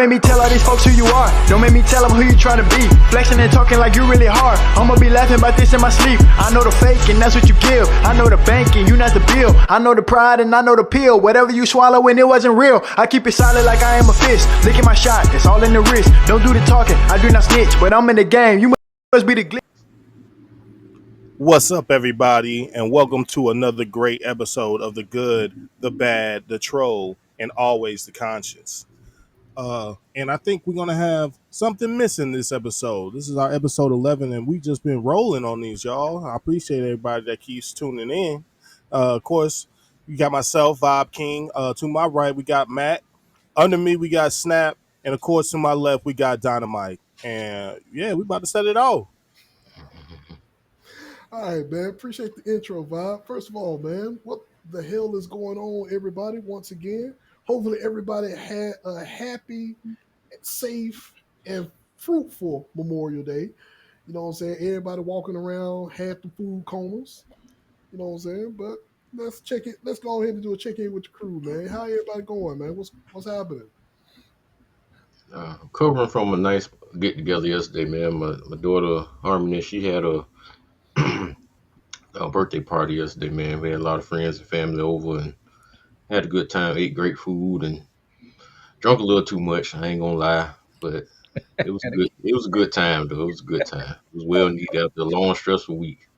Make me tell all these folks who you are. Don't make me tell them who you trying to be. Flexing and talking like you really hard. I'ma be laughing about this in my sleep. I know the fake and that's what you give. I know the bank and you not the bill. I know the pride and I know the pill. Whatever you swallow when it wasn't real. I keep it solid like I am a fist. Licking my shot, it's all in the wrist. Don't do the talking, I do not snitch. But I'm in the game, you must be the glitch. What's up, everybody, and welcome to another great episode of The Good, The Bad, The Troll, and Always the Conscience. And I think we're going to have something missing this episode. This is our episode 11, and we've just been rolling on these, y'all. I appreciate everybody that keeps tuning in. Of course, you got myself, Vibe King. To my right, we got Matt. Under me, we got Snap. And, of course, to my left, we got Dynamite. And, yeah, we about to set it off. All right, man. Appreciate the intro, Vibe. First of all, man, what the hell is going on, everybody? Once again, hopefully everybody had a happy, safe, and fruitful Memorial Day. You know what I'm saying? Everybody walking around had the food comas. You know what I'm saying? But let's check it. Let's go ahead and do a check in with the crew, man. How everybody going, man? What's happening? Covering from a nice get together yesterday, man. My daughter Harmony, she had a birthday party yesterday, man. We had a lot of friends and family over and had a good time. Ate great food and drunk a little too much. I ain't gonna lie, but it was good. It was a good time, though. It was a good time. It was well needed after a long, stressful week.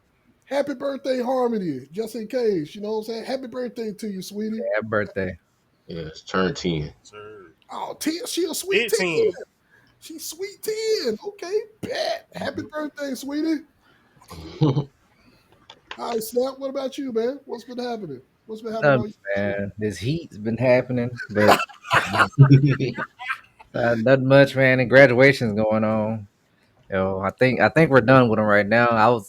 Happy birthday, Harmony. Just in case, you know what I'm saying? Happy birthday to you, sweetie. Happy birthday. Yeah, it's turned 10. Sir. Oh, 10, she a sweet 10. 15. She's sweet 10. Okay, bet. Happy birthday, sweetie. All right, Snap, what about you, man? What's been happening? What's been happening? Man, this heat's been happening, but nothing much, man. And graduation's going on. I think we're done with them right now. To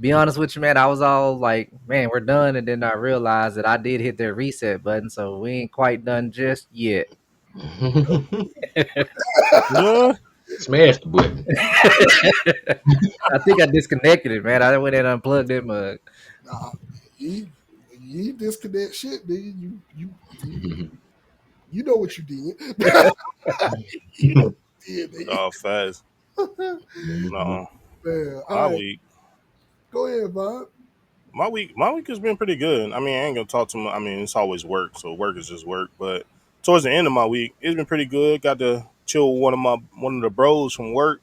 be honest with you, man, I was all like, man, we're done, and then I realized that I did hit their reset button, so we ain't quite done just yet. Smash the button. I think I disconnected it, man. I went in and unplugged that mug. Nah, you disconnect shit, nigga. You know what you did. You know what you did, nigga. Oh, fast. No. Man, My all right, week. go ahead, Bob. My week has been pretty good. I mean, I ain't gonna talk too much. I mean, it's always work, so work is just work. But towards the end of my week, it's been pretty good. Got to chill with one of the bros from work.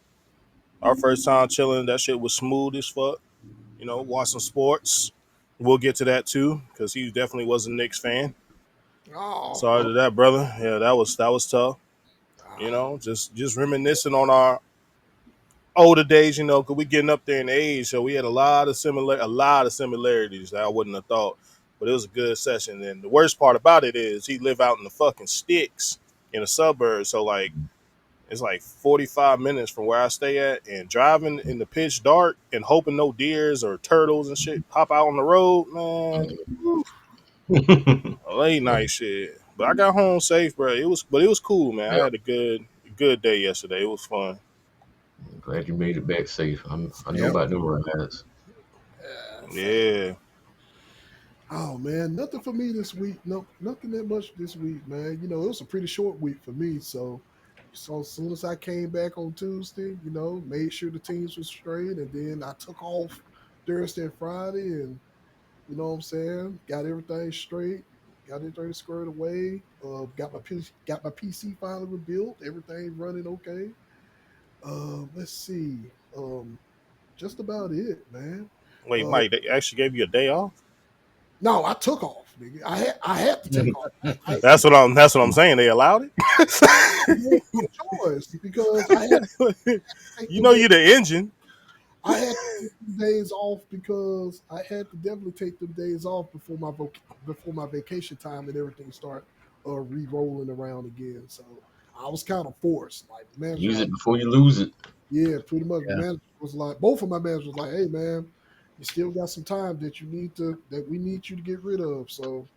Our first time chilling, that shit was smooth as fuck. You know, watch some sports. We'll get to that too, because he definitely was a Knicks fan. Oh, Sorry to that, brother. Yeah, that was tough. You know, just reminiscing on our older days, you know, because we getting up there in age, so we had a lot of similarities that I wouldn't have thought. But it was a good session. And the worst part about it is he live out in the fucking sticks in the suburbs. So like it's like 45 minutes from where I stay at, and driving in the pitch dark and hoping no deers or turtles and shit pop out on the road, man. Late night shit. But I got home safe, bro. It was cool, man. I had a good day yesterday. It was fun. Glad you made it back safe. I know about them rides. Yeah. Oh man, nothing for me this week. No, nothing that much this week, man. You know, it was a pretty short week for me. So as soon as I came back on Tuesday, you know, made sure the teams were straight, and then I took off Thursday and Friday, and you know what I'm saying, got everything straight, got everything squared away. Got my PC finally rebuilt. Everything running okay. Let's see. Just about it, man. Wait, Uh, Mike, they actually gave you a day off? no, I took off, nigga. I had to take off. That's what I'm saying. They allowed it? No choice because I had to take You know them you the engine. I had to take them days off because I had to definitely take them days off before my vacation time and everything start re-rolling around again. So I was kind of forced. Like man, Use it before you lose it. yeah, pretty much. Yeah. Man was like, both of my managers was like, "Hey, man, you still got some time that we need you to get rid of. So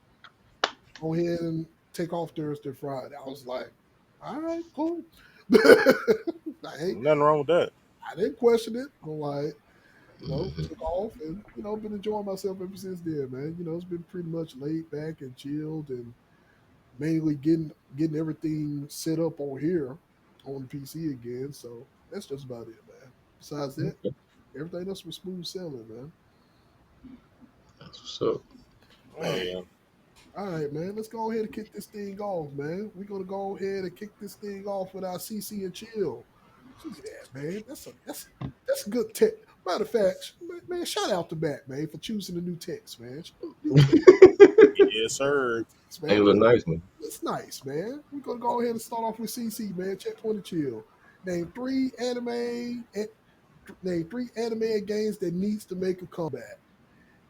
go ahead and take off Thursday, Friday." I was like, "All right, cool." Nothing wrong with that. I didn't question it. I'm like, Mhm. took off and been enjoying myself ever since then, man. It's been pretty much laid back and chilled and mainly getting everything set up on here on the PC again. So that's just about it, man. Besides that, Okay, everything else was smooth sailing, man. that's what's up. Oh Man. yeah. All right, man. Let's go ahead and kick this thing off, man. We're gonna go ahead and kick this thing off with our CC and chill. Look at that, man. That's a good text. Matter of fact, man, shout out to Matt, man, for choosing a new text, man. New text, Yes, sir. Ain't a man. little nice, man. It's nice, man. We're gonna go ahead and start off with CC, man. Check 20 chill. Name three anime. Name three anime games that needs to make a comeback.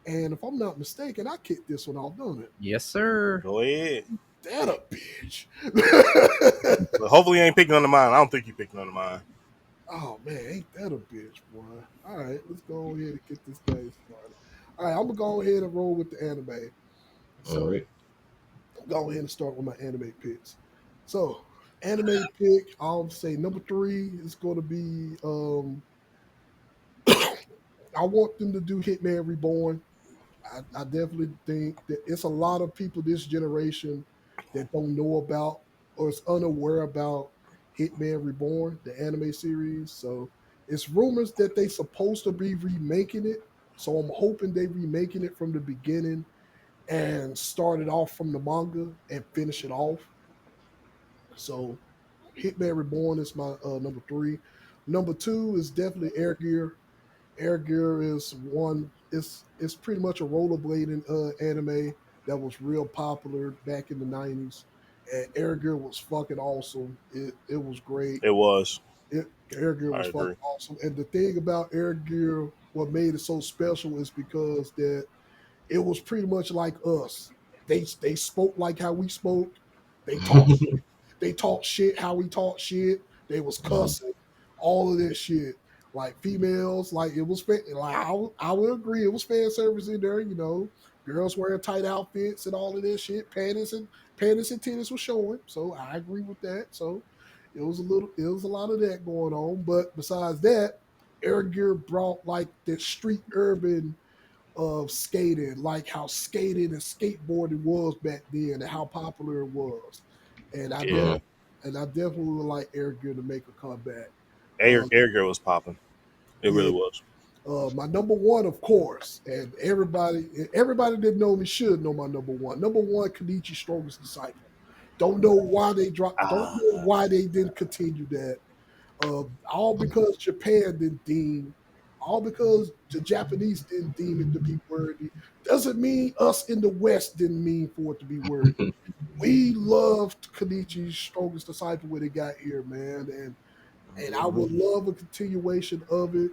And if I'm not mistaken, I kicked this one off, don't it? Yes, sir. Go ahead. That a bitch. But hopefully, you ain't picking on the mine. I don't think you picking on the mine. Oh man, ain't that a bitch, boy? All right, let's go ahead and get this thing started. All right, I'm gonna go ahead and roll with the anime. All So right. I'm go ahead and start with my anime picks. So anime pick, I'll say number three is gonna be I want them to do Hitman Reborn. I definitely think that it's a lot of people this generation that don't know about or is unaware about Hitman Reborn, the anime series. So it's rumors that they supposed to be remaking it. So I'm hoping they remaking it from the beginning and start it off from the manga and finish it off. So Hitman Reborn is my number three. Number two is definitely Air Gear. Air Gear is one. It's pretty much a rollerblading anime that was real popular back in the '90s, and Air Gear was fucking awesome. It was great. It was. Air Gear I was fucking agree. awesome. And the thing about Air Gear, what made it so special is because that it was pretty much like us. They spoke like how we spoke. They talked they talk shit how we talk shit. They was cussing, all of this shit. Like females, like it was like I would agree, it was fan service in there. Girls wearing tight outfits and all of this shit. Panties and titties were showing. So I agree with that. So it was a lot of that going on. But besides that, Air Gear brought like the street urban of skating, like how skating and skateboarding was back then and how popular it was. And I def- Yeah. Uh-huh. and I definitely would like Air Gear to make a comeback. Air Girl was popping. It Yeah, really was. my number one, of course, and everybody that know me should know my number one. Number one, Kenichi Strongest Disciple. Don't know why they dropped. Don't Ah, know why they didn't continue that. All because Japan didn't deem, all because the Japanese didn't deem it to be worthy. Doesn't mean us in the West didn't mean for it to be worthy. We loved Kenichi's Strongest Disciple when it got here, man, and I would love a continuation of it.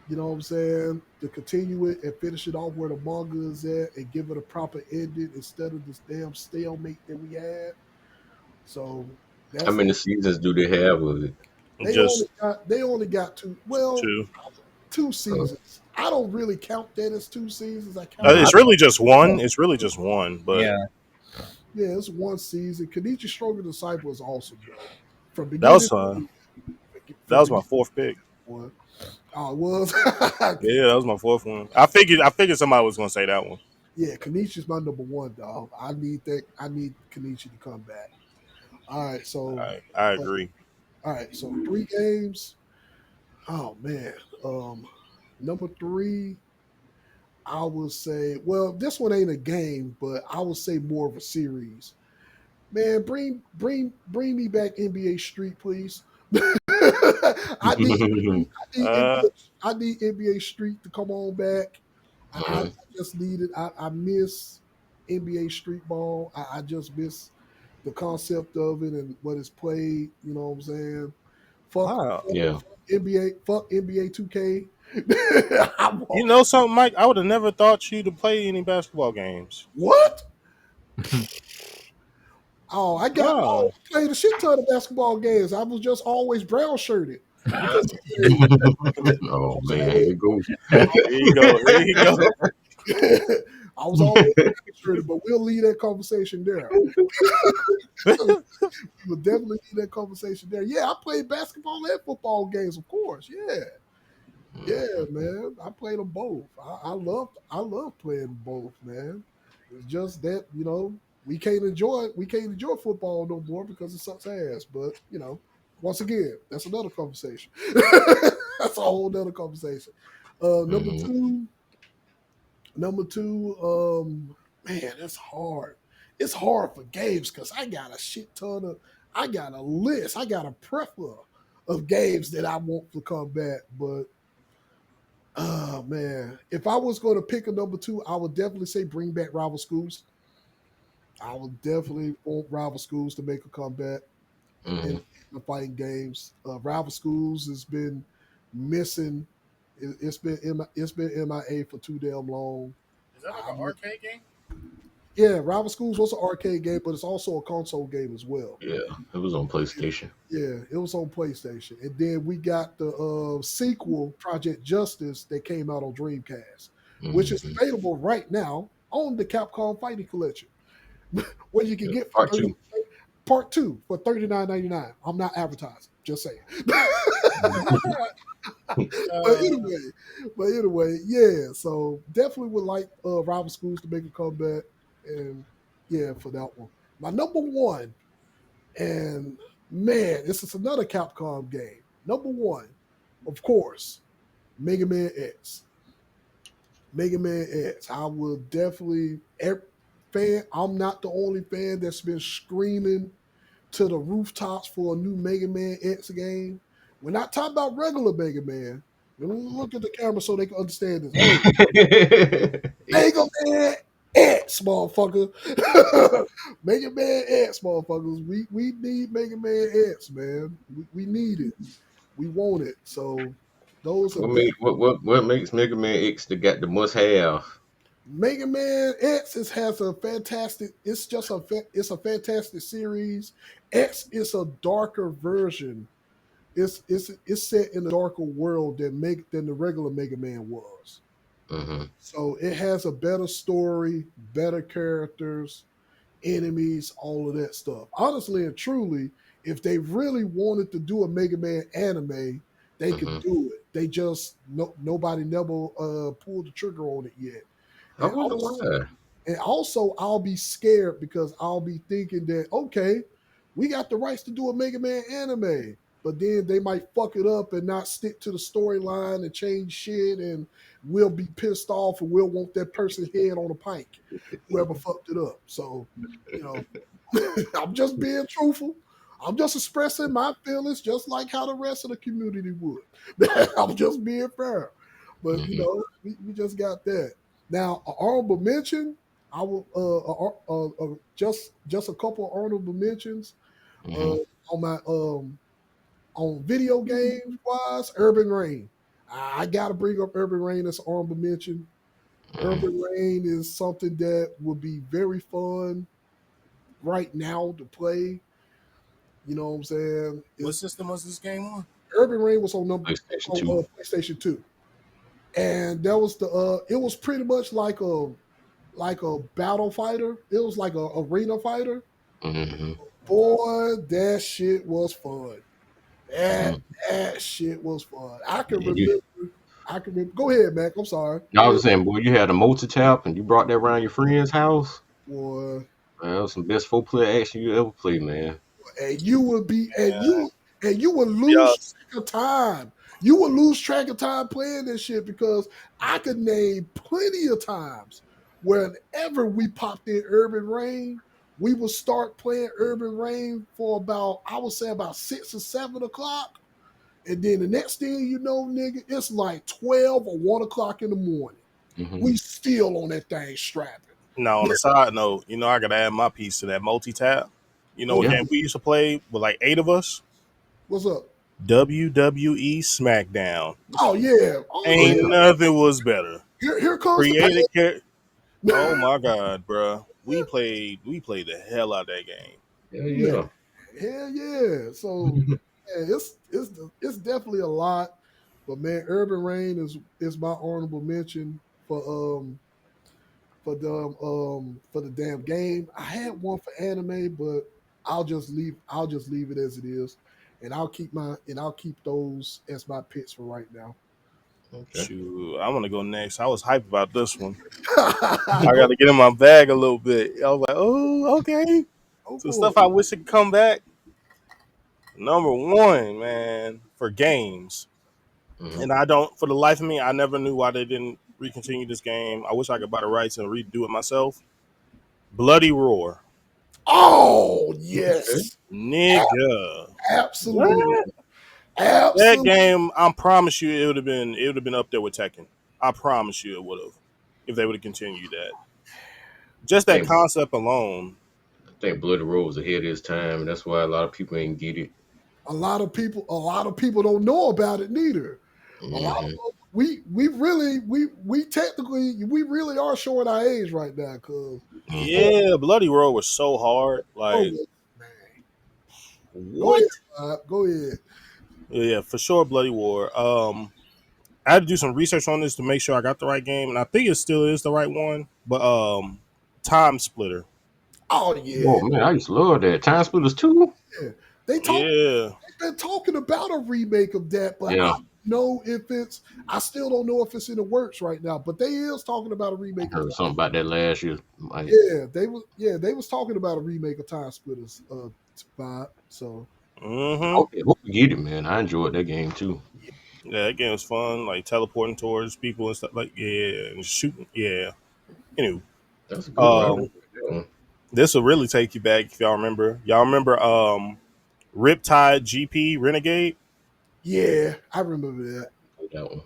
You know what I'm saying? To continue it and finish it off where the manga is at and give it a proper ending instead of this damn stalemate that we had. So How that's many seasons do they have of it? just they only got two. Well, two. 2 seasons. I don't really count that as 2 seasons. I count No, it. I It's really just one. It's really just one. But yeah. Yeah, it's one season. Kenichi Stronger Disciple is awesome though. From that beginning was to that from was my beginning fourth pick. one. Oh, it was. Yeah, that was my fourth one. I figured somebody was gonna say that one. Yeah, Kenichi's my number one, dog. I need that. I need Kenichi to come back. All right, so I uh, agree. all right, so 3 games. Oh man, number three. I would say, well, this one ain't a game, but I would say more of a series. Man, bring me back NBA Street, please. I need I need Uh, NBA, I need NBA Street to come on back. I Uh-huh. just need it. I miss NBA Street Ball. I just miss the concept of it and what it's played. You know what I'm saying? Fuck, wow. Yeah. fuck NBA. Fuck NBA 2K. I You want, know something, Mike? I would have never thought you to play any basketball games. what? I Wow. played a shit ton of basketball games. I was just always brown shirted because Oh I man, here was it goes. Here you go. Here you go. always, I was always brown shirted, but we'll leave that conversation there. We will definitely leave that conversation there. Yeah, I played basketball and football games, of course. Yeah, yeah, man. I played them both. I love playing both, man. It's just that we can't enjoy football no more because it sucks ass. But once again, that's another conversation. That's a whole other conversation. Uh, number Hmm. two, number two, man, that's hard. It's hard for games because I got a shit ton of, I got a list, I got a plethora of games that I want to come back. But oh man, if I was going to pick a number two, I would definitely say bring back Rival Schools. I would definitely want Rival Schools to make a comeback in Hmm. the fighting games. Rival Schools has been missing. It's been MIA for too damn long. Is that like I an would, arcade game? yeah, Rival Schools was an arcade game, but it's also a console game as well. Yeah, it was on PlayStation. Yeah, it was on PlayStation, and then we got the sequel, Project Justice, that came out on Dreamcast, which is Hmm. available right now on the Capcom Fighting Collection, where you can Yeah. get for Part 2. part two for $39.99. I'm not advertising, just saying. but Uh, anyway, but anyway, yeah. So definitely would like Rival Schools to make a comeback, and yeah, for that one. My number one, and man, this is another Capcom game. Number one, of course, Mega Man X. Mega Man X. I will definitely fan. I'm not the only fan that's been screaming to the rooftops for a new Mega Man X game. We're not talking about regular Mega Man. Look at the camera so they can understand this. Hey, Mega Man X, motherfucker. Mega Man X, motherfuckers. We need Mega Man X, man. We need it. We want it. So those are What makes Mega Man X the got the must have? Mega Man X has a fantastic. It's a fantastic series. X is a darker version. It's set in a darker world than the regular Mega Man was. Hmm. So it has a better story, better characters, enemies, all of that stuff. Honestly and truly, if they really wanted to do a Mega Man anime, they could Hmm. do it. They just nobody never pulled the trigger on it yet. I And wonder also, why. and also, I'll be scared because I'll be thinking that, okay, we got the rights to do a Mega Man anime, but then they might fuck it up and not stick to the storyline and change shit, and we'll be pissed off and we'll want that person's head on a pike, whoever fucked it up. So, you know, I'm just being truthful. I'm just expressing my feelings just like how the rest of the community would. I'm just being fair. But, Hmm. we just got that. Now, an honorable mention, I will just a couple of honorable mentions uh, Hmm. on my on video game wise. Urban Rain, I got to bring up Urban Rain as an honorable mention. Hmm. Urban Rain is something that would be very fun right now to play. You know what I'm saying? what system was this game on? Urban Rain was on PlayStation 2. PlayStation 2, and that was the it was pretty much like a battle fighter. It was like a arena fighter. Hmm. Boy, that shit was fun. That Hmm. that shit was fun. I can And you, remember. I can remember. Go ahead, Mac. I'm sorry. I Go ahead, was saying, boy, you had a multi tap and you brought that around your friend's house. boy. Man, that was some best 4 player action you ever played, man. And you would be Yeah. and you would Yeah. lose track of time. You would lose track of time playing this shit because I could name plenty of times whenever we popped in Urban Rain, we would start playing Urban Rain for about, I would say about 6 or 7 o'clock. And then the next thing you know, nigga, it's like 12 or 1 o'clock in the morning. Hmm. We still on that thing strapping. Now, on a side note, I got to add my piece to that multi tap. You know what Okay, Yeah. game we used to play with like 8 of us? what's up? WWE SmackDown. Oh yeah, oh Oh Ain't yeah. yeah. nothing was better. Here comes the Created pain. character. Oh my god, bruh. We played the hell out of that game. Yeah, Man, yeah. hell yeah. So yeah, it's definitely a lot. But man, Urban Rain is my honorable mention for the damn game. I had one for anime, but I'll just leave it as it is. And I'll keep those as my picks for right now. Okay. Shoot, I want to go next. I was hyped about this one. I got Go, to get in my bag a little bit. I was like, oh, okay. go So for stuff it. I wish it could come back. Number one, man, for games. Hmm. And I don't, for the life of me, I never knew why they didn't recontinue this game. I wish I could buy the rights and redo it myself. Bloody Roar. Oh Okay. yes, Nigga. absolutely, What? That absolutely. game, I promise you, it would have been up there with Tekken. I promise you, it would have if they would have continued that. I Just that think concept alone. I think Bloody Roar was ahead of his time, and that's why a lot of people ain't get it. A lot of people don't know about it neither. A lot Hmm. of we technically we really are showing our age right now because oh, Yeah, Bloody Roar was so hard. oh Like, yeah, man. Go ahead, what? Go ahead. Yeah, for sure, Bloody War. I had to do some research on this to make sure I got the right game, and I think it still is the right one. But Time Splitter. Oh yeah, Oh man, I used to love that. Time Splitters too. yeah. They talk. Yeah, They've been talking about a remake of that, but I Yeah, don't know if it's. I still don't know if it's in the works right now. But they is talking about a I remake of. heard something about that last year. Like, Yeah, they was. Yeah, they was talking about a remake of Time Splitters. Vibe. So mm-hmm. okay, hope you get it, man. I enjoyed that game too. Yeah, that game was fun. Like teleporting towards people and stuff. Like, yeah, and shooting. Yeah. Anyway, That's a good one. I um, remember that one. this will really take you back if y'all remember. Y'all remember Riptide GP Renegade? yeah, I remember that. That one.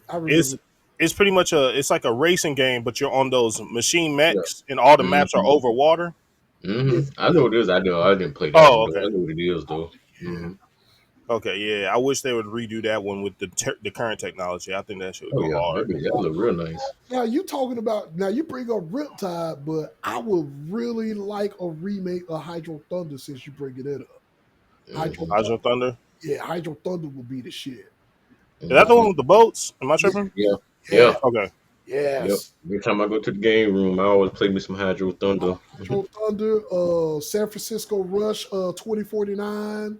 I It's remember. it's pretty much it's like a racing game, but you're on those machine Yeah. mechs, and all the maps are Hmm. over water. Yeah, I know yeah, what it is. I know. I didn't play that Oh, one though. okay, I know what it is though. yeah. Hmm. okay, yeah. I wish they would redo that one with the current technology. I think that should Oh go yeah, hard. that look real nice. Now you bring up Riptide, but I would really like a remake of Hydro Thunder since you bring it up. Hydro Hmm. Hydro Thunder, Thunder. yeah, Hydro Thunder would be the shit. Is that the Hmm. one with the boats? Am I Yeah, tripping? Yeah, yeah, yeah, Okay. yep. yes. Every time I go to the game room, I always play me some Hydro Thunder. Hydro Thunder, San Francisco Rush, 2049.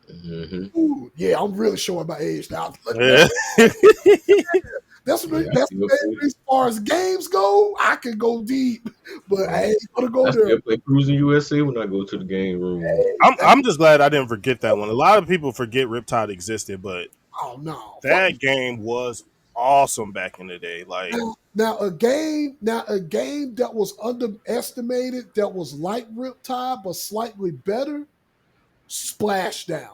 Hmm. Ooh, yeah, I'm really showing my age now. Look, Yeah. that's Yeah, I that's still play. as far as games go. I can go deep, but I ain't gonna go I there. still play Cruising USA when I go to the game room. I'm just glad I didn't forget that one. A lot of people forget Riptide existed, but Oh no, fuck. that game was awesome back in the day. Like, Now a game that was underestimated, that was like Riptide but slightly better. Splashdown,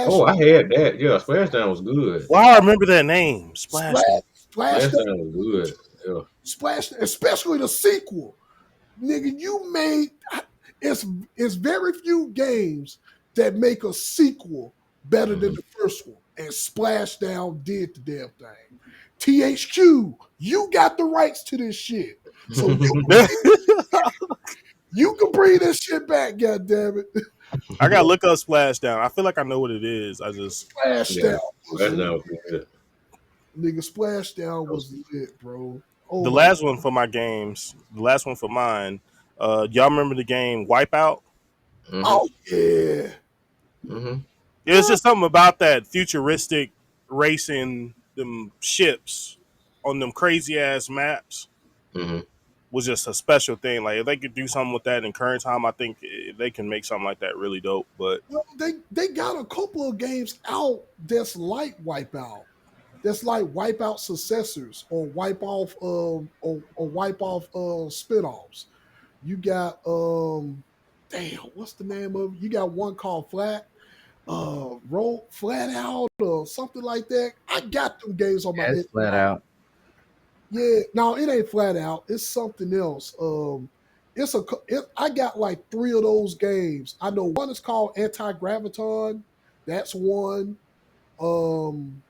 Oh, I Splashdown, had that. Yeah, Splashdown was good. why I remember that name, Splash, Splashdown. Splashdown, Splashdown was good. Yeah. Splash, especially the sequel. Nigga, you made it's very few games that make a sequel better than Hmm. the first one, and Splashdown did the damn thing. THQ, you got the rights to this shit, so you can bring this shit back. God damn it, I gotta look up Splashdown. I feel like I know what it is. I just Splashdown Yeah, was lit. Splashdown was good. Nigga, Splashdown That was was- lit, bro. Oh the my, last one for my games. The last one for mine. Y'all remember the game Wipeout? Mhm, oh yeah, mhm, It was just something about that futuristic racing them ships on them crazy ass maps mhm. was just a special thing. Like if they could do something with that in current time, I think they can make something like that really dope. But well, they got a couple of games out that's like Wipeout. That's like Wipeout successors or wipe off spinoffs. You got damn, what's the name of it? You got one called Roll Flat Out or something like that. I got them games on my Yeah, it's flat Xbox. out. Yeah, no, it ain't Flat Out. It's something else. I got like three of those games. I know one is called Anti Graviton. That's one. Um,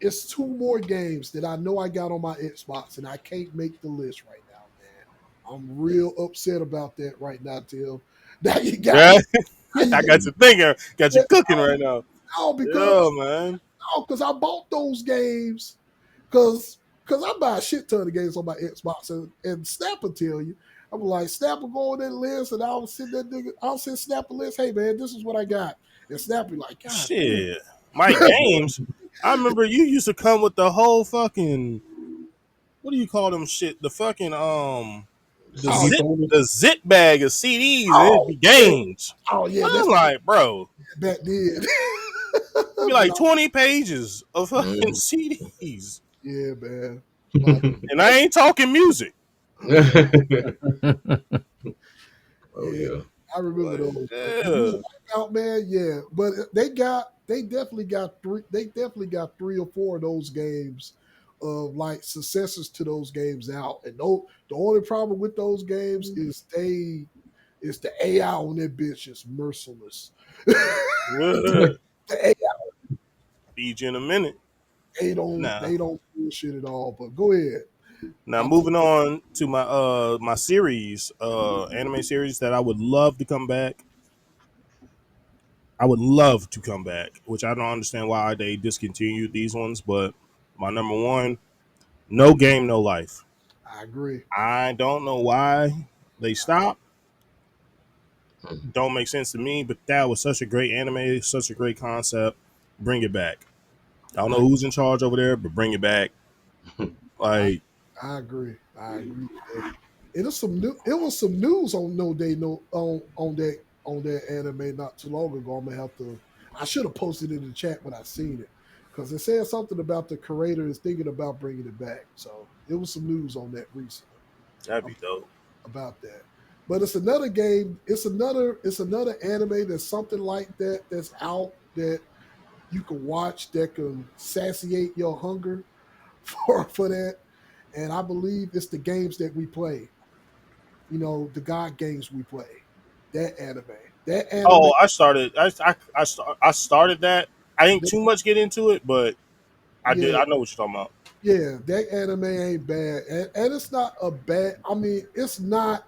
it's two more games that I know I got on my Xbox, and I can't make the list right now, man. I'm real upset about that right now, Tim. Now you got yeah, me. Now you I got got you thinking, got you me. cooking right now. No, because Yeah, man. I bought those games because I buy a shit ton of games on my Xbox, and Snap will tell you. I'm like, Snap will go on that list, and I'll send Snap a list. Hey man, this is what I got, and Snap be like, God damn. Shit, Mike Games. I remember you used to come with the whole fucking, what do you call them shit? The fucking the Oh, CD zip folder. the zip bag of CDs and it'd oh, be yeah. games. Oh, yeah. I'm That's like, bro, back then. it'd be But like 20 pages of fucking Mm. CDs. yeah, man. But And I ain't talking music. Oh yeah, yeah. I remember Like, those. But yeah, yeah. Wipeout, man, yeah. But they definitely got three or four of those games of like successors to those games out. And no, the only problem with those games is the AI on that bitch is merciless. What? The AI Feed you in a minute. they don't Now, they don't bullshit at all. But go ahead. now I'm moving on to my series, anime series that I would love to come back. I would love to come back, which I don't understand why they discontinued these ones, but my number one, No Game, No Life. I agree. I don't know why they stopped. Mm. Don't make sense to me, but that was such a great anime, such a great concept. Bring it back. I don't know I who's in charge over there, but bring it back. I, Like, I agree. I agree with that. It was some news on No Day No on that anime not too long ago. I'm gonna have to. I should have posted it in the chat when I seen it because it said something about the creator is thinking about bringing it back. So it was some news on that recently that'd ab- be dope. about that. But it's another game. It's another anime that's something like that that's out that you can watch that can satiate your hunger for that. And I believe it's the games that we play. The God games we play. That anime. That anime. Oh, I started that. I ain't too much get into it, but I did. Yeah, I know what you're talking about. yeah. That anime ain't bad, and it's not a bad. I mean, it's not.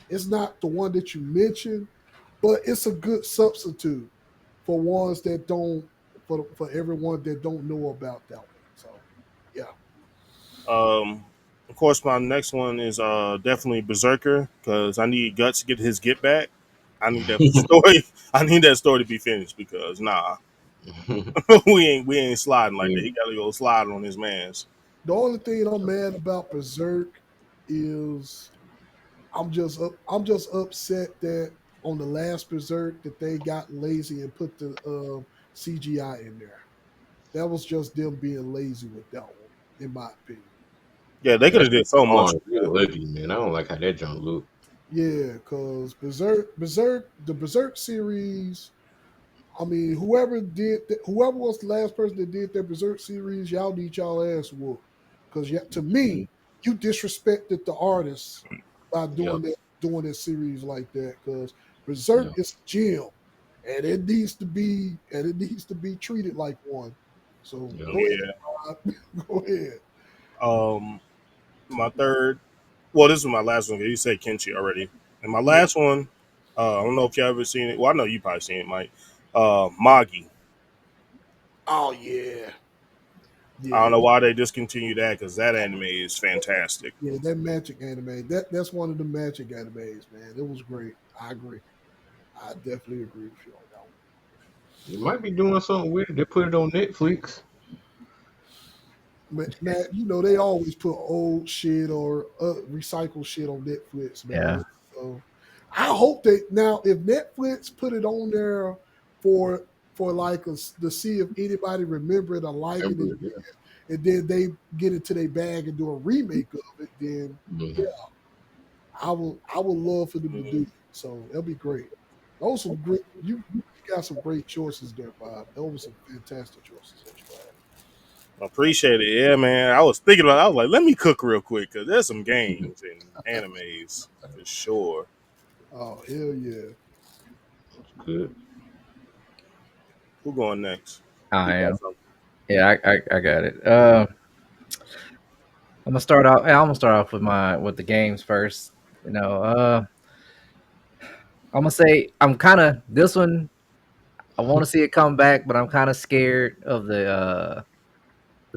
It's not the one that you mentioned, but it's a good substitute for ones that don't for everyone that don't know about that one. So, yeah. Um, of course, my next one is definitely Berserker because I need Guts to get his get back. I need that story. I need that story to be finished because nah, we ain't sliding like that. Yeah. He got to go slide on his man's. The only thing I'm mad about Berserk is I'm just upset that on the last Berserk that they got lazy and put the CGI in there. That was just them being lazy with that one, in my opinion. Yeah, they Yeah, could that have shit did so much hard. with that. Real ugly, man. I don't like how that junk look. Yeah, because the Berserk series. I mean, whoever was the last person that did that Berserk series, y'all need y'all ass whooped. Because to Mm. me, you disrespected the artists by Yep. doing this series like that. Because Yeah. Berserk is a gem, and it needs to be treated like one. So Yeah. go ahead, Yeah. Rod. Go ahead. Um, my third. Well, this is my last one. You said Kenchi already, and my Yeah. last one. I don't know if you ever seen it. Well, I know you probably seen it, Mike. Magi. Oh yeah, I don't yeah, know why they discontinued that because that anime is fantastic. yeah. That Magic anime. That's one of the Magic animes, man. It was great. I agree. I definitely agree with you on that one. You might be doing something with it. They put it on Netflix. Matt, they always put old shit or recycled shit on Netflix, man. Yeah. So I hope that now, if Netflix put it on there for like to see if anybody remember it or like it, Remember it? Yeah. and then they get into their bag and do a remake of it, then yeah, Mhm. I would love for them to do Mhm. it. So that'll be great. Those some great you got some great choices there, Bob. Those were some fantastic choices that you had. Appreciate it. Yeah, man. I was thinking about it. I was like, let me cook real quick because there's some games and animes for sure. Oh hell yeah. Good. Who going next? Who I got am. something? Yeah, I got it. I'm gonna start off. I'm gonna start off with the games first. You know, I'm gonna say I'm kind of this one. I want to see it come back, but I'm kind of scared of the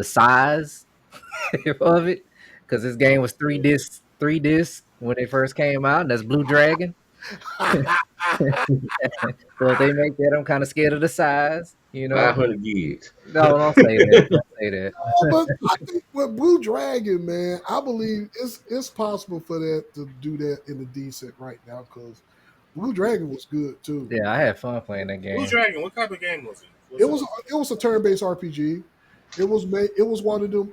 size of it because this game was three discs when it first came out, and that's Blue Dragon. So if they make that, I'm kind of scared of the size. 500 gigs. No, don't say that. Don't say that. But I think with Blue Dragon, man, I believe it's possible for that to do that in a decent right now because Blue Dragon was good too. Yeah, I had fun playing that Blue game. Dragon, what type of game was it? It was it was a turn-based RPG. It was made. It was one of them.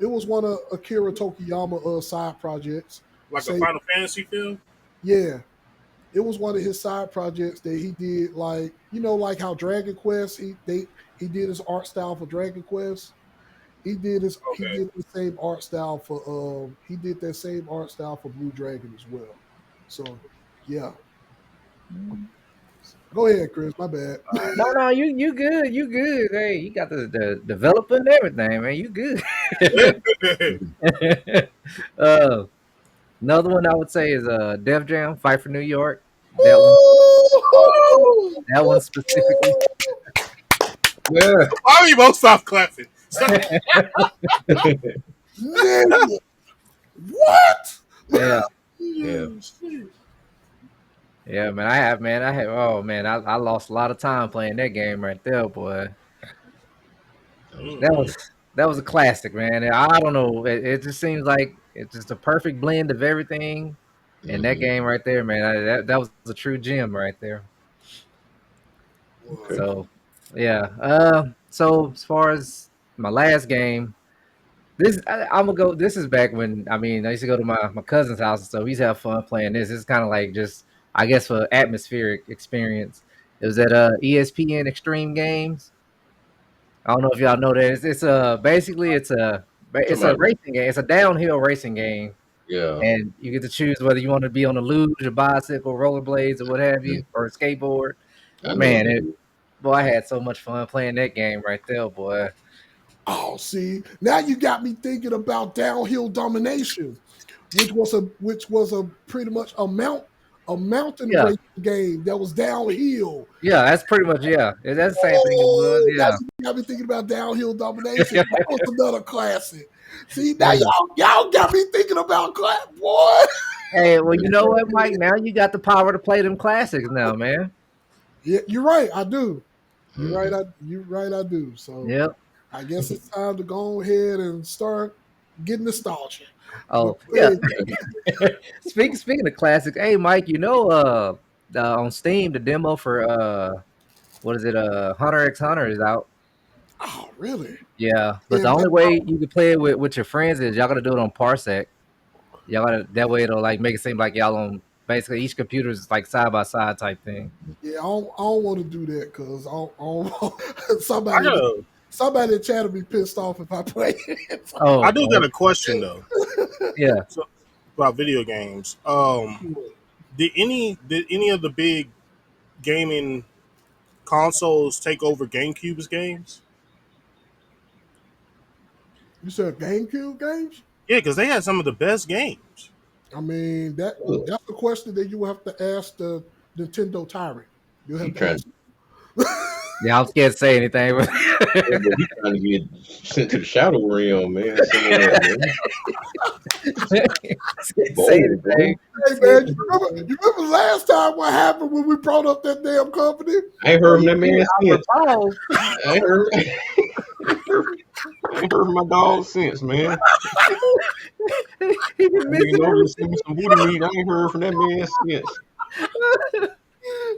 It was one of Akira Tokiyama side projects. like a Say, Final Fantasy film? yeah, it was one of his side projects that he did. Like like how Dragon Quest he did his art style for Dragon Quest. He Okay. did the same art style for he did that same art style for Blue Dragon as well. So yeah, go ahead, Chris. My bad. No, you good. You good. Hey, you got the developer and everything, man. You good. uh, Another one I would say is Def Jam, Fight for New York. That one. Woo! That one specifically. Yeah. Why are you both stop clapping? Stop. Nigga, what? Yeah. Yeah. Yeah, man. I have. Oh man, I lost a lot of time playing that game right there, boy. That Mm-hmm. was a classic, man. I don't know. It just seems like it's just a perfect blend of everything. And that Mhm. game right there, man, that was a true gem right there. Okay. So yeah. So as far as my last game, I'm gonna go. This is back when I used to go to my cousin's house, so we used to have fun playing this. It's kind of like just I guess for atmospheric experience. It was at ESPN Extreme Games. I don't know if y'all know that. It's basically Talking it's a about, racing game. It's a downhill racing game, yeah, and you get to choose whether you want to be on a luge, a bicycle, rollerblades, or what have you, or a skateboard. I know what Man, that is. boy, I had so much fun playing that game right there, boy. Oh, see, now you got me thinking about downhill domination, which was a pretty much a mountain Yeah, racing game that was downhill. yeah, that's pretty much That's the same thing it was. Oh, Yeah, that's what got me thinking about downhill domination. yeah. That was another classic. See, now y'all got me thinking about boy. Hey, well, you know what, Mike? Now you got the power to play them classics now, man. Yeah, you're right. I do. You're right. Mhm. You're right. I do. So Yep. I guess it's time to go ahead and start getting nostalgia. But Oh, go yeah. ahead. Speaking of classics, hey, Mike, on Steam the demo for what is it? Hunter x Hunter is out. Oh, really? Yeah, but Yeah, the only way you can play it with your friends is y'all gotta do it on Parsec. Y'all gotta that way it'll like make it seem like y'all on basically each computer is like side by side type thing. yeah. I don't want to do that because I somebody got a, somebody in chat will be pissed off if I play it. I Oh, do got a question though. yeah. So, about video games. Did any of the big gaming consoles take over GameCube's games? You said GameCube games? Yeah, because they had some of the best games. I mean Look, that's a question that you will have to ask the Nintendo tyrant. You'll he have to trying, ask. Yeah, I'm scared to say anything, but he trying to get sent to the shadow realm, man. Some of that, man. scared to say Bold, bro. anything. Hey man, you remember last time what happened when we brought up that damn company? I ain't heard from that man Yeah, since. pause. I ain't heard, I ain't heard from my dog since, man. He been That nigga missing over there send me everything. some booty meat. I ain't heard from that man since.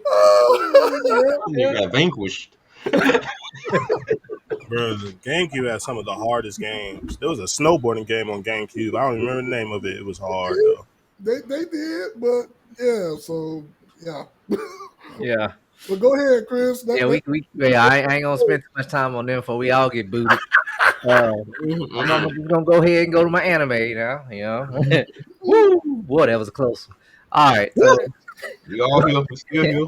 That nigga got vanquished. Bro, the GameCube had some of the hardest games. There was a snowboarding game on GameCube. I don't even remember the name of it. It was hard though. They did, but yeah, so yeah. Yeah. But go ahead, Chris. Yeah, I ain't gonna spend too much time on them before we all get booted. I'm just gonna go ahead and go to my anime now. Woo, boy, that was a close one. All right, so We all here. We still here.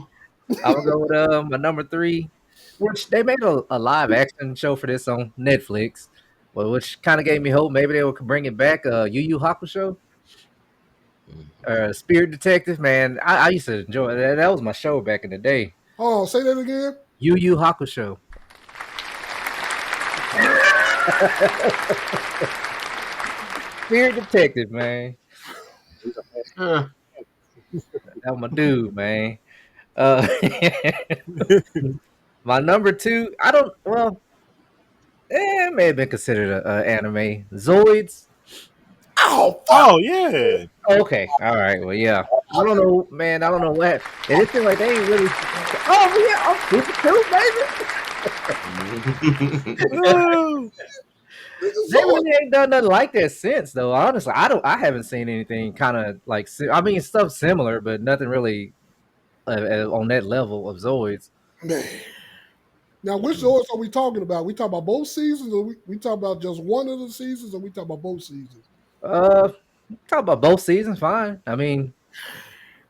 I'm gonna go with my number three, which they made a live action show for this on Netflix, but which kind of gave me hope maybe they would bring it back. Yu Yu Hakusho, Spirit Detective. Man, I used to enjoy that. That was my show back in the day. Oh, say that again. Yu Yu Hakusho. Spirit Detective, man. Uh, That was my dude, man. Uh, my number two, I don't. Well, it may have been considered a anime. Zoids. Oh fuck! Oh yeah. Okay, all right. Well, yeah. I don't know, man. I don't know what. And it seems like they ain't really. Oh yeah, I'm super too, baby. Oh, Nigga, They Zoid. really ain't done nothing like that since, though. Honestly, I don't. I haven't seen anything kind of like. I mean, stuff similar, but nothing really on that level of Zoids. Man. Now, which Zoids are we talking about? We talk about both seasons, or we talk about just one of the seasons, or we talk about both seasons? Uh, talk about both seasons. Fine. I mean,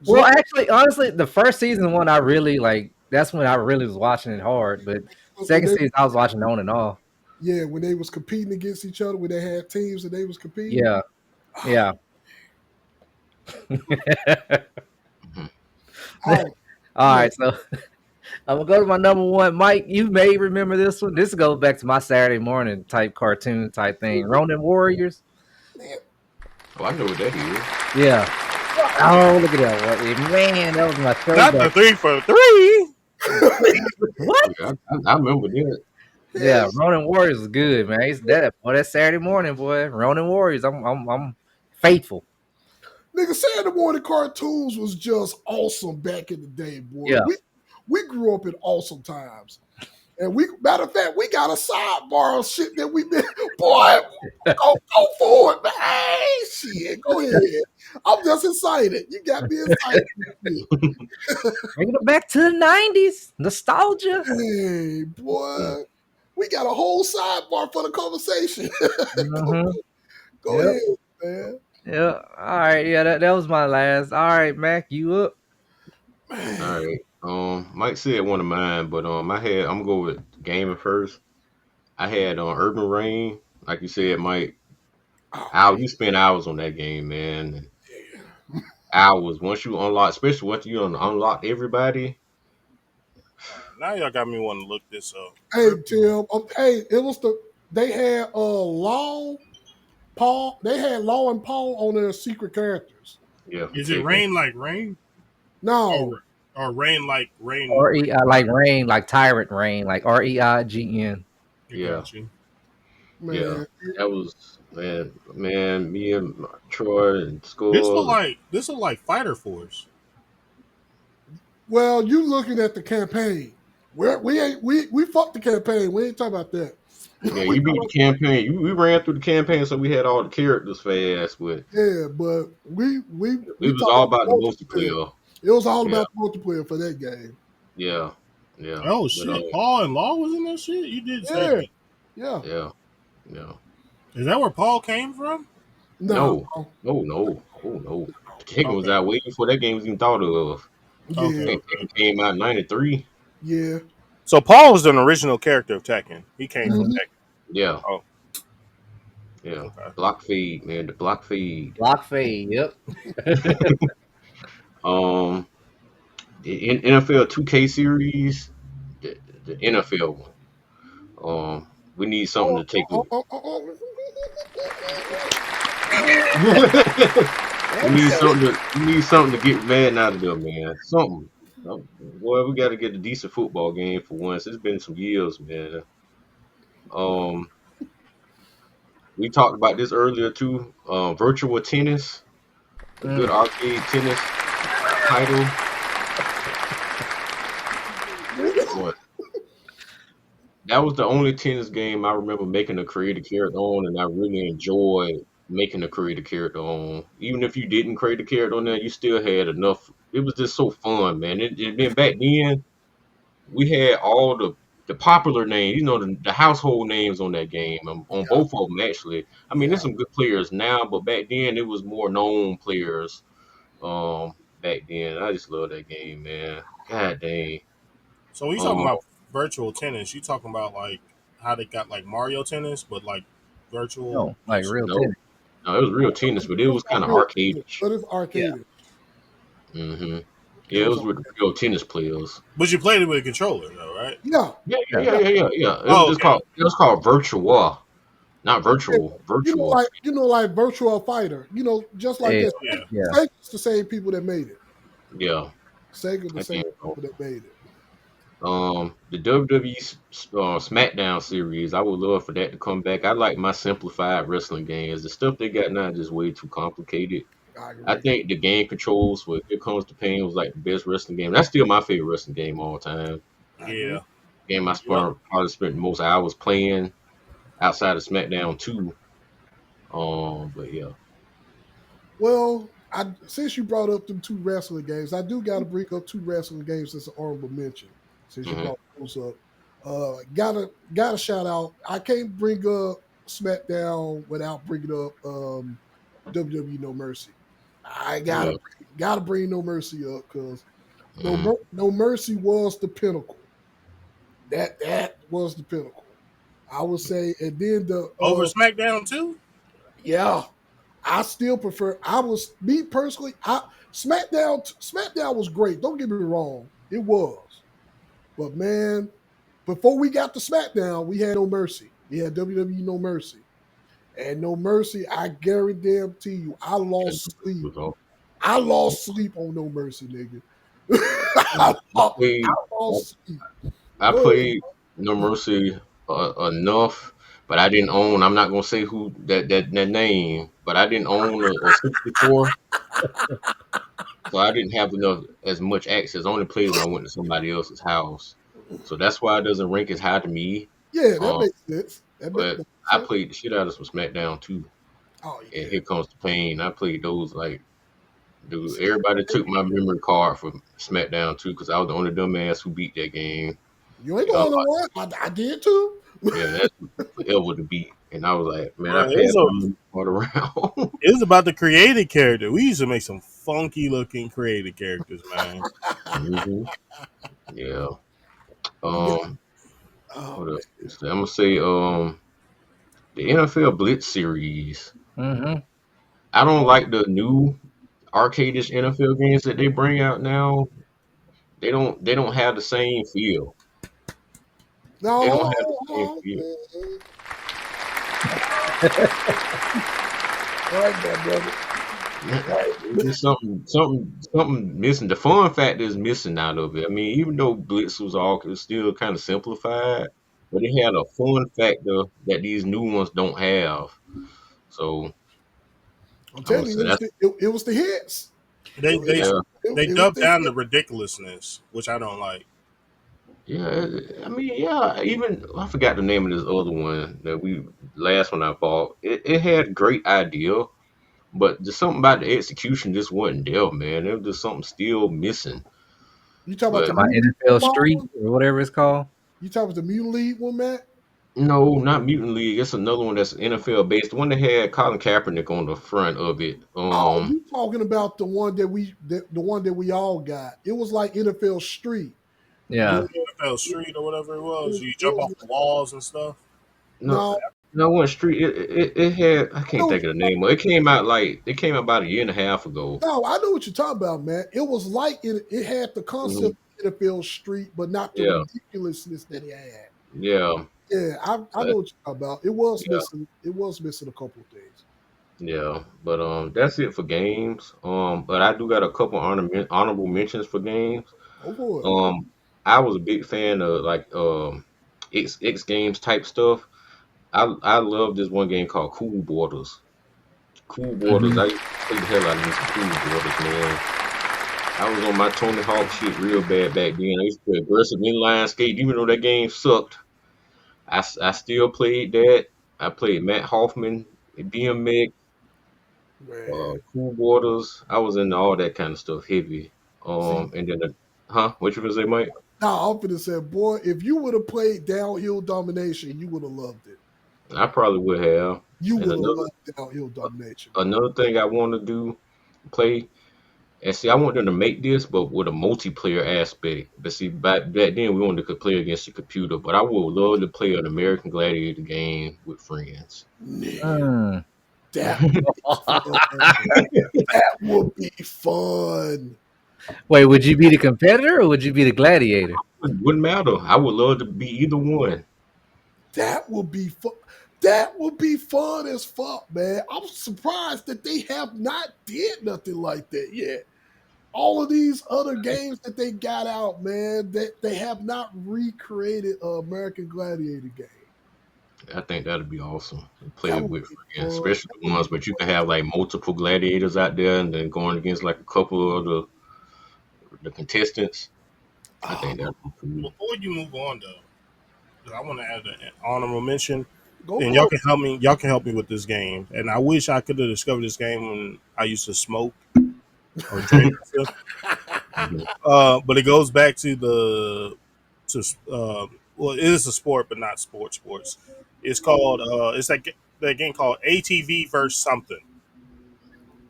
well, Zoid, actually, honestly, the first season one I really like. That's when I really was watching it hard. But when second they, season I was watching on and off. yeah, when they was competing against each other, when they had teams and they was competing. Yeah, yeah. Oh, All man, right, so I'm gonna go to my number one. Mike, you may remember this one. This goes back to my Saturday morning type cartoon type thing. Ronin Warriors. man. Oh, I know what that is. Yeah. Oh, look at that. Man, that was my not the throwback. 3 for 3. What? Yeah, I remember that. Yeah, Ronin Warriors is good, man. It's that boy, that Saturday morning, boy. Ronin Warriors. I'm faithful. Nigga, Saturday morning cartoons was just awesome back in the day, boy. Yeah. We grew up in awesome times. And matter of fact, we got a sidebar of shit that we been, boy, go for it, man. Hey, shit, go ahead. I'm just excited. You got me excited. Bringing it back to the 90s. Nostalgia. Hey, boy, we got a whole sidebar for the conversation. Mm-hmm. Go Yep. ahead, man. Yeah. All right. Yeah, that was my last. All right, Mac, you up? All right. Mike said one of mine, but I'm gonna go with gaming first. I had Urban Reign, like you said, Mike. Oh, You spend hours on that game, man. yeah. Hours once you unlock, especially once you unlock everybody. Now y'all got me wanting to look this up. Hey, Tim. Hey, it was they had Law, Paul. They had Law and Paul on their secret characters. Yeah, for Is it Tekken. rain like rain? No, Or rain like rain? REI like rain, like tyrant rain, like REIGN. I Yeah, got you. yeah. man. That was man. Me and Troy and Skull. This look like Fighter Force. Well, you looking at the campaign. We fucked the campaign. We ain't talking about that. Yeah, We you beat talking- the campaign. We ran through the campaign, so we had all the characters fast. But yeah, but we it was talking all about about the multiplayer. It was all Yeah, about the multiplayer for that game. yeah, yeah. Oh But shit! Paul and Law was in that shit. You did say Yeah, that. yeah. yeah, yeah. Is that where Paul came from? No, No. Oh no. Tekken was Okay. out way before that game was even thought of. Okay. yeah, Tekken came out in '93. yeah. So Paul was an original character of Tekken. He came from Mhm. Tekken. Yeah, Oh, yeah. okay. Block feed, man. The block feed. Block fade. Yep. Um, the NFL 2K series, the NFL one. We need something Oh, to take. oh, oh, oh, oh. We need something to get mad out of them, man. Something. Boy, we got to get a decent football game for once. It's been some years, man. Um, we talked about this earlier too. Virtual tennis, a good Mm. arcade tennis title. Boy, that was the only tennis game I remember making a creative character on, and I really enjoyed making a creative character on. Even if you didn't create a character on there, you still had enough. It was just so fun, man. Then back then, we had all the popular names, the household names on that game, on Yeah, both of them actually. I mean, there's yeah. some good players now, but back then it was more known players. Back then, I just love that game, man. God dang. So when you talking Um, about virtual tennis, you talking about like how they got like Mario tennis, but like virtual. No, like real no, tennis. no, it was real tennis, but it It was was kind of real tennis, arcade-ish. but it's Yeah. arcade. hmm It Yeah, it was was with real tennis players. But you played it with a controller, though, right? yeah, Yeah, yeah, Yeah. yeah, yeah. yeah, yeah, yeah. Oh, okay. It was called virtual, not virtual, virtual. Like virtual fighter. Just like Yeah. that. Yeah. Yeah. Thanks to the same people that made it. Yeah, Sega, the I same can't recall. people that made it. The WWE SmackDown series, I would love for that to come back. I like my simplified wrestling games. The stuff they got now is just way too complicated. I I agree. think the game controls for Here Comes the Pain was like the best wrestling game. That's still my favorite wrestling game all time. I agree. Yeah. Game I Yep. probably spent the most hours playing outside of SmackDown 2. But yeah. Well, since you brought up them two wrestling games, I do got to bring up two wrestling games as an honorable mention. Since you hmm brought those up, gotta shout out. I can't bring up SmackDown without bringing up WWE No Mercy. I Yeah. gotta bring No Mercy up because hmm No Mercy was the pinnacle. That was the pinnacle. I would say, and then the Over SmackDown too. yeah, I still prefer. I was me personally. SmackDown was great. Don't get me wrong, it was. But man, before we got to SmackDown, we had No Mercy. We had WWE No Mercy, and No Mercy. I guarantee you, I Yeah, lost sleep. was awesome. I lost sleep on No Mercy, nigga. I played. I lost sleep. I Go ahead. played No Mercy enough, but I didn't own. I'm not gonna say who that name, but I didn't own a 64, so I didn't have enough as much access. I only played when I went to somebody else's house, so that's why it doesn't rank as high to me. Yeah, that Um, makes sense. That but makes I sense. played the shit out of some SmackDown too, Oh and yeah. Here Comes the Pain. I played those like. Dude, See, everybody took my memory card for SmackDown too, because I was the only dumbass who beat that game. you ain't Y'all going nowhere. I did too. Yeah, that's forever to beat. And I was like, man, I Bro, it was passed my money all around. it was about the creative character. We used to make some funky looking creative characters, man. hmm Yeah. You got. Um, Oh what man. else? I'm gonna say the NFL Blitz series. Mm-hmm. I don't like the new arcadish NFL games that they bring out now. They don't have the same feel. No, They don't hold have the on, same hold feel. on. Right there, brother. Right. It's just something missing. The fun factor is missing out of it. I mean, even though Blitz was all it's still kind of simplified, but it had a fun factor that these new ones don't have. So I'm I would telling you, say that's it was the hits. They It, they it, yeah, they it was dubbed the down the hits. ridiculousness, which I don't like. yeah. I mean, yeah. Even I forgot the name of this other one that we last one I bought. It had great idea, but just something about the execution just wasn't there, man. There was just something still missing. You talk about the But About Mutant NFL League Street one? or whatever it's called. You talk about the Mutant League one, Matt? no, not Mutant League. It's another one that's NFL based. The one that had Colin Kaepernick on the front of it. Oh, you talking about the one that the one that we all got? It was like NFL Street, but Yeah. NFL Street or whatever it it was. was, You it jump was off the walls and stuff. No, no. no one street. It had. I I know can't what think of the name. It came out about a year and a half ago. no, I know what you're talking about, man. It was like it had the hmm concept of NFL Street, but not the Yeah, ridiculousness that it had. yeah, Yeah, I know but what you're talking about. It was yeah, missing. It was missing a couple of things. yeah. But that's it for games. But I do got a couple honorable mentions for games. Go for it. Um, I was a big fan of like X Games type stuff. I love this one game called Cool Borders. Cool Borders. Hmm. I used to play the hell out of me some Cool Borders, man. I was on my Tony Hawk shit real bad back then. I used to play aggressive inline skate, even though that game sucked. I still played that. I played Matt Hoffman, BMX, Man, Cool Borders. I was into all that kind of stuff heavy. see, And then huh? What you gonna say, Mike? now I'm gonna say, boy, if you would have played Downhill Domination, you would have loved it. I probably would have. You And would have loved Downhill Domination. another thing I want to do, play. And see, I want them to make this, but with a multiplayer aspect. But see, back then we only could play against the computer. But I would love to play an American Gladiator game with friends. Nigga, Mm. that would be fun. That would be fun. Wait, would you be the competitor or would you be the gladiator? Wouldn't matter. I would love to be either one. That would be fun. That would be fun as fuck, man. I'm surprised that they have not did nothing like that yet. all of these other games that they got out, man, that they have not recreated a American Gladiator game. I think that'd be awesome. Play That it would with be friends, fun. especially That the would be ones, but you can have like multiple gladiators out there and then going against like a couple of the contestants. I oh, think that'd be cool. Before you move on though, 'cause I want to add an honorable mention, go and for y'all it. can help me. Y'all can help me with this game. And I wish I could have discovered this game when I used to smoke or drink. Mhm. But it goes back to to well, it is a sport, but not sports. It's called it's that game called ATV versus something.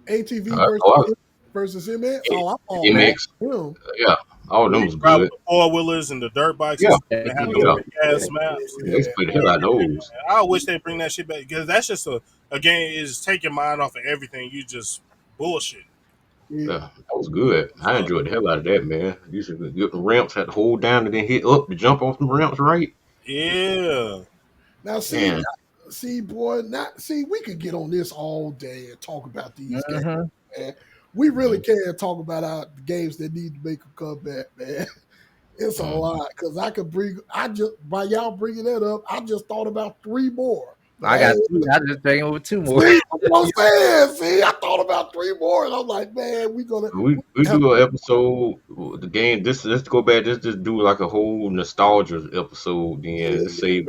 ATV All right. Oh, versus MX. I- Oh, I'm all Yeah, over MX, him. yeah, all of where them you was ride with good. the four wheelers and the dirt bikes and Yeah, stuff, and have them yeah, big ass maps. yeah. They play the hell out of those. I wish they bring that shit back because that's just a game is take your mind off of everything. You just bullshit. Yeah, Yeah, that was good. I So enjoyed the hell out of that, man. You should get the ramps, had to hold down and then hit up to jump off the ramps, right? yeah, now Man, see, boy, not see. We could get on this all day and talk about these games, Mm-hmm. man. We really mhm, can talk about the games that need to make a comeback, man. It's a mhm. lot because I could bring. I just by y'all bringing that up, I just thought about three more, but I I got ain't. two. I just came up with two more. See what I'm saying? See, I thought about three more, and I'm like, man, We have do an episode the game. This let's go back. Let's just do like a whole nostalgia episode. Then let's yeah, save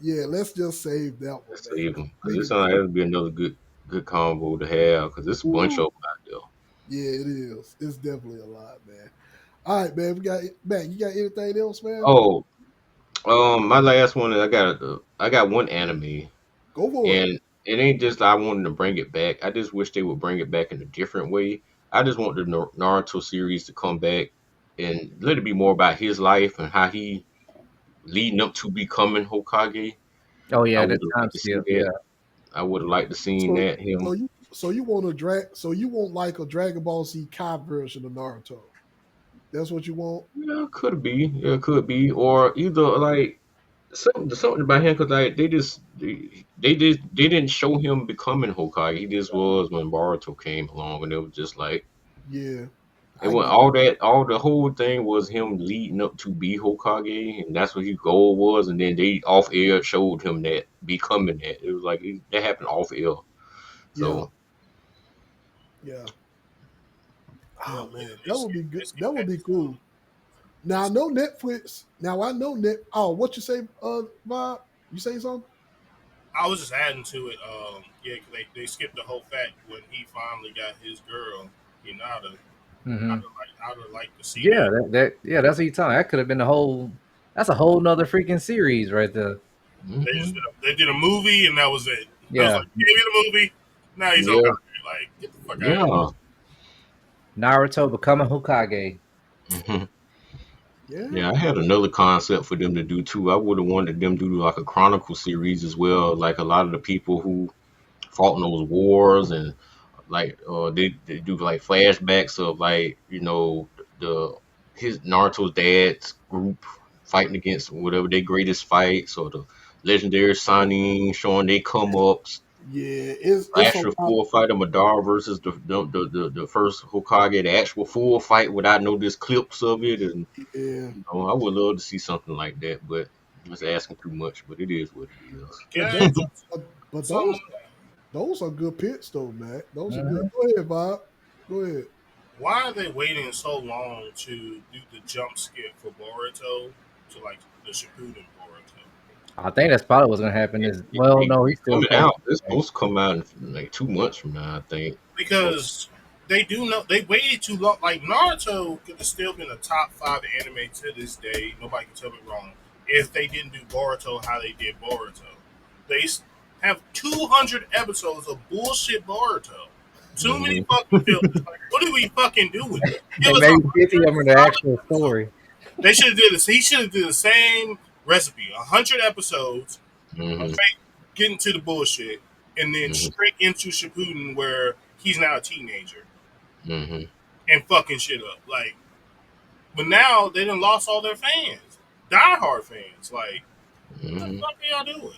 yeah. Let's just save that one, let's man. save 'Cause them we because this can sounds like it'll be another good combo to have because there's a bunch Woo. of them out there. Yeah, it is. It's definitely a lot, man. All right, man. We got man. You got anything else, man? Oh, my last one. I got one anime. Go for it. And it ain't just I wanted to bring it back. I just wish they would bring it back in a different way. I just want the Naruto series to come back and let it be more about his life and how he leading up to becoming Hokage. Oh I yeah, the would have time liked to see skip. that. Yeah. I would have liked to seen So, that him. you want a you want like a Dragon Ball Z Kai version of Naruto? That's what you want? Yeah, could be. Yeah, could be. Or either like something about him because like they didn't show him becoming Hokage. He just was when Boruto came along and it was just like Yeah, it I went get. all the whole thing was him leading up to be Hokage, and that's what his goal was. And then they off air showed him that becoming that. It was like that happened off air. Yeah, So yeah. yeah, Oh man. man, that would be good. They skipped That would past be cool. Now I know Netflix. Now I know Net. Oh, what you say, Bob? You say something? I was just adding to it. Yeah, 'cause they skipped the whole fact when he finally got his girl, Hinata. Mm-hmm. I'd have liked to see Yeah, that. yeah, that's what you talking. That could have been the whole. That's a whole nother freaking series right there. hmm They did a movie and that was it. I was Yeah, like, gave you the movie. Now he's yeah, Hokage. Like, get the fuck out of here. yeah. Naruto becoming Hokage. hmm Yeah, Yeah, I had another concept for them to do too. I would have wanted them to do like a chronicle series as well, like a lot of the people who fought in those wars and like they do like flashbacks of like the his Naruto's dad's group fighting against whatever their greatest fights or the legendary Sanin showing they come ups. yeah. It's a Actual lot. full fight of Madara versus the first Hokage, the actual full fight without no just clips of it, and Yeah, I would love to see something like that, but it's asking too much. But it is what it is. but Okay, but something. those are good pits though, man. Those are good. Mhm. Go ahead, Bob. Go ahead. Why are they waiting so long to do the jump skip for Boruto to like the Shippuden Boruto? I think that's probably what's gonna happen. Is well, no, he's still Coming coming. out. It's supposed to come out in like 2 months from now, I think. So, Because they do know they waited too long. Like Naruto could have still been a top five anime to this day. Nobody can tell me wrong. If they didn't do Boruto how they did Boruto, they have 200 episodes of bullshit Boruto. Too many hmm fucking fillers. Like, what are we fucking doing? Give They us made a 50 of them in the solid actual episode. story. They should have did this. He should have did the same recipe. 100 episodes, hmm straight getting to the bullshit, and then hmm straight into Shippuden where he's now a teenager hmm and fucking shit up. Like, but now they done lost all their fans, diehard fans. Like, what the hmm fuck are y'all doing?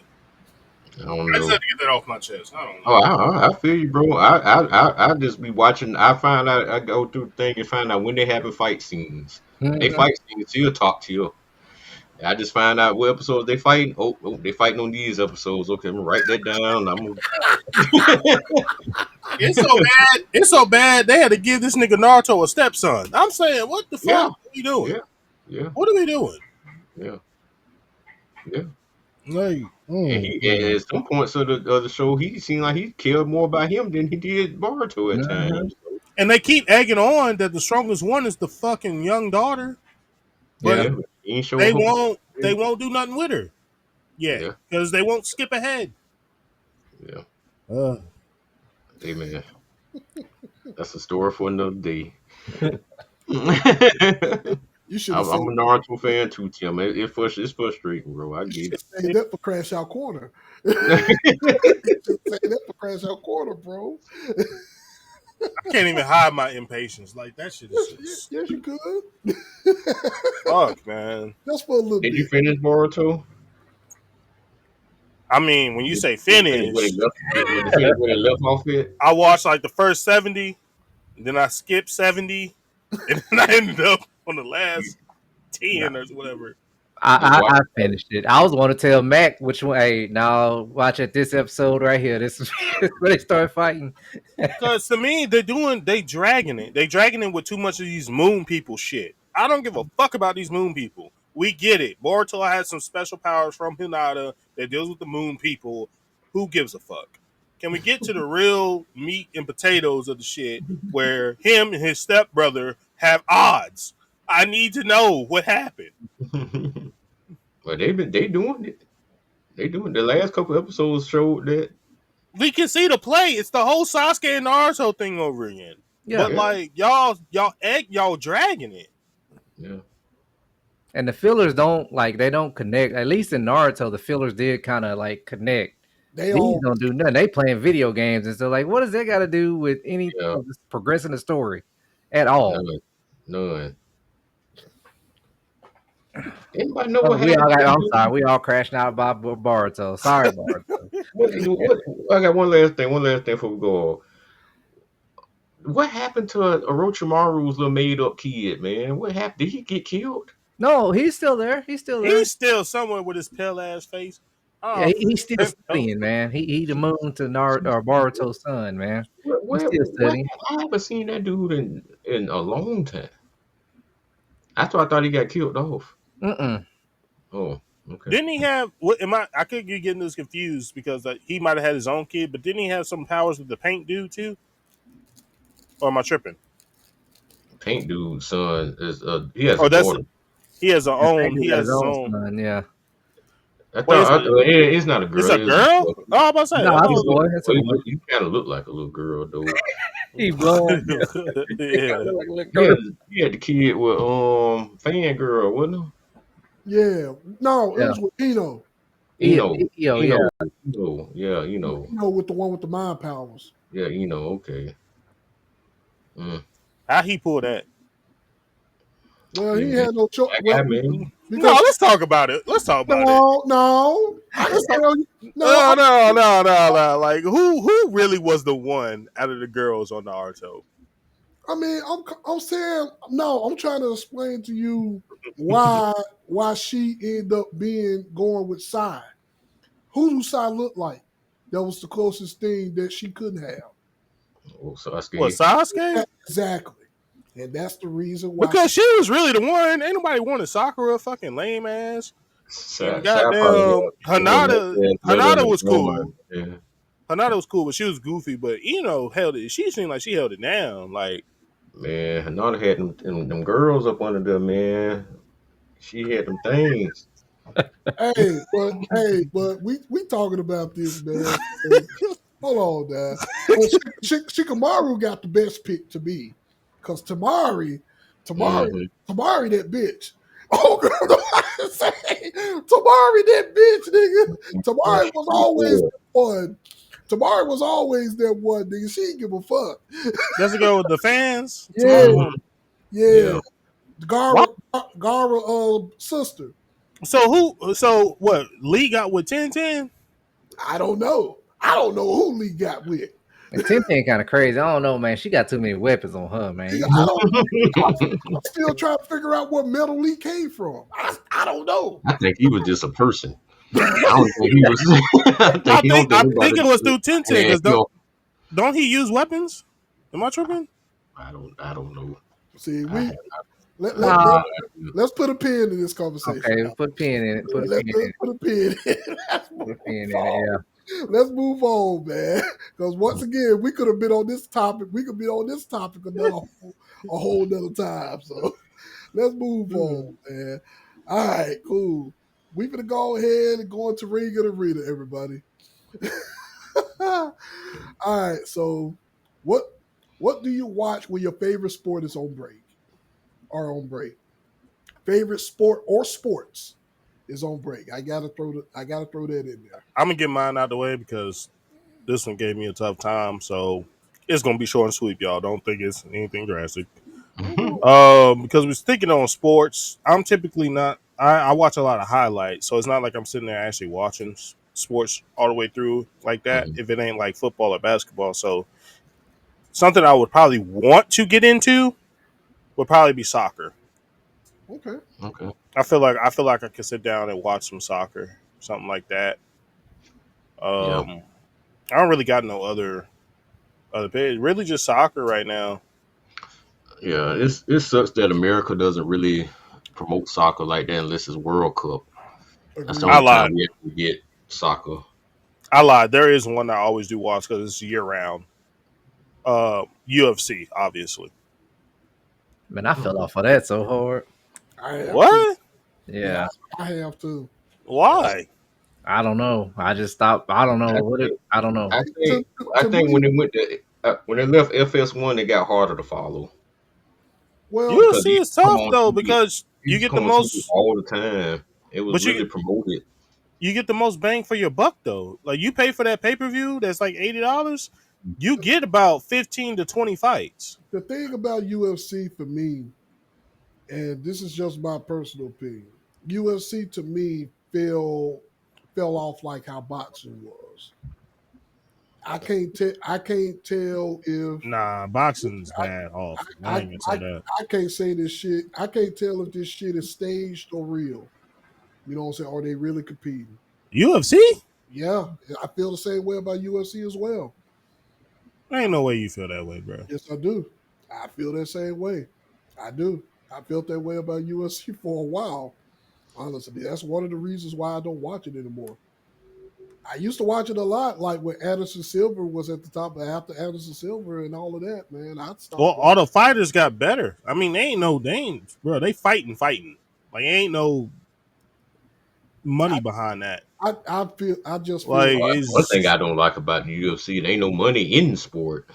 I don't I just know. had to get that off my chest. I don't Oh, know. I feel you, bro. I just be watching. I find out. I go through the thing and find out when they having fight scenes. When they Mhm. fight scenes, he'll talk to you. I just find out what episodes they fighting. Oh, they fighting on these episodes. Okay, I'm gonna write that down. It's so bad. It's so bad. They had to give this nigga Naruto a stepson. I'm saying, what the fuck Yeah, are we doing? yeah, yeah, What are we doing? yeah, yeah. Like, And at some points of the show, he seemed like he cared more about him than he did Boruto at Mhm. times. So, and they keep egging on that the strongest one is the fucking young daughter, but Yeah. yeah, but he ain't show they her. won't. They won't do nothing with her yet Yeah, because they won't skip ahead. yeah. Uh, Hey man, that's a story for another day. I'm You should have a Naruto fan too, Tim. It's frustrating, bro. I get it. saved that for Crash Out Corner. Just say that for Crash Out Corner, bro. I can't even hide my impatience. Like that shit is just Yes, you could. fuck, man. Just for a little Did you bit. finish Boruto? I mean, when you say Did you finish where they finish, left? Did you finish where they left off at? I watched like the first 70, then I skipped 70, and then I ended up on the You, last nah, 10 or whatever. you I, watch. I finished it. I was going to tell Mac which one. Hey, now watch it. This episode right here. This is where they start fighting. Cause to me, they dragging it. They dragging it with too much of these moon people shit. I don't give a fuck about these moon people. We get it. Boruto has some special powers from Hinata that deals with the moon people. Who gives a fuck? Can we get to the real meat and potatoes of the shit where him and his stepbrother have odds? I need to know what happened. But they doing it. They doing the last couple episodes showed that. We can see the play. It's the whole Sasuke and Naruto thing over again. Yeah. But Yeah, like y'all dragging it. yeah. And the fillers don't like they don't connect. At least in Naruto, the fillers did kind of like connect. They These all don't do nothing. They playing video games and so like, what does that got to do with anything Yeah, of this progressing the story at all? none, none. Anybody know Oh, what we happened all to got. that I'm dude? sorry, we all crashing out by Boruto. Sorry, Boruto. What? I got one last thing. One last thing before we go on. What happened to Orochimaru's little made up kid, man? What happened? Did he get killed? No, he's still there. He's still there. He's still somewhere with his pale ass face. Yeah, Oh, he's still studying, man. He the moon to or Boruto's son, man. He's still What? studying. I haven't seen that dude in a long time. I thought he got killed off. Mm-mm. Oh, okay. didn't he have? What am I? I could be getting this confused because he might have had his own kid, but didn't he have some powers with the paint dude too? Or am I tripping? Paint dude's son is he has a Oh, that's daughter. he has a Yeah, Tank own. He dude got has his his own own. son. Yeah. Wait, is It's not a it's girl. a It was a girl? boy. Oh, I'm about to say. No, I it's a thought boy. It's a boy. You kind of look like a little girl though. He blonde. Yeah. He kinda yeah. look like a little He had, girl. he had the kid with Fangirl, wasn't yeah. No, it Yeah. was with Eno. he? He, Eno, yeah. Yeah, Eno with the one with the mind powers. yeah, Okay. Mm. How he pulled that? Well, Hey he man, had no choice. I Well, got man. No, because let's talk about it. Let's talk about it. no, I can Let's talk. tell you. No, No. Like who really was the one out of the girls on Naruto? I mean, I'm saying no. I'm trying to explain to you why she ended up going with Sai. Who do Sai look like? That was the closest thing that she couldn't have. Oh, What Sasuke. Sasuke? Exactly, and that's the reason why. Because she was really the one. Ain't nobody wanted Sakura, fucking lame ass. And Sai probably goddamn Hanada was cool. Yeah. Hanada was cool, but she was goofy. But held it. She seemed like she held it down. Like Man, Hanada had them girls up under there, man. She had them things. But we talking about this, man. Hold on, now. Well, Shikamaru got the best pick to be, because Tamari, Mhm. that bitch. Oh, girl, say Tamari, that bitch, nigga. Tamari was always that one. Tamari was always that one, nigga. She didn't give a fuck. that's to go with the fans. Yeah, Tomorrow. yeah. Why? Gara, sister. So who? So what? Lee got with 10-10. I don't know. I don't know who Lee got with. And Ten kind of crazy. I don't know, man. She got too many weapons on her, man. I don't. I'm still trying to figure out where Metal Lee came from. I don't know. I think he was just a person. I don't think he was. I think I he think don't think I think nobody. it was through Ten Man, because don't he use weapons? Am I tripping? I don't know. See, I have let, Nah, let's put a pin in this conversation. okay, put a pin in it. Put a pin in Let's it. put a pin. Let's Put a move pin in it. on. Yeah. Let's move on, man. Because once again, we could have been on this topic. We could be on this topic a whole nother time. So let's move on, man. All right, cool. We gonna go ahead and go into Ring of the Arena, everybody. All right, so what what do you watch when your favorite sport is on break? Or on break? Favorite sport or sports is on break. I gotta throw that in there. I'm gonna get mine out of the way because this one gave me a tough time. So it's gonna be short and sweet, y'all. Don't think it's anything drastic. Mhm. Because we're sticking on sports. I'm typically not. I watch a lot of highlights, so it's not like I'm sitting there actually watching sports all the way through like that. Mhm. If it ain't like football or basketball, so something I would probably want to get into would probably be soccer. Okay. Okay. I feel like I could sit down and watch some soccer, something like that. Yeah. I don't really got no other page. Really, just soccer right now. Yeah. It sucks that America doesn't really promote soccer like that unless it's World Cup. That's the Agreed. I only time lied. we actually get soccer. I lied. There is one I always do watch because it's year round. UFC, obviously. Man, I fell Okay. off of that so hard. I have to. What? Yeah, Yeah. I have to. Why? I don't know. I just stopped. I don't know I what it. think I don't know. I To, think to, I to think me, when they went to when they left FS1, it got harder to follow well, because UFC they is come tough on though TV. because It used to come on TV all the time. It was but really promoted. you get the most bang for your buck though. Like you pay for that pay per view that's like $80. You get about 15 to 20 fights. the thing about UFC for me, and this is just my personal opinion, UFC to me fell off like how boxing was. I can't tell if Nah, boxing's I, bad off. I I, ain't gonna I say that. I can't say this shit. I can't tell if this shit is staged or real. You know what I'm saying? Are they really competing? UFC? Yeah, I feel the same way about UFC as well. Ain't no way you feel that way, bro. Yes, I do. I feel that same way. I do. I felt that way about UFC for a while. Honestly, that's one of the reasons why I don't watch it anymore. I used to watch it a lot, like when Anderson Silva was at the top, but after Anderson Silva and all of that, man, I Well, stopped all watching. the fighters got better. I mean, they ain't, bro. They fighting. Like, ain't no money behind that. I just feel Like, One thing it's I don't like about the UFC, there ain't no money in the sport.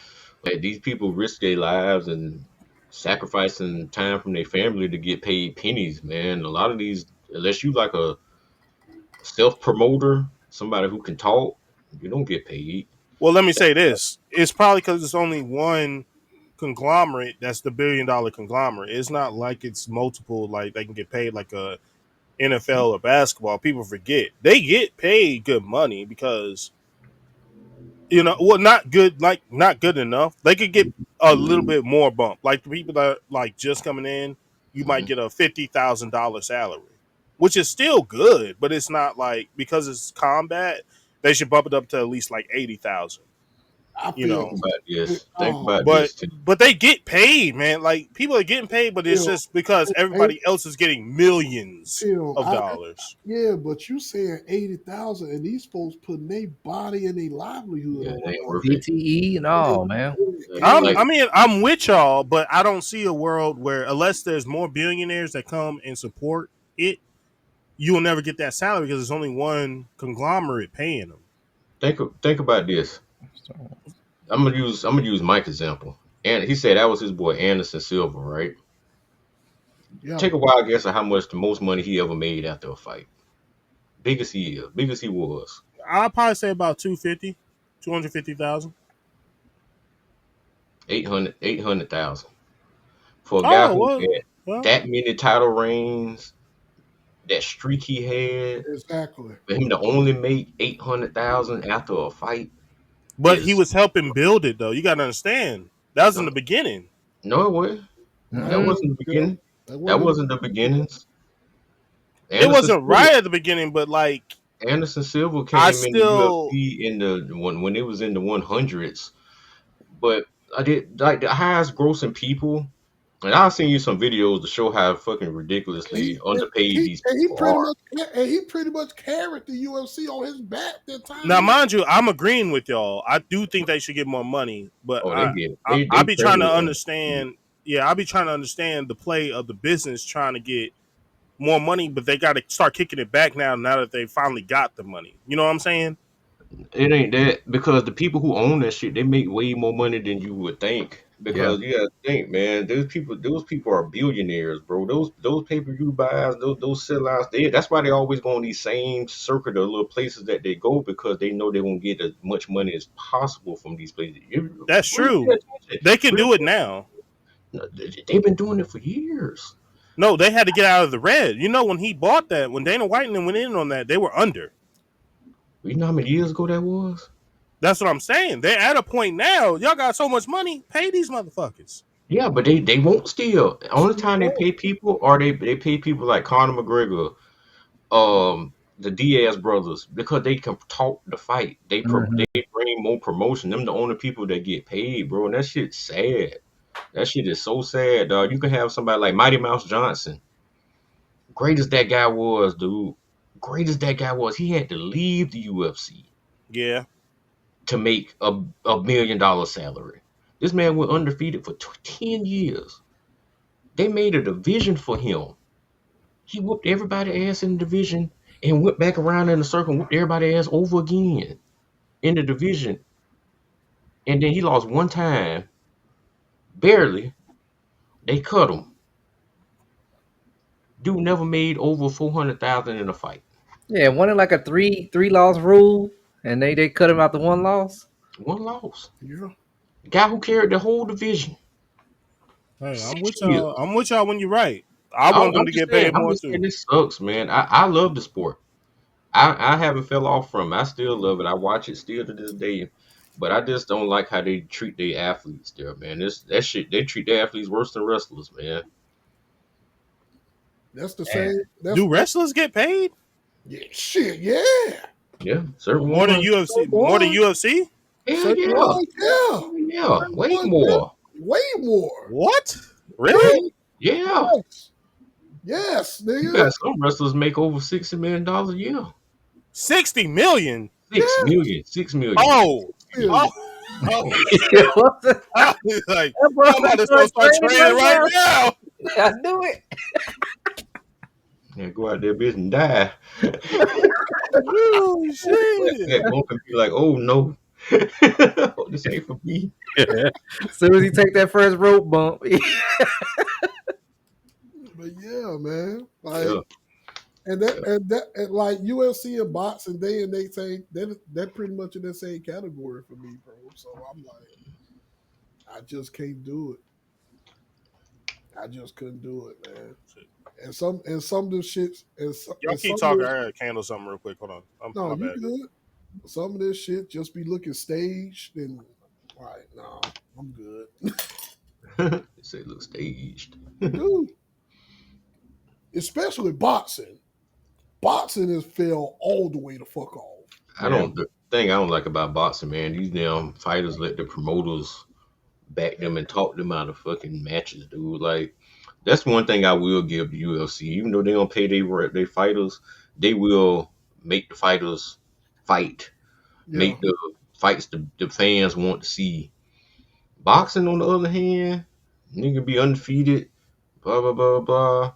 Like these people risk their lives and sacrificing time from their family to get paid pennies, man. A lot of these, unless you like a self promoter, somebody who can talk, you don't get paid. well. Let me say this: it's probably because it's only one conglomerate that's the $1 billion conglomerate. It's not like it's multiple. Like they can get paid like a NFL or basketball. People forget they get paid good money because well, not good, like not good enough. They could get a little bit more bump. Like the people that are like just coming in, you might Mhm. get a $50,000 salary, which is still good, but it's not like because it's combat, they should bump it up to at least like 80,000. I You feel Think know, about this. Think oh about but this. Too. they get paid, man. Like people are getting paid, but it's Phil, just because ain't everybody else is getting millions Phil, of dollars. yeah, but you saying 80,000 and these folks putting their body and their livelihood Yeah, on it the ain't line. worth it. CTE and all, man. And Like I'm with y'all, but I don't see a world where unless there's more billionaires that come and support it, you will never get that salary because there's only one conglomerate paying them. think about this. I'm gonna use Mike's example. And he said that was his boy Anderson Silva, right? yeah, Take a wild guess at how much the most money he ever made after a fight. Big as he was. I'll probably say about 250,000. 800,000 for a guy Oh who well, had well, that many title reigns. that streak he had, Exactly. for him to only make 800,000 after a fight But he is was helping build it though. You got to understand. That was in no, the beginning. no it wasn't. That That Mm-mm. wasn't wasn't the yeah. beginning. That That wasn't wasn't the yeah. beginnings. It Anderson wasn't Silva, right at the beginning, but like Anderson Silva I came in the still UFC in the when it was in the 100s. But I did like the highest grossing people. And I'll send you some videos to show how fucking And ridiculously underpaid these he people pretty are. much and he pretty much carried the UFC on his back that time. now mind you, I'm agreeing with y'all. I do think they should get more money, but Oh, they I get I, they I be trying to criminally underpaid. understand. Yeah, I be trying to understand the play of the business, trying to get more money, but they got to start kicking it back now. Now that they finally got the money, you know what I'm saying? It ain't that because the people who own that shit, they make way more money than you would think. Yeah. Because you gotta think, man, those people are billionaires, bro. Those pay per view buys, those sellouts, that's why they always go on these same circuit of little places that they go because they know they won't get as much money as possible from these places. You That's really pay true. attention. They can Really, do it now. they've been doing it for years. No, they had to get out of the red. You know, when he bought that, when Dana White and them went in on that, they were under. You know how many years ago that was? That's what I'm saying. They're at a point now. Y'all got so much money, pay these motherfuckers. Yeah, but they won't steal. The only Still time they won't. pay people are they pay people like Conor McGregor, the Diaz brothers because they can talk the fight. Hmm. They bring more promotion. Them the only people that get paid, bro. And that shit's sad. That shit is so sad, dog. You can have somebody like Mighty Mouse Johnson. Great as that guy was, dude. Great as that guy was, he had to leave the UFC Yeah. to make a $1 million salary. This man went undefeated for 10 years. They made a division for him. He whooped everybody ass in the division and went back around in a circle and whooped everybody ass over again in the division. And then he lost one time, barely. They cut him. Dude never made over 400,000 in a fight. Yeah, wasn't it like a three loss rule, and they cut him out the one loss. One loss. Yeah. The guy who carried the whole division. Hey, I'm with 6 years. y'all. I'm with y'all when you're right. I want them to get paid I'm more just saying too. this sucks, man. I love the sport. I haven't fell off from it. I still love it. I watch it still to this day. But I just don't like how they treat their athletes there, man. That shit they treat their athletes worse than wrestlers, man. That's the Man. same. Do wrestlers get paid Yeah, shit, yeah. Yeah, certain more than ones. UFC? Certain More than ones, UFC? Hell certain yeah. ones, yeah. Hell yeah. Certain Way ones, yeah. more. Way more. What? Yeah. Really? Yeah. Yes. Yes, You nigga. got some wrestlers make over $60 million a year. 60 million? Six Yeah. million. 6 million. Oh, Million. oh, oh! What's it? I was like, That boy y'all might finna as well start training training right right now. now. I knew it. Yeah, go out there, bitch, and die. Oh That shit! bump and be like, oh no. This ain't for me. As soon as he take that first rope bump, But yeah, man. Like Yeah. and like UFC and boxing, they say that pretty much in the same category for me, bro. So I'm like, I just can't do it. I just couldn't do it, man. And some of the shits Y'all and keep some of talking. this, I gotta candle something real quick. Hold on. no, My you bad. good. Some of this shit just be looking staged and like, no, I'm good. They say look staged. Dude, especially boxing. Boxing has fell all the way the fuck off. yeah. The thing I don't like about boxing, man, these damn fighters let the promoters back them and talk them out of fucking matches, dude. Like that's one thing I will give the UFC. Even though they don't pay their fighters, they will make the fighters fight, Yeah. make the fights the fans want to see. Boxing, on the other hand, nigga be undefeated, blah blah blah blah.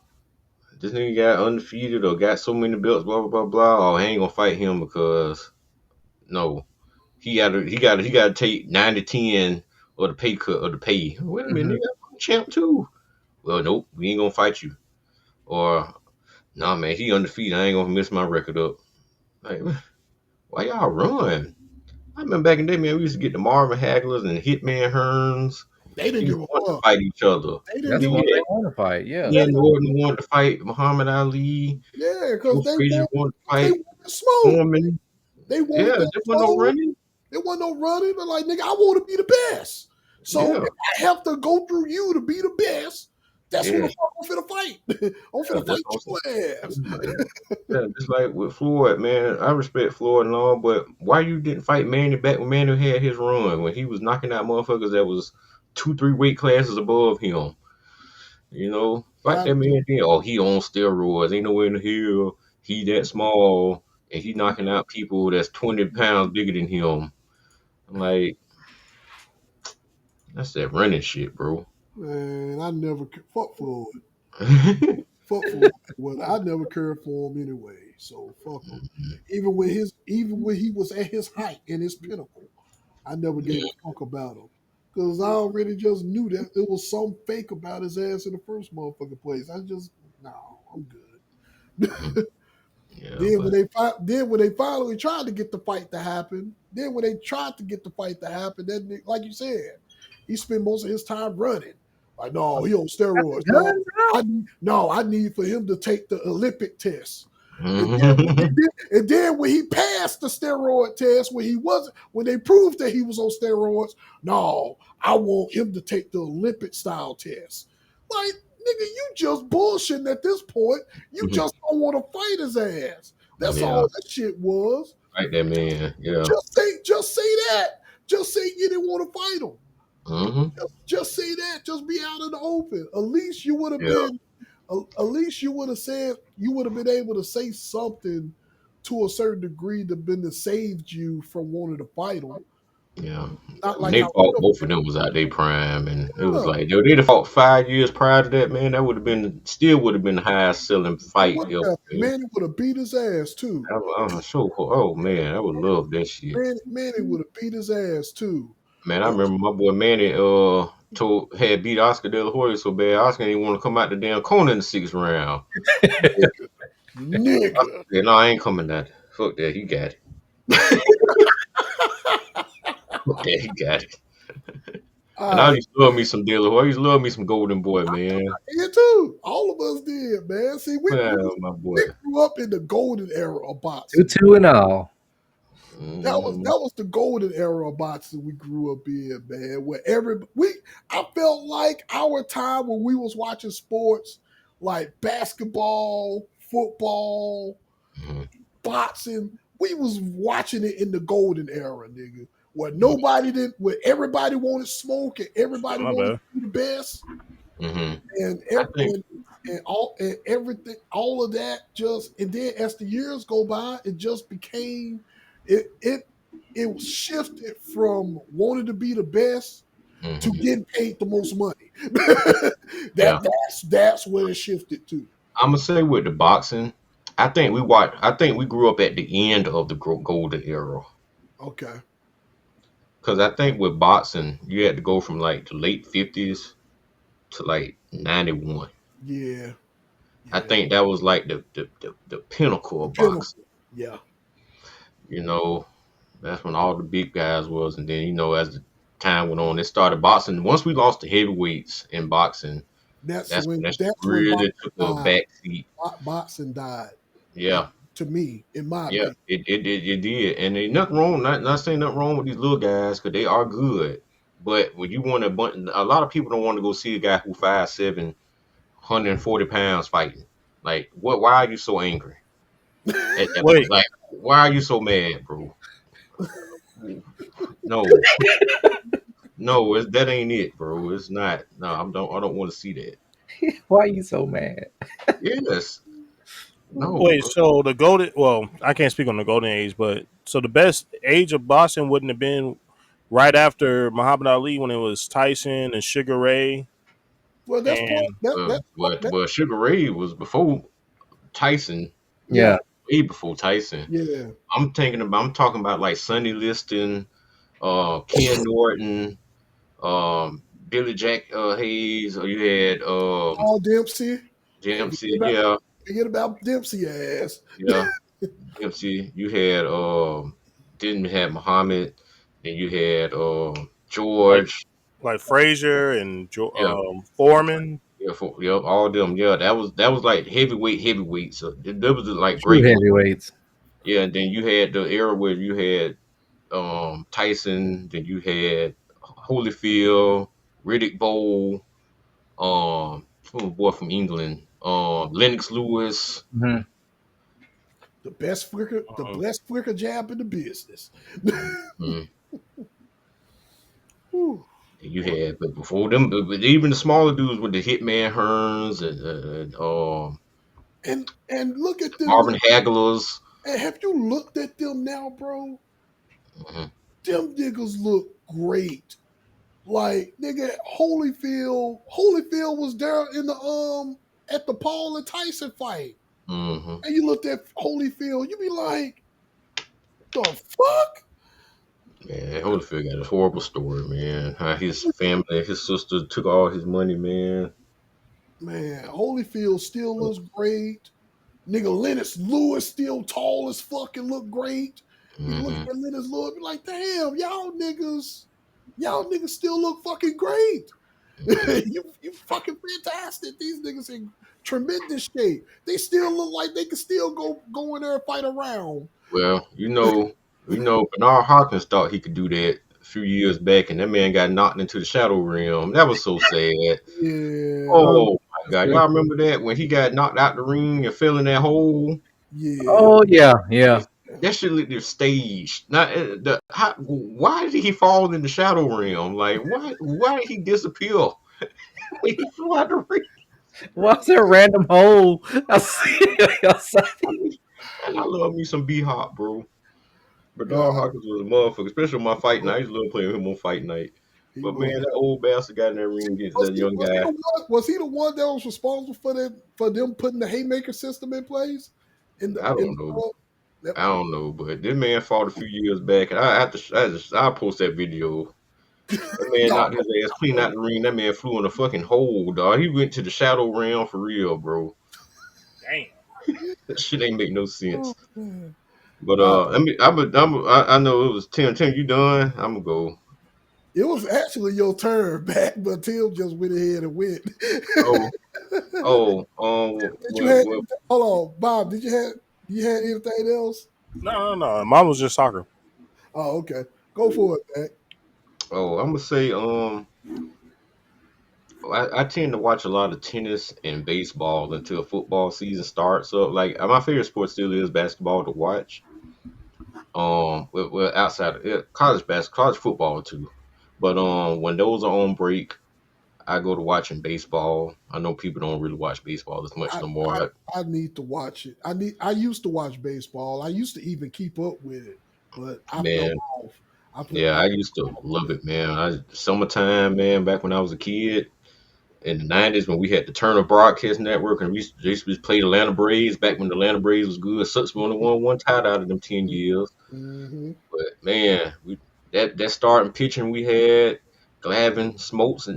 This nigga got undefeated or got so many belts, blah blah blah blah. Oh, I ain't gonna fight him because no, he got to take 90-10 or the pay cut or the pay. Wait a minute, Hmm. nigga, I'm champ too. Well, nope, we ain't gonna fight you. Or nah, man, he undefeated. I ain't gonna mess my record up. Like, why y'all run? I remember back in the day, man, we used to get the Marvin Hagglers and Hitman Hearns. They didn't He give a wanted to fuck. fight each other. They didn't That's give a why He they fuck. had, want to fight. Yeah. he Yeah, and Norton wanted to fight Muhammad Ali. yeah, Joe because Frazier wanted to they fight wanted smoke. Foreman. They Yeah, wanted that there was no smoke. running. There wasn't no running. But like, nigga, I want to be the best. So Yeah, if I have to go through you to be the best, that's what yeah, the fuck I'm finna fight. I'm yeah. finna That's fight what I'm your ass. saying. Yeah, just like with Floyd, man. I respect Floyd and all, but why you didn't fight Manny back when Manny had his run when he was knocking out motherfuckers that was 2, 3 weight classes above him? You know, fight Got that to. man then. Oh, he on steroids. Ain't nowhere in the hill. He that small, and he knocking out people that's 20 pounds bigger than him. I'm like, that's that running shit, bro. Man, I never fuck Floyd. Fuck Floyd. Well, I never cared for him anyway. So fuck him. Even when he was at his height and his pinnacle, I never gave Yeah, a fuck about him. Cause I already just knew that it was some fake about his ass in the first motherfucking place. I just no, I'm good. mhm. Yeah, Then when but they finally tried to get the fight to happen, then when they tried to get the fight to happen, then like you said, he spent most of his time running. Like, no, he on Got the steroids. No, guns out. I need for him to take the Olympic test. And mhm. then when he passed the steroid test, when they proved that he was on steroids, no, I want him to take the Olympic style test. Like, nigga, you just bullshitting at this point. You just don't want to fight his ass. That's Yeah, all that shit was. fight that man. Yeah. Just say that. Just say you didn't want to fight him. Hmm. Just say that. Just be out in the open. At least you would have Yeah. been. At least you would have said. You would have been able to say something to a certain degree to been to saved you from wanting to fight him. Yeah. Not When like they how fought, Will both of did. them was out their prime, and it was Yeah, like they'd have fought 5 years prior to that, man. That would have been still would have been the highest selling it fight would ever, have. man. Manny would have beat his ass too. I'm so cool. Oh man, I would love that shit. Manny would have beat his ass too. Man, I If remember my boy Manny told had beat Oscar De La Hoya so bad Oscar didn't want to come out the damn corner in the 6th round. nigga, Oscar nigga. said, "No, I ain't coming out. Fuck that, he got it. Fuck that, he got it." And I I used to love me some De La Hoya. I used to love me some Golden Boy, man. did too. All of us did, man. See, Man, my boy. we grew up in the golden era of boxing. 2-2 and all. Mm, That was the golden era of boxing we grew up in, man. Where I felt like our time when we was watching sports like basketball, football, mhm, boxing, we was watching it in the golden era, nigga. mhm, Where everybody wanted smoke and everybody My wanted bad. to be the best, mhm. and I think everything, all of that just, and then as the years go by, it just became it it it shifted from wanting to be the best to mhm, getting paid the most money. yeah. That's where it shifted to. I'm gonna say with the boxing, I think we watch. I think we grew up at the end of the golden era. Okay. Cause I think with boxing, you had to go from like the late 50s to like 91. Yeah. I Yeah. think that was like the pinnacle The of boxing. pinnacle. Yeah. You know, that's when all the big guys was, and then as the time went on, it started boxing. Once we lost the heavyweights in boxing, that's when that shit That's when really boxing took a died. back seat. Boxing died. Yeah, To me, in my yeah, opinion. it did, and ain't nothing wrong. Not saying nothing wrong with these little guys because they are good. But when you want a lot of people don't want to go see a guy who 5'7", 140 pounds fighting. Like, what? Why are you so angry at that point? Wait, Like, why are you so mad, bro? No, no, that ain't it, bro. It's not. No, I don't want to see that. Why are you so mad? Yes, no, wait. bro. So the golden, well, I can't speak on the golden age, but so the best age of boxing wouldn't have been right after Muhammad Ali when it was Tyson and Sugar Ray Well, that's part. and But Sugar Ray was before Tyson, Yeah. Yeah. way before Tyson. Yeah. I'm talking about like Sonny Liston, Ken Norton, Billy Jack Hayes, or you had Paul Dempsey. Can't Dempsey, yeah, forget about Dempsey ass. yeah, Dempsey. You had didn't have Muhammad, then you had like George. like Frazier and Yeah, Foreman. yeah, yep, all them. Yeah, that was like heavyweight. So that was like True great one. heavyweights. Yeah, and then you had the era where you had Tyson, then you had Holyfield, Riddick Bowe, oh boy from England, Lennox Lewis. Mhm. The Uh, best flicker jab in the business. Mm. Whew. You Boy. had, but before them, but even the smaller dudes with the Hitman Hearns and And look at them Marvin now. Haglers. And have you looked at them now, bro? Mhm. Them niggas look great. Like nigga, Holyfield was there in the at the Paul and Tyson fight. Mhm. And you looked at Holyfield, you be like, the fuck? Man, Holyfield got a horrible story, man. How his family, his sister took all his money, man. Man, Holyfield still looks great. Nigga, Lennox Lewis still tall as fuck and look great. You look Hmm. at Lennox Lewis, be like, damn, y'all niggas still look fucking great. Hmm. You fucking fantastic. These niggas in tremendous shape. They still look like they can still go in there and fight around. Well, Bernard Hopkins thought he could do that a few years back, and that man got knocked into the shadow realm. That was so sad. Yeah, Oh, Oh my God, y'all remember that when he got knocked out the ring and fell in that hole? yeah. oh yeah, yeah. That shit looked staged. Not why did he fall in the shadow realm? Like why did he disappear when he flew out the ring? What's that random hole? I see. I mean, and I love me some B Hop, bro. Bernard God, Hawkins was a motherfucker, especially on my fight night. I used to love playing with him on fight night. he But man, was. that old bastard got in that ring against that young guy. Was he the one that was responsible for them putting the haymaker system in place? I In don't know. I don't know, but this man fought a few years back, and I'll post that video. That man no, knocked his ass clean out the ring. That man flew in a fucking hole, dog. He went to the shadow realm for real, bro. Damn. That shit ain't make no oh, sense. man. But Uh, I know it was Tim. Tim, you done? I'm gonna go. it was actually your turn back, but Tim just went ahead and went. Oh, oh, Did you have? well, Hold on, Bob. Did you had anything else? No, no, no. Mine was just soccer. Oh, okay. Go for it, Mac. oh, I'm gonna say I tend to watch a lot of tennis and baseball until football season starts up. Like my favorite sport still is basketball to watch. Outside of college basketball, college football too. But when those are on break, I go to watching baseball. I know people don't really watch baseball as much I, no more. I I need to watch it. I used to watch baseball. I used to even keep up with it, but I fell Man, off. I put yeah, I I used to love it, man. Summertime, man, back when I was a kid in the '90s when we had the Turner Broadcast Network and they used to play the Atlanta Braves back when the Atlanta Braves was good. Sucks we only won one title out of them 10 years. hmm But man, that starting pitching we had, Smokes,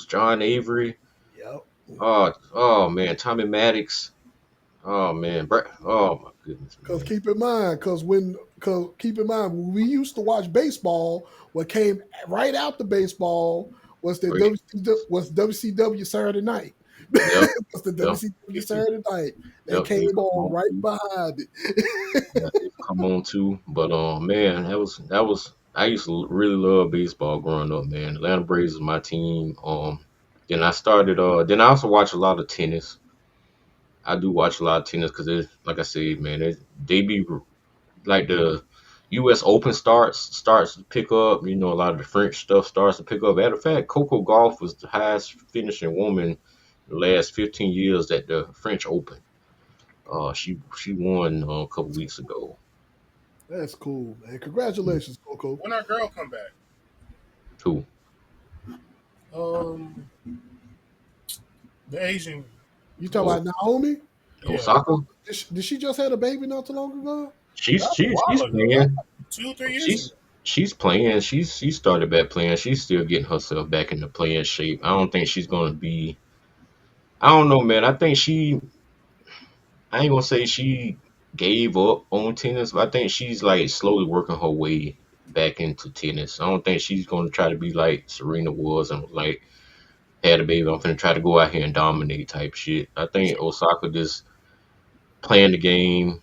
John Avery. Yep. Oh man, Tommy Maddox. Oh man, oh my goodness, Cause man. keep in mind when we used to watch baseball, what came right after baseball was Great. WCW Saturday Night. Yep, was the yep. WCW Used to, Saturday Night that yep. came They come on on right too. behind it. Yeah, they come on too. But man, that was. I used to really love baseball growing up, man. Atlanta Braves was my team. Then I started. Then I also watch a lot of tennis. I do watch a lot of tennis because it's like I said, man. They be like the U.S. Open starts to pick up. You know, a lot of the French stuff starts to pick up. Matter of fact, Coco Golf was the highest finishing woman in the last 15 years at the French Open. She won a couple weeks ago. That's cool, man. Congratulations, Coco. When our girl come back, Who? um, the Asian, You talking Oh, about Naomi? yeah, Osaka? Did she just had a baby not too long ago? She's that was a she's she's while ago. That playing. was like 2 or 3 years ago. She's playing. She started back playing. She's still getting herself back into playing shape. I don't think she's gonna be. I don't know, man. I think she. I ain't gonna say she gave up on tennis, but I think she's like slowly working her way. back into tennis. I don't think she's going to try to be like Serena was and like had a baby. I'm gonna try to go out here and dominate type shit. I think Osaka just playing the game,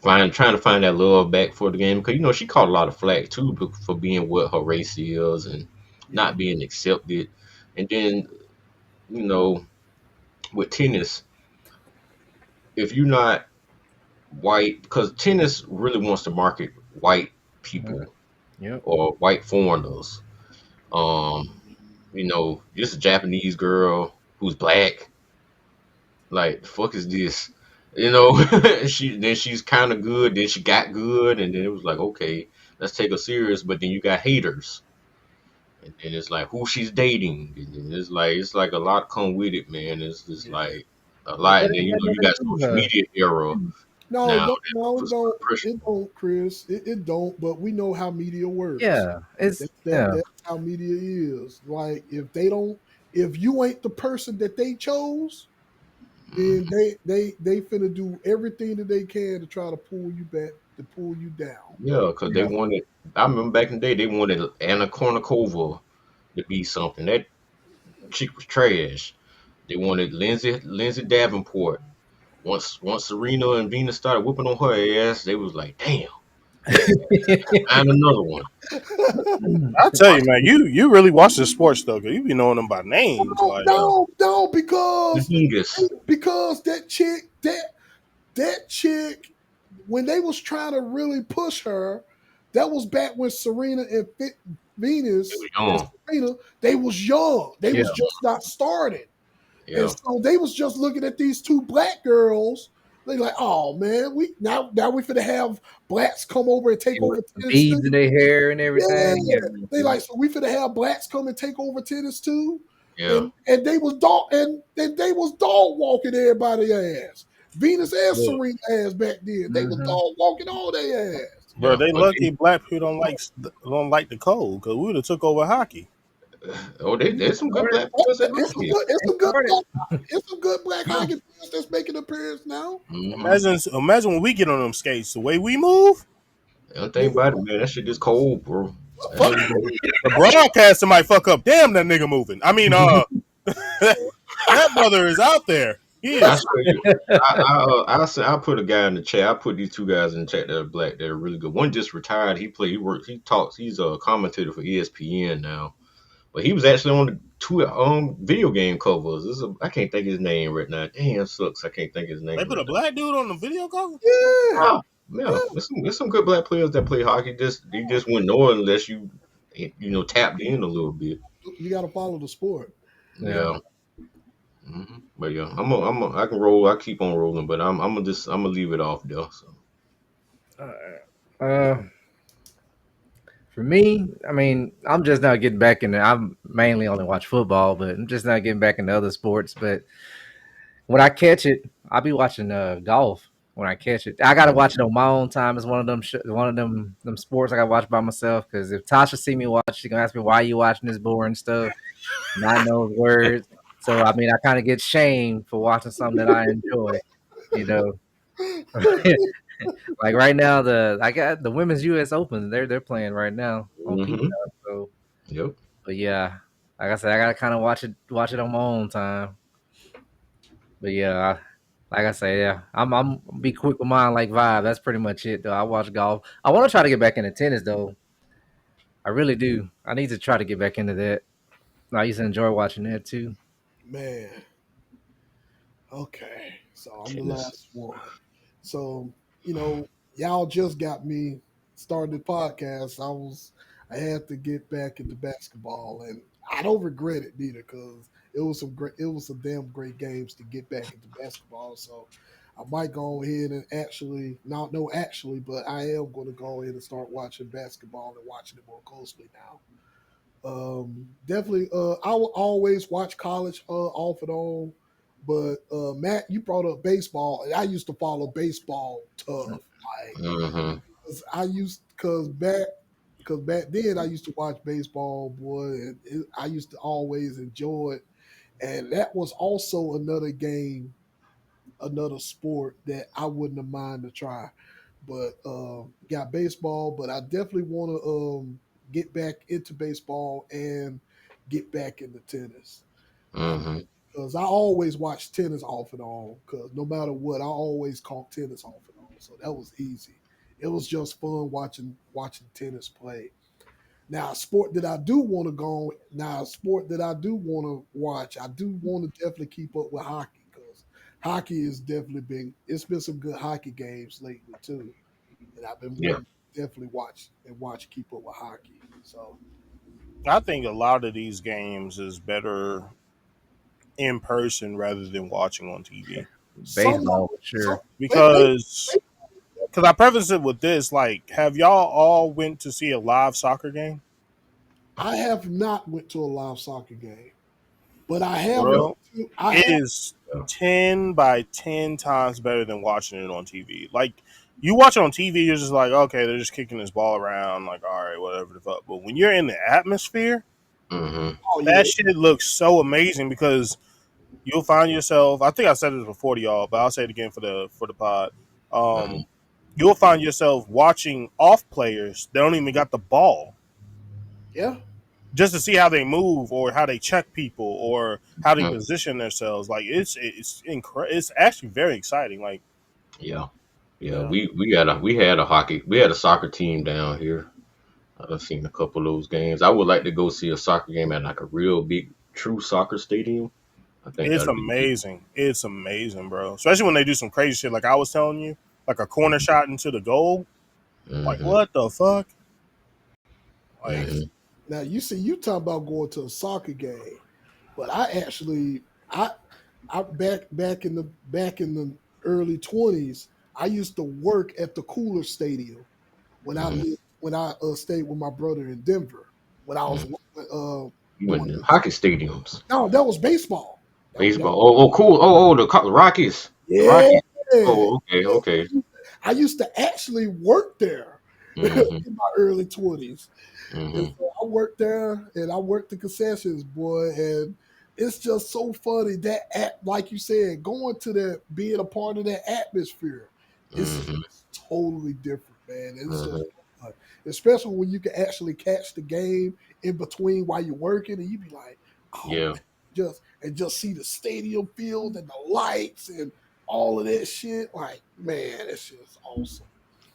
trying to find that love back for the game because she caught a lot of flack too for being what her race is and Yeah, not being accepted. And then you know with tennis, if you're not white, because tennis really wants to market white Mhm. people Yep. or white foreigners. Um, this Japanese girl who's black. Like, the fuck is this? She's kind of good. Then she got good, and then it was like, okay, let's take her serious. But then you got haters, and then it's like who she's dating, and then it's like a lot come with it, man. It's just yeah. like a But lot, that and then ain't got you nothing got to do with social her. media era No, now it don't. that No, it puts a lot don't. of pressure It on. don't, Chris. It don't. But we know how media works. Yeah, it's yeah. That's how media is. Like if they don't, if you ain't the person that they chose, then Mhm. they finna do everything that they can to try to pull you back, to pull you down. Yeah, because they Yeah. wanted. I remember back in the day, they wanted Anna Kournikova to be something. That chick was trash. They wanted Lindsay Davenport. Once Serena and Venus started whooping on her ass, they was like, damn, find another one. I tell you, man, you really watch the sports though, cause you be knowing them by names. No, Like, no, no, The Hingis. because that chick, when they was trying to really push her, that was back when Serena and They Venus were and young. Serena, they was young. They Yeah. was just not started. And Yeah. so they was just looking at these two black girls. They like, oh man, we now we finna have blacks come over and take And with over the tennis too. beads in their hair and everything. Yeah. They Mhm. like, so we finna have blacks come and take over tennis too. Yeah. And they was they was dog walking everybody ass. Venus and Look, Serena ass back then. They was Hmm. dog walking all their ass. bro, yeah. they But lucky black people don't like the cold, cause we would have took over hockey. there's some good Started. black players at It's some hockey. good, it's They some good started. black, it's some good black Yeah. hockey players that's making an appearance now. Mm-hmm. Imagine when we get on them skates, the way we move. The other thing about it, man, that shit is cold, bro. That Fuck, shit is cold. The broadcaster might fuck up. Damn, that nigga moving. I mean, that brother is out there. He I is. swear you. I'll put a guy in the chat. I'll put these two guys in the chat that are black. They're really good. One just retired. He works. He talks. He's a commentator for ESPN now. But he was actually on the two video game covers. I can't think his name right now. Damn, sucks. I can't think his They name put right a black dude on the video cover. yeah, now. Yeah, there's some good black players that play hockey. They just wouldn't know it unless tapped in a little bit. you got to follow the sport. Yeah. Yeah. But yeah, I can roll. I keep on rolling, but I'm gonna leave it off there. So. Uh, for me, I mean, I'm just not getting back into. I'm mainly only watch football, but I'm just not getting back into other sports. But when I catch it, I'll be watching golf. When I catch it, I gotta watch it on my own time. It's one of them, them sports I gotta watch by myself. Because if Tasha see me watch, she gonna ask me why you watching this boring stuff, not know words. So I mean, I kind of get shamed for watching something that I enjoy. You know, like right now, I got the women's U.S. Open. They're playing right now on Peacock. Hmm. So, Yep. but yeah, like I said, I gotta kind of watch it on my own time. But yeah, like I say, yeah, I'm be quick with mine like vibe. That's pretty much it though. I watch golf. I want to try to get back into tennis though. I really do. I need to try to get back into that. I used to enjoy watching that too. Man, okay. So I'm the Tennis. last one. So, y'all just got me started the podcast. I had to get back into basketball and I don't regret it neither because it was some damn great games to get back into basketball. So I might go ahead and actually not no actually, but I am gonna go ahead and start watching basketball and watching it more closely now. Definitely. I will always watch college off and on, but Matt, you brought up baseball, and I used to follow baseball tough. Like, Hmm. 'cause because back then I used to watch baseball, boy, and I used to always enjoy it. And that was also another game, another sport that I wouldn't have mind to try. but got baseball. But I definitely want to get back into baseball and get back into tennis. Mm-hmm. Because I always watch tennis off and on. Because no matter what, I always caught tennis off and on. So that was easy. It was just fun watching tennis play. Now, a sport that I do want to go. Now, a sport that I do want to watch. I do want to definitely keep up with hockey because hockey has definitely been. It's been some good hockey games lately too, and I've been Yeah. wanting to definitely watch keep up with hockey. So I think a lot of these games is better in person rather than watching on TV. some Baseball for some sure. Because I preface it with this, like, have y'all all went to see a live soccer game? I have not went to a live soccer game, but I have went Bro, to. I it have. is 10 by 10 times better than watching it on TV. Like, you watch it on TV, you're just like, okay, they're just kicking this ball around, like, all right, whatever the fuck. But when you're in the atmosphere, Mm-hmm. Oh that yeah, shit looks so amazing because you'll find yourself. I think I said this before to y'all, but I'll say it again for the pod. Mm-hmm. You'll find yourself watching off players that don't even got the ball yeah. just to see how they move or how they check people or how they Mm-hmm. position themselves. Like it's actually very exciting. Like Yeah. Yeah. Yeah. We had a soccer team down here. I've seen a couple of those games. I would like to go see a soccer game at like a real big true soccer stadium. I think it's that'd be good. amazing. It's amazing, bro. Especially when they do some crazy shit. Like I was telling you, like a corner shot into the goal. Like Mm-hmm. what the fuck? Like Mm-hmm. Now you see, you talk about going to a soccer game, but I actually, I back in the early 20s, I used to work at the Cooler Stadium Mm-hmm. when I stayed with my brother in Denver when I was Mm-hmm. You went doing to hockey stadiums, no, that was baseball. That baseball. Oh, cool. Oh, the Rockies. The yeah. Rockies. Oh, okay, okay. I used to actually work there Mm-hmm. in my early 20s. And Mm-hmm. so I worked there and I worked the concessions, boy. And it's just so funny that like you said, going to that, being a part of that atmosphere, it's Mm-hmm. just totally different, man. It's just Mm-hmm. fun. Especially when you can actually catch the game in between while you're working, and you be like, oh Yeah. man, just see the stadium field and the lights and all of that shit. Like, man, it's just awesome.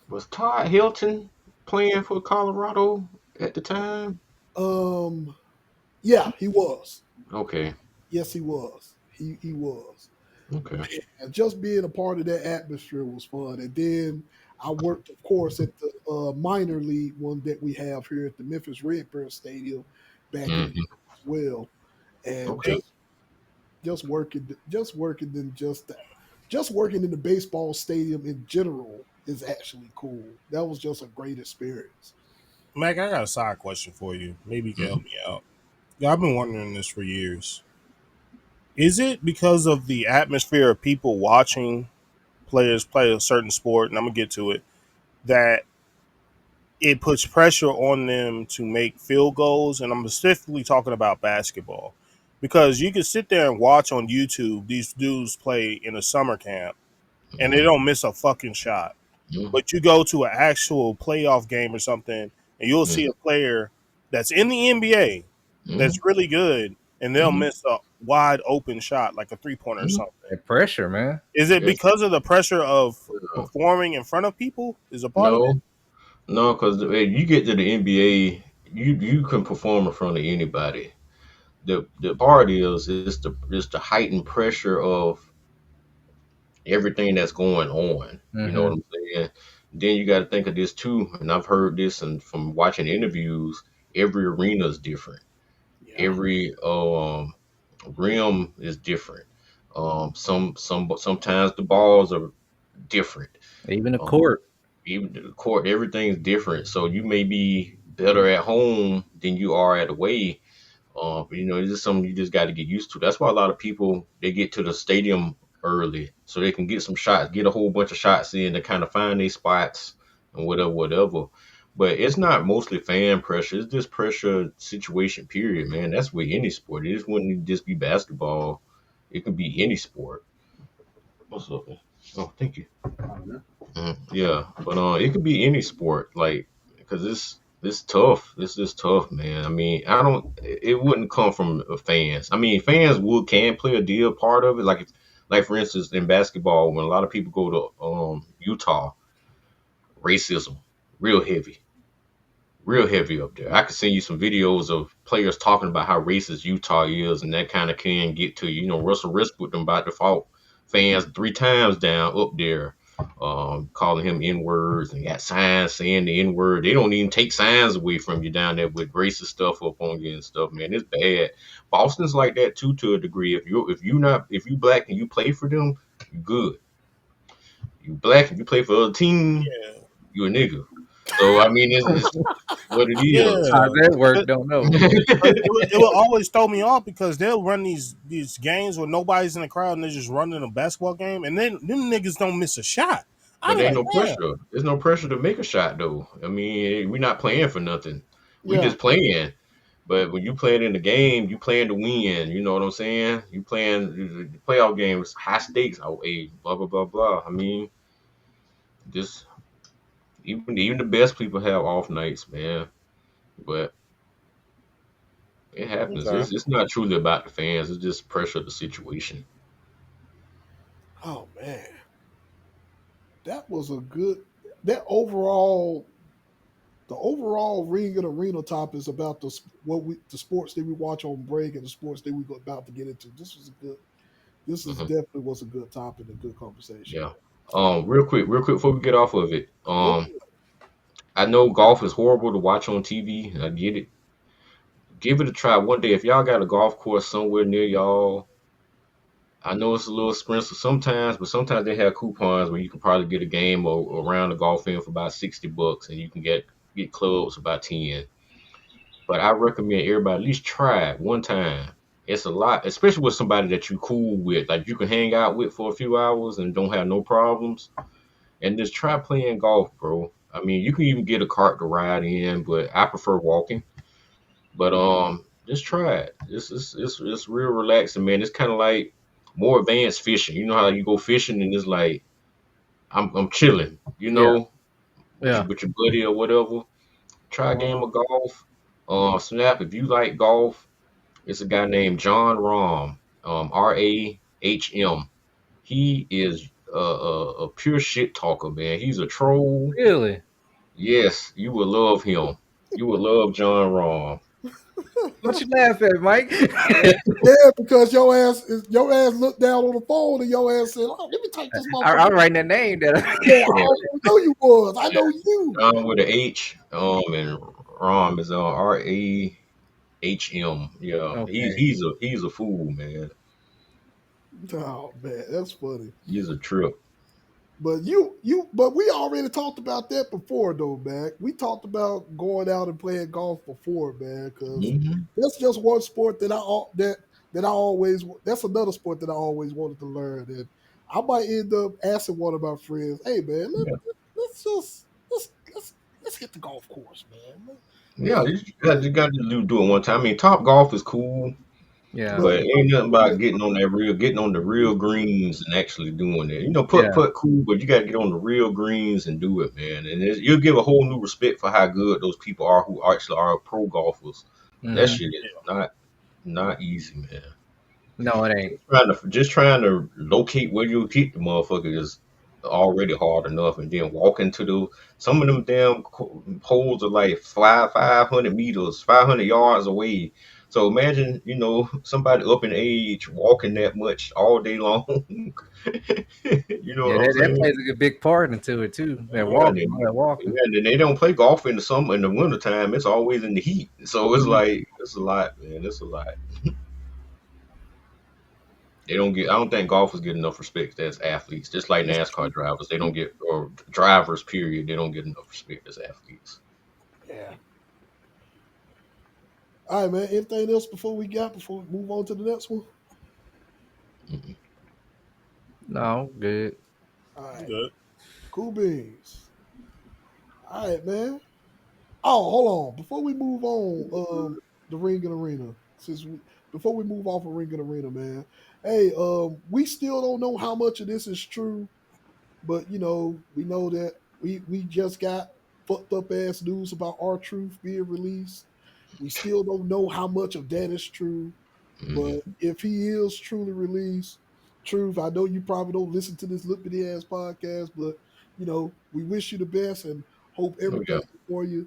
Was Todd Hilton playing for Colorado at the time? Um, yeah, he was. Okay. Yes, he was. He was. Okay. And just being a part of that atmosphere was fun. And then I worked, of course, at the minor league one that we have here at the Memphis Redbird Stadium back in the day Mm-hmm. as well. And Okay. just working in the baseball stadium in general is actually cool. That was just a great experience. Mac, I got a side question for you. Maybe you can help Mm-hmm. me out. Yeah, I've been wondering this for years. Is it because of the atmosphere of people watching players play a certain sport, and I'm gonna get to it, that it puts pressure on them to make field goals? And I'm specifically talking about basketball. Because you can sit there and watch on YouTube these dudes play in a summer camp and they Mm-hmm. don't miss a fucking shot. But you go to an actual playoff game or something, and you'll see Mm-hmm. a player that's in the NBA Mm-hmm. that's really good, and they'll Mm-hmm. miss a wide open shot like a 3 pointer or Mm-hmm. something. That pressure, man. Is it Yes. because of the pressure of performing in front of people? Is a part of it? No, no, because you get to the NBA, you can perform in front of anybody. The part is the heightened pressure of everything that's going on. You know what Mm-hmm. I'm saying? Then you got to think of this too, and I've heard this and from watching interviews. Every arena is different. Yeah. Every rim is different. Sometimes the balls are different. Even the Um, court. even the court, everything's different. So you may be better at home than you are at away. It's just something you just got to get used to. That's why a lot of people they get to the stadium early so they can get some shots, get a whole bunch of shots in to kind of find their spots and whatever, whatever. But it's not mostly fan pressure. It's just pressure situation. Period, man. That's with any sport. It just wouldn't just be basketball. It could be any sport. What's up, man? Oh, thank you. Yeah, but it could be any sport, like because this tough. This is tough, man. I mean, I don't. It wouldn't come from fans. I mean, fans would can play a deal part of it. Like for instance, in basketball, when a lot of people go to Utah, racism real heavy. Real heavy up there. I could send you some videos of players talking about how racist Utah is, and that kind of can get to you. You know, Russell Westbrook them by default fans 3 times down up there, calling him N words and got signs saying the N word. They don't even take signs away from you down there with racist stuff up on you and stuff. Man, it's bad. Boston's like that too to a degree. If you black and you play for them, you good. You black and you play for other team, Yeah, you a nigga. So I mean, it's what it is. How yeah. that work? But Don't know. it will always throw me off because they'll run these games where nobody's in the crowd and they're just running a basketball game, and then them niggas don't miss a shot. I But be there ain't like, no damn. pressure. There's no pressure to make a shot though. I mean, we're not playing for nothing. We Yeah, just playing. But when you playing in the game, you playing to win. You know what I'm saying? You playing the playoff games, high stakes. Oh, hey, blah blah blah blah. I mean, just even the best people have off nights, man. But it happens. Okay. It's not truly about the fans. It's just pressure of the situation. oh man, that was a good. That overall, the overall ring and arena top is about the sports that we watch on break and the sports that we go about to get into. This was a good. This is Hmm. definitely was a good topic and a good conversation. Yeah. Real quick before we get off of it. Go. I know golf is horrible to watch on TV. I get it. Give it a try one day. If y'all got a golf course somewhere near y'all, I know it's a little expensive sometimes, but sometimes they have coupons where you can probably get a game or around the golf in for about $60, and you can get clubs about 10. But I recommend everybody at least try it one time. It's a lot, especially with somebody that you cool with, like you can hang out with for a few hours and don't have no problems. And just try playing golf, bro. I mean, you can even get a cart to ride in, but I prefer walking. But just try it. It's real relaxing, man. It's kind of like more advanced fishing. You know how you go fishing and it's like I'm chilling, Yeah, yeah. with your buddy or whatever. Try a game of golf. Snap if you like golf. It's a guy named John Rahm, Rahm. He is a pure shit talker, man. He's a troll. Really? Yes, you will love him. You will love John Rahm. What you laugh at, Mike? Yeah, because your ass looked down on the phone and your ass said, "Oh, let me take this I'm motherfucker." writing that name down. Yeah, I already know you was. I know you. John with a H, and Rom is Rahm. Yeah, Okay. he's a fool, man. Oh man, that's funny. He's a trip. But we already talked about that before, though, man. We talked about going out and playing golf before, man, because Hmm. that's just one sport that I always. That's another sport that I always wanted to learn, and I might end up asking one of my friends, "Hey, man, Yeah, let's just let's hit the golf course, man. yeah. Let's You got to do it one time. I mean, top golf is cool, Yeah, but but ain't nothing about getting on the real greens and actually doing it. You know, yeah. put cool, but you got to get on the real greens and do it, man. And you'll give a whole new respect for how good those people are who actually are pro golfers. That Hmm. shit is not easy, man. No, it ain't. Just trying to locate where you hit the motherfucker is already hard enough, and then walking to the some of them damn holes are like 500 meters, 500 yards away. So imagine, somebody up in age walking that much all day long. You know Yeah, what I'm that saying? plays a big part into it too. That Yeah, and walking, then, all that walking. yeah, and then they don't play golf in the summer in the winter time. It's always in the heat. So it's Mhm. like it's a lot, man. It's a lot. They don't get. I don't think golfers get enough respect as athletes. Just like that's NASCAR true. drivers, they don't get or drivers. Period. They don't get enough respect as athletes. Yeah. All right, man. Anything else before we move on to the next one? Mm-mm. No, good. All right. Good. Cool beans. All right, man. Oh, hold on. Before we move on, the ring and arena. Before we move off of ring and arena, man. Hey, we still don't know how much of this is true. But we know that we just got fucked up ass news about our truth being released. We still don't know how much of that is true. But Hmm. if he is truly released, truth, I know you probably don't listen to this lippity ass podcast, but we wish you the best and hope Oh yeah. everything for you.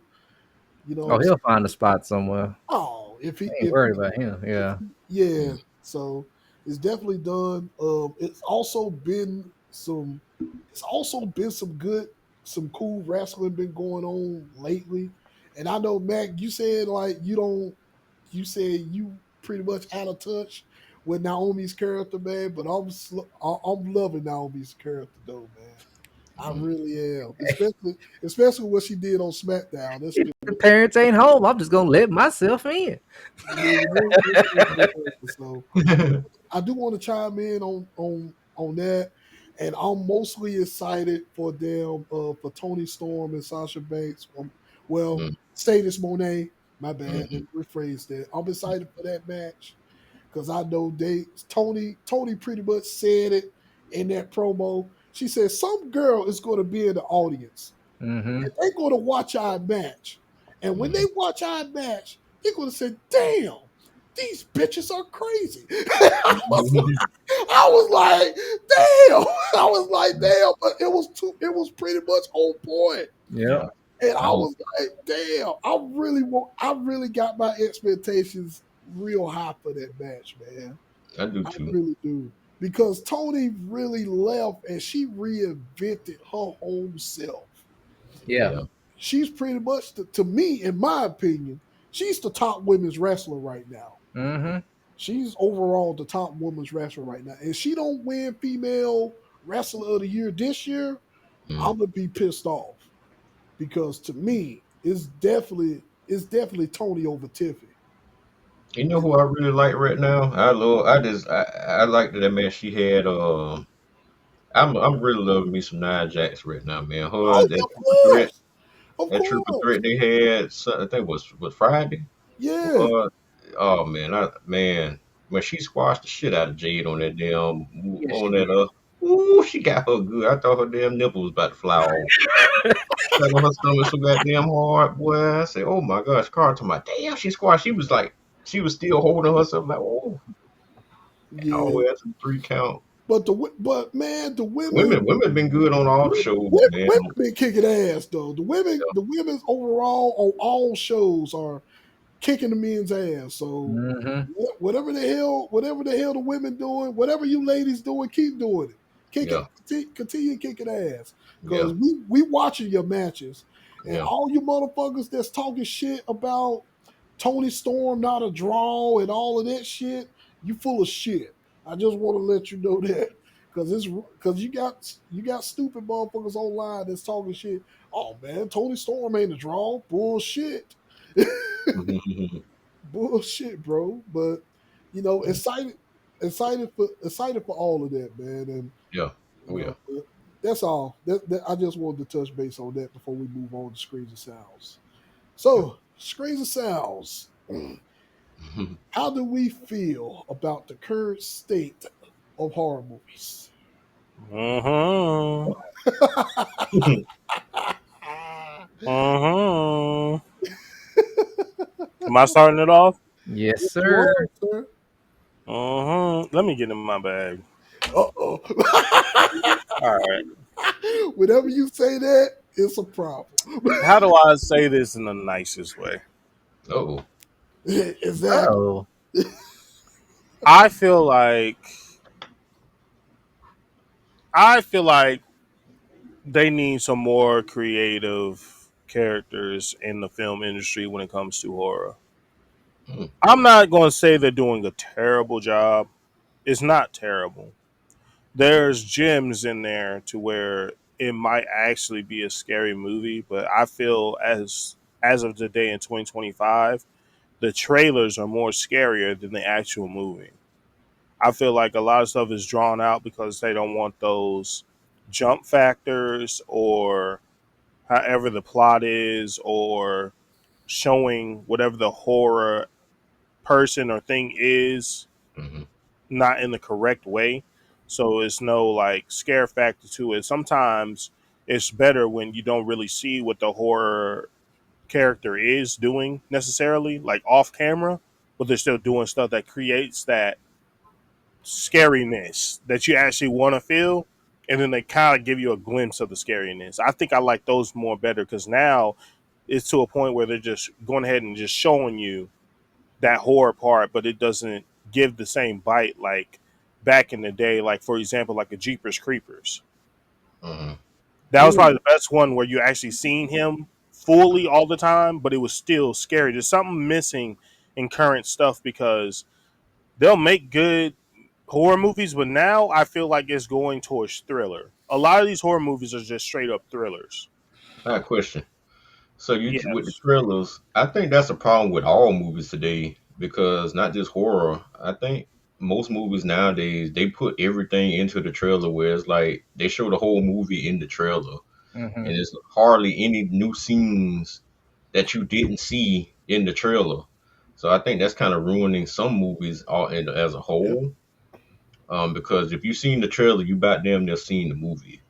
Oh, So, he'll find a spot somewhere. oh, if he I ain't if worried about him. Yeah. yeah, Mm. so it's definitely done. It's also been some cool wrestling been going on lately. And I know Mac, you said like you said you pretty much out of touch with Naomi's character, man. But I'm loving Naomi's character though, man. I Mm. really am, especially what she did on SmackDown. That's If been the parents ain't home, I'm just gonna let myself in. so. I do want to chime in on that, and I'm mostly excited for them for Tony Storm and Sasha Banks. Well, Mm. Status Monet. My bad. Let Mhm. me rephrase that. I'm excited for that match because I know Tony pretty much said it in that promo. She said some girl is going to be in the audience Mm-hmm. and they're going to watch our match. And when they Mhm. watch our match, they're going to say, damn, these bitches are crazy. I was like, damn. I was like, damn. But it was pretty much on point. Yep. And I I hope was like, damn, I really got my expectations real high for that match, man. I do I too. really do. Because Tony really left and she reinvented her whole self. Yeah. Yeah. She's pretty much, to me, in my opinion, she's the top women's wrestler right now. Mm-hmm. She's overall the top women's wrestler right now. And she don't win female wrestler of the year this year, Mm. I'm gonna be pissed off because to me, it's definitely Tony over Tiffany. You know who I really like right now? I like that man she had I'm really loving me some Nia Jax right now, man. Her Oh, that of triple threat course, of that triple course, threat they had I think was Friday. yeah, Uh, oh man, when she squashed the shit out of Jade on that Yes, on she that did. ooh, she got her good. I thought her damn nipple was about to fly off. Got on her stomach so goddamn hard, boy. I said, oh my gosh, Carl to my damn, she squashed. She was like, she was still holding herself like, oh, all the yeah. way up to the 3 count. But man, the women, Women been good on all the shows, man. women been kicking ass though. The women's overall on all shows are kicking the men's ass. So Mm-hmm. whatever the hell the women doing, whatever you ladies doing, keep doing it. Kick it, Yeah, continue kicking ass. yeah, Cause we watching your matches, and yeah. all you motherfuckers that's talking shit about Tony Storm not a draw and all of that shit, you full of shit. I just want to let you know that. Cause you got stupid motherfuckers online that's talking shit. Oh man, Tony Storm ain't a draw. Bullshit. Bullshit, bro. But excited for all of that, man. And Yeah. Oh yeah. but that's all. I just wanted to touch base on that before we move on to screens and sounds. So screens and sounds. How do we feel about the current state of horror movies? Mm-hmm. Mm-hmm. Am I starting it off? Yes, Yes, you sir. are, sir. Mm-hmm. Let me get in my bag. Uh-oh. All right. Whenever you say that, it's a problem. How do I say this in the nicest way? Oh. Exactly. Oh. I feel like I feel like they need some more creative characters in the film industry when it comes to horror. Mm. I'm not going to say they're doing a terrible job. It's not terrible. There's gems in there to where it might actually be a scary movie, but I feel as of today in 2025, the trailers are more scarier than the actual movie. I feel like a lot of stuff is drawn out because they don't want those jump factors or however the plot is or showing whatever the horror person or thing is Hmm. not in the correct way. so it's no like scare factor to it. Sometimes it's better when you don't really see what the horror character is doing necessarily, like off camera, but they're still doing stuff that creates that scariness that you actually want to feel, and then they kind of give you a glimpse of the scariness. I think I like those more better because now it's to a point where they're just going ahead and just showing you that horror part, but it doesn't give the same bite like back in the day. Like for example, like a Jeepers Creepers. Uh-huh. That was Mm. probably the best one where you actually seen him fully all the time, but it was still scary. There's something missing in current stuff because they'll make good horror movies, but now I feel like it's going towards thriller. A lot of these horror movies are just straight up thrillers. I got a question. So with the Yes. trailers, I think that's a problem with all movies today because not just horror. I think most movies nowadays they put everything into the trailer where it's like they show the whole movie in the trailer, Hmm. and there's hardly any new scenes that you didn't see in the trailer. So I think that's kind of ruining some movies as a Yep. whole. Because if you've seen the trailer, you about damn near seen the movie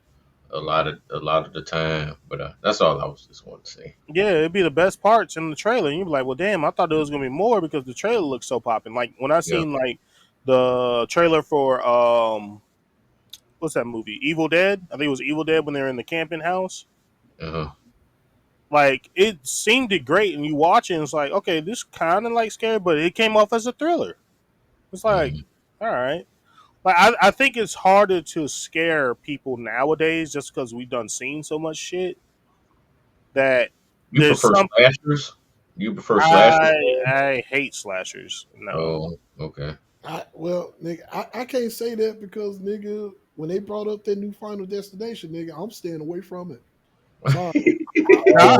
a lot of the time. But that's all I was just wanting to say. Yeah, it'd be the best parts in the trailer. And you'd be like, well, damn, I thought there was going to be more because the trailer looks so popping. Like when I Yeah. seen like the trailer for, what's that movie? Evil Dead? I think it was Evil Dead when they were in the camping house. Uh-huh. Like it seemed great, and you watch it, and it's like, okay, this kind of like scary, but it came off as a thriller. It's like, Mhm. all right. Like I think it's harder to scare people nowadays just because we've done seen so much shit that You there's prefer some. slashers? You prefer slashers? I I hate slashers. No, Oh, okay. Well, nigga, I can't say that because nigga, when they brought up that new Final Destination, nigga, I'm staying away from it. Sorry. I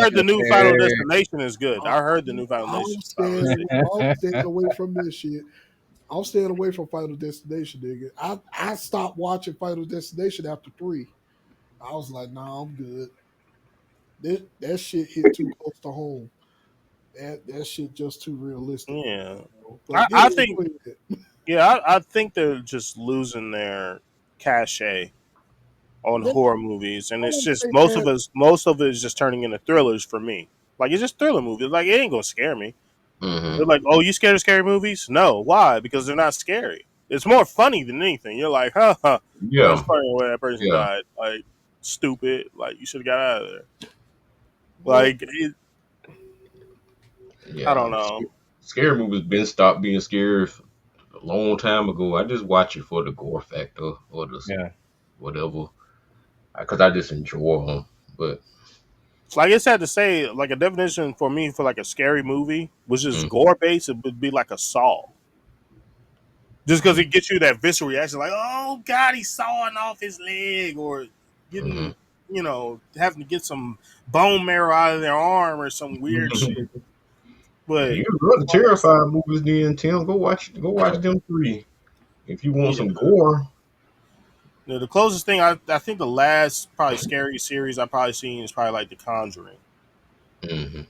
heard the new Final Eric. Destination is good. I heard the new Final I'm Final staying Destination. I'm staying away from this shit. I'm staying away from Final Destination, nigga. I stopped watching Final Destination after 3. I was like, nah, I'm good. That shit hit too close to home. That shit just too realistic for me. Yeah, Bro. But yeah, I think go ahead. yeah, I think they're just losing their cachet on They, horror movies, and I it's wouldn't just say that. most of it is just turning into thrillers for me. Like it's just thriller movies. Like it ain't gonna scare me. Mm-hmm. They're like, oh, you scared of scary movies? No, why? Because they're not scary. It's more funny than anything. You're like, huh, huh. That's Yeah, funny when that person yeah, died. Like stupid. Like you should have got out of there. But Like I don't yeah. know. Scary movies been stopped being scary a long time ago. I just watch it for the gore factor or the Yeah. whatever, because I just enjoy them. But Like it's sad to say, like a definition for me for like a scary movie, which is mm, gore based, it would be like a Saw. Just because mm, it gets you that visceral reaction, like, oh God, he's sawing off his leg, or mm-hmm. getting, having to get some bone marrow out of their arm or some weird shit. Yeah, But you love the terrifying movies, then Tim. Go watch them three if you want yeah, some gore. the closest thing I think the last probably scary series I probably seen is probably like The Conjuring. Hmm.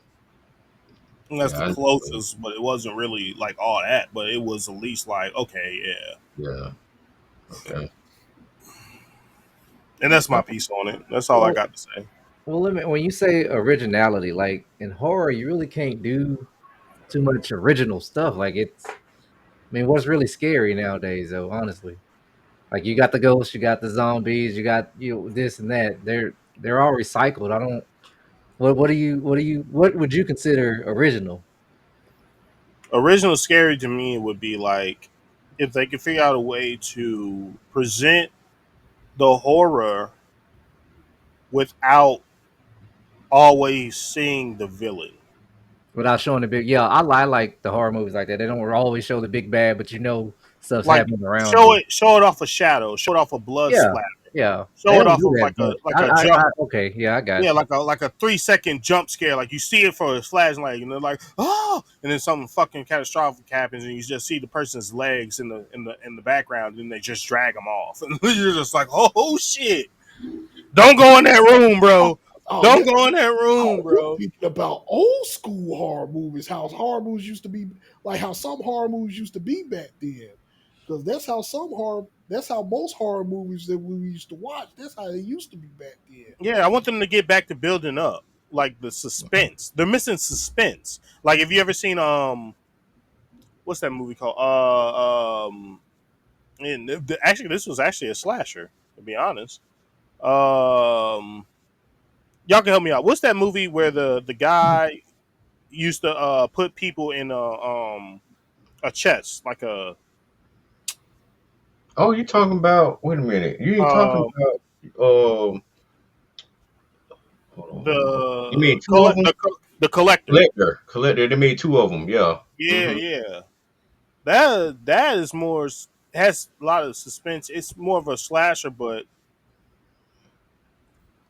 And that's Yeah, the closest, but it wasn't really like all that. But it was at least like okay, yeah. yeah, okay. And that's Uh, my piece on it. That's all I Well, got to say. well, when you say originality, like in horror, you really can't do too much original stuff. Like I mean, what's really scary nowadays, though, honestly? Like you got the ghosts, you got the zombies, you got this and that. They're all recycled. I don't. What would you consider original? Original scary to me would be like if they could figure out a way to present the horror without always seeing the villain. Without showing the big, yeah, I like the horror movies like that. They don't always show the big bad, but stuff's Like happening around you. show it off a shadow, show it off a blood Yeah, splatter, yeah. They show it don't off do of that much. like a jump. Okay, yeah, I Yeah, got you. like a 3 second jump scare. Like you see it for a flashing light, and they're like, oh, and then something fucking catastrophic happens, and you just see the person's legs in the background, and they just drag them off, and you're just like, oh shit! Don't go in that room, oh, bro. oh, Don't nigga, go in that room, oh, you bro. thinking about old school horror movies, how horror movies used to be, like how some horror movies used to be back then. Because that's how some horror That's how most horror movies that we used to watch. That's how they used to be back then. Yeah, I want them to get back to building up like the suspense. They're missing suspense. Like, have you ever seen what's that movie called? And actually, this was actually a slasher. To be honest, y'all can help me out. What's that movie where the guy used to put people in a chest like a Oh, you talking about? Wait a minute. You ain't talking um about? Hold on, hold on. You the made two of them. the collector. Collector. They made two of them. Yeah. Yeah, Hmm. yeah. That is more has a lot of suspense. It's more of a slasher, but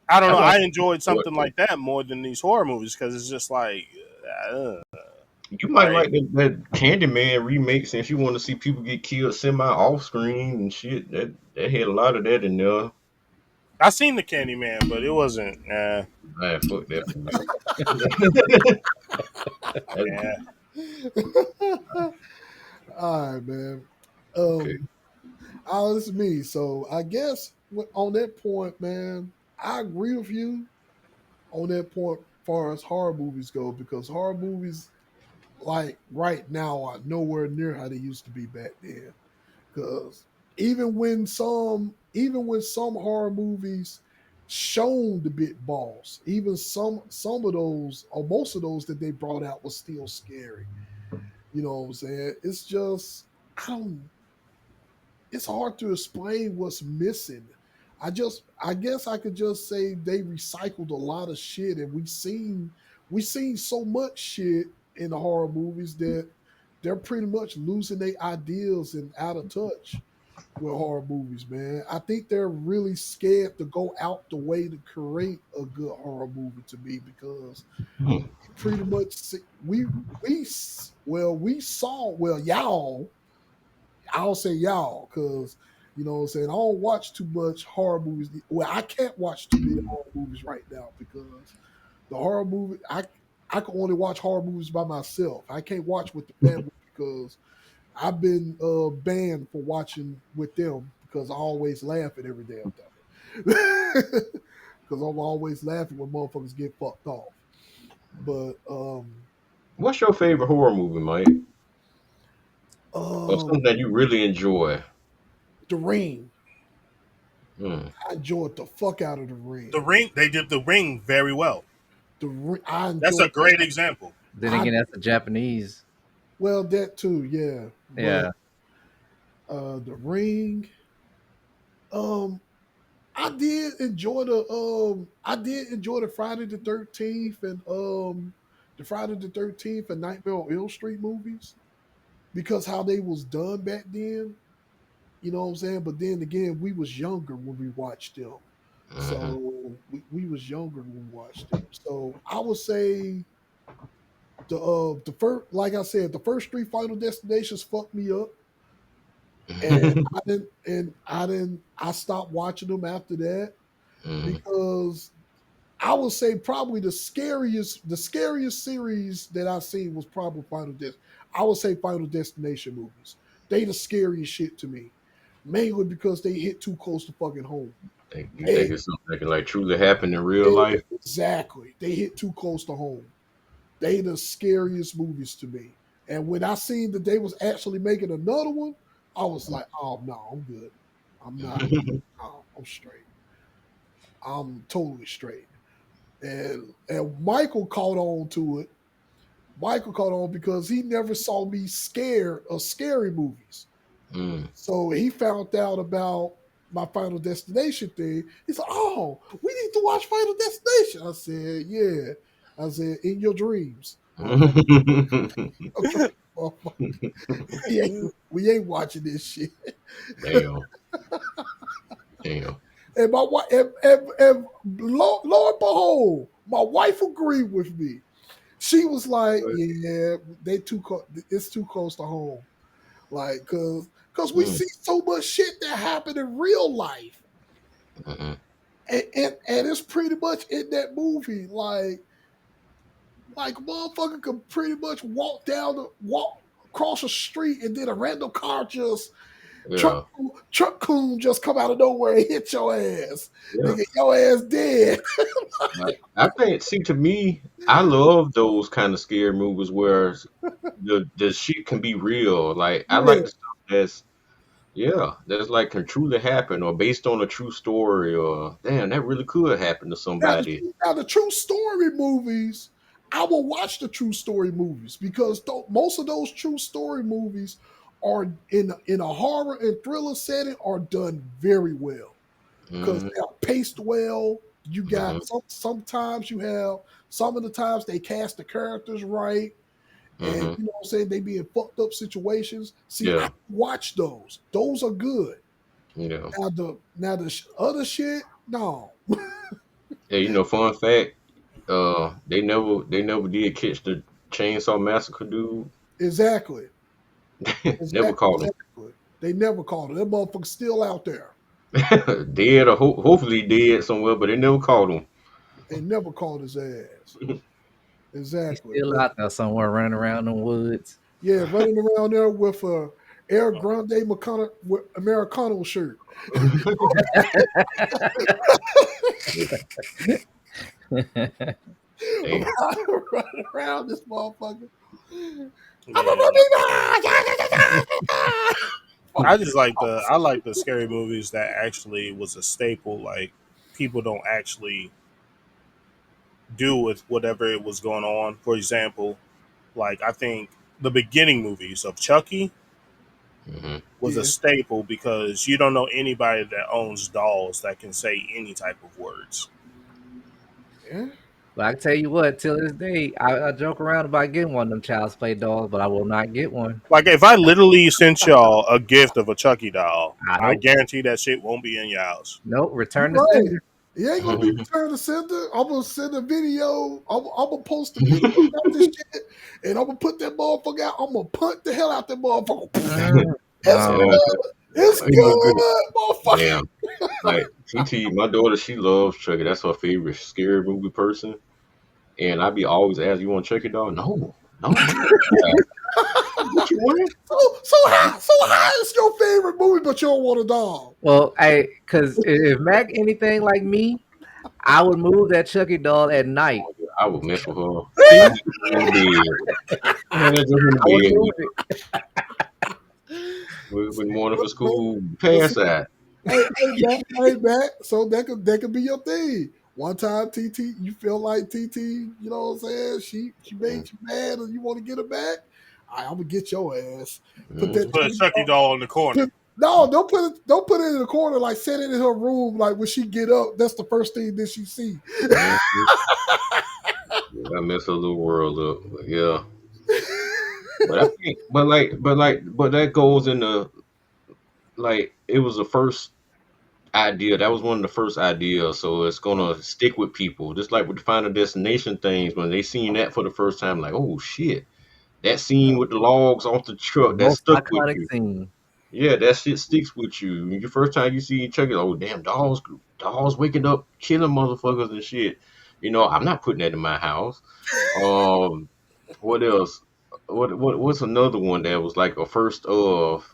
I don't I know. like I enjoyed it something too. like that more than these horror movies because it's just uh, You might like like that Candyman remake since you want to see people get killed semi off screen and shit. That had a lot of that in there. I seen the Candyman, but it wasn't. Man, fuck that for me. Yeah. All right, man. Okay. Um, oh, this is me. So I guess on that point, man, I agree with you on that point. As far as horror movies go, because horror movies like right now are nowhere near how they used to be back then. Because even when some horror movies shown the bit balls, even some of those or most of those that they brought out was still scary. You know what I'm saying? It's just I don't. It's hard to explain what's missing. I guess I could just say they recycled a lot of shit, and we seen so much shit in the horror movies that they're pretty much losing their ideals and out of touch with horror movies, man. I think they're really scared to go out the way to create a good horror movie to me because Hmm. pretty much we saw y'all. I'll say y'all because you know what I'm saying I don't watch too much horror movies. Well, I can't watch too many horror movies right now because the horror movie I can only watch horror movies by myself. I can't watch with the family because I've been banned for watching with them because I always laugh at every damn thing. Because I'm always laughing when motherfuckers get fucked off. But What's your favorite horror movie, Mike? Or something um, that you really enjoy? The Ring. Hmm. I enjoyed the fuck out of The The Ring. Ring, they did the Ring very well. I That's a enjoyed the great example. Then I again, that's a Japanese. well that too, yeah. But Yeah. The Ring, um, I did enjoy the Friday the 13th and the Friday the 13th and Nightmare on Elm Street movies because how they was done back then. You know what I'm saying? But then again, we was younger when we watched them. Hmm. So we was younger when we watched them. So I would say the first, like I said, the first three Final Destinations fucked me up, and I stopped watching them after that Hmm. because I would say probably the scariest series that I've seen was probably I would say Final Destination movies. They the scariest shit to me, mainly because they hit too close to fucking home. You think They, it's something that can like truly happen in real life? exactly, they hit too close to home. They the scariest movies to me. And when I seen that they was actually making another one, I was like, oh no, I'm good. I'm not. No, I'm straight. I'm totally straight. And Michael caught on to it. Michael caught on because he never saw me scared of scary movies. Mm. So he found out about my Final Destination thing. He's like, "Oh, we need to watch Final Destination." I said, "Yeah." I said, "In your dreams, motherfucker." Okay, motherfucker. We ain't watching this shit. Damn. Damn. And my wife, and lo and behold, my wife agreed with me. She was like, "Yeah, it's too close to home." Like, cause we Mm. see so much shit that happen in real life, Mm-mm. and it's pretty much in that movie. Like a motherfucker could pretty much walk across the street, and then a random car just Truck Yeah, truck coon just come out of nowhere and hit your ass. yeah. Nigga, your ass dead. Like, I think, see, to me, I love those kind of scary movies where the shit can be real. Like, I Yeah. like the stuff that's like can truly happen or based on a true story or damn, that really could happen to somebody. Now the true story movies, I will watch the true story movies because most of those true story movies are in a horror and thriller setting are done very well because Hmm. they are paced well. You got Hmm. sometimes you have some of the times they cast the characters right, and Hmm. you know what I'm saying, they be in fucked up situations. See, I Yeah, watch those. Those are good. yeah. Now the other shit, no. Hey, fun fact, they never did catch the Chainsaw Massacre dude. Exactly. Never caught him. Exactly. They never called it. That motherfucker's still out there. Dead or hopefully dead somewhere, but they never caught him. They never called his ass. He's Exactly. still But out there somewhere running around the woods. yeah, running around there with a Air Grande Americano shirt. Damn. Running around this motherfucker. I'm a Yeah. Fuck. I like the scary movies that actually was a staple. Like people don't actually do with whatever it was going on. For example, like I think the beginning movies of Chucky Hmm. was a Yeah. staple because you don't know anybody that owns dolls that can say any type of words. Yeah. But I can tell you what, till this day, I joke around about getting one of them Child's Play dolls, but I will not get one. Like if I literally sent y'all a gift of a Chucky doll, I I nope, guarantee that shit won't be in your house. nope. You're Return to right. sender. It ain't gonna be return to sender. I'm gonna send a video. I'm gonna post a video about this shit, and I'm gonna put that motherfucker out. I'm gonna punt the hell out that motherfucker. It's No, Yeah, good. It's you know, good. good, motherfucker. Damn. Like TT, my daughter, she loves Chucky. That's her favorite scary movie person. And I be always asking, "You want Chucky doll?" No, no, you want that. What you want? So how is your favorite movie, but you don't want a dog? well, because if Mac anything like me, I would move that Chucky doll at night. Oh, yeah, I would mess with her. Man, just in the bed. Man, just in the I would bed move it. with morning for But, school. but see, Pass that. hey, Matt. So that could be your thing. One time, TT, you feel like TT, you know what I'm saying? She made you mad, and you want to get her back. I'm gonna get your ass. Put that Mm-hmm. Put a Chucky doll in the corner. No, don't put it in the corner. Like set it in her room. Like when she get up, that's the first thing that she see. Mm-hmm. I mess her little world up. But yeah. But I think, but that goes into like it was the first idea. That was one of the first ideas, so it's gonna stick with people. Just like with the Final Destination things, when they seen that for the first time, like, oh shit, that scene Yeah, with the logs off the The truck that most stuck with iconic you. scene. Yeah, that shit sticks with you. The first time you see Chucky, oh damn, dolls waking up, killing motherfuckers and shit. I'm not putting that in my house. Um, what else? What's another one that was like a first of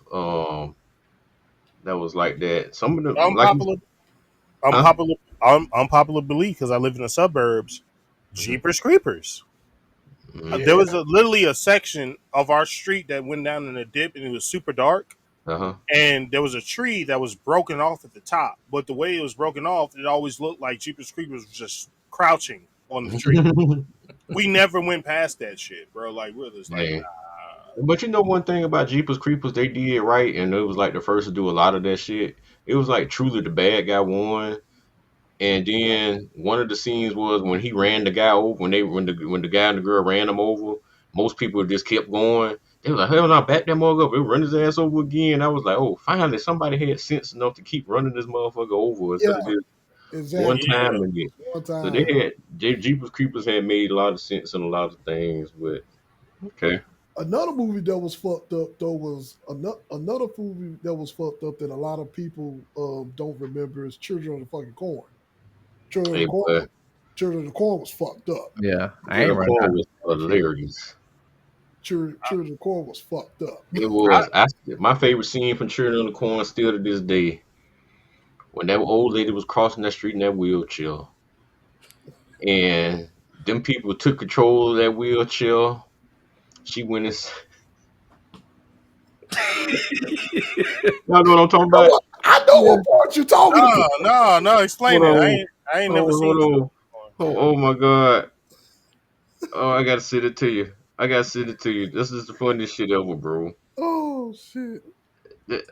that was like that? Some of them like Unpopular, huh? unpopular belief because I live in the suburbs. Mhm. Jeepers Creepers. Mhm. There yeah, was literally a section of our street that went down in a dip, and it was super dark. Uh-huh. And there was a tree that was broken off at the top, but the way it was broken off, it always looked like Jeepers Creepers was just crouching on the tree. We never went past that shit, bro. Like we're just like, Dang. nah. But one thing about Jeepers Creepers, they did right, and it was like the first to do a lot of that shit. It was like truly the bad guy won. And then one of the scenes was when he ran the guy over, when the guy and the girl ran him over, most people just kept going. They was like, hell no, back that motherfucker up. They run his ass over again. I was like, oh, finally somebody had sense enough to keep running this motherfucker over instead of yeah, just one exactly. Yeah, time again. One So they time. had Jeepers Creepers had made a lot of sense in a lot of things, but okay. Another movie that was fucked up though was another movie that was fucked up that a lot of people don't remember is Children of the Fucking Corn. Children of the Hey Corn. boy, Children of the Corn was fucked up. Yeah, I ain't Jennifer run out Cole of was that shit. hilarious. Children of the Corn was fucked up. It I, was. My favorite scene from Children of the Corn still to this day when that old lady was crossing that street in that wheelchair, and them people took control of that wheelchair. She went and y'all know what I'm talking about? I know Yeah. what part you're talking about. no. Explain Hold it. on, I ain't never hold seen Children on. of the Corn. Oh my god. Oh, I gotta send it to you. I gotta send it to you. This is the funniest shit ever, bro. Oh shit.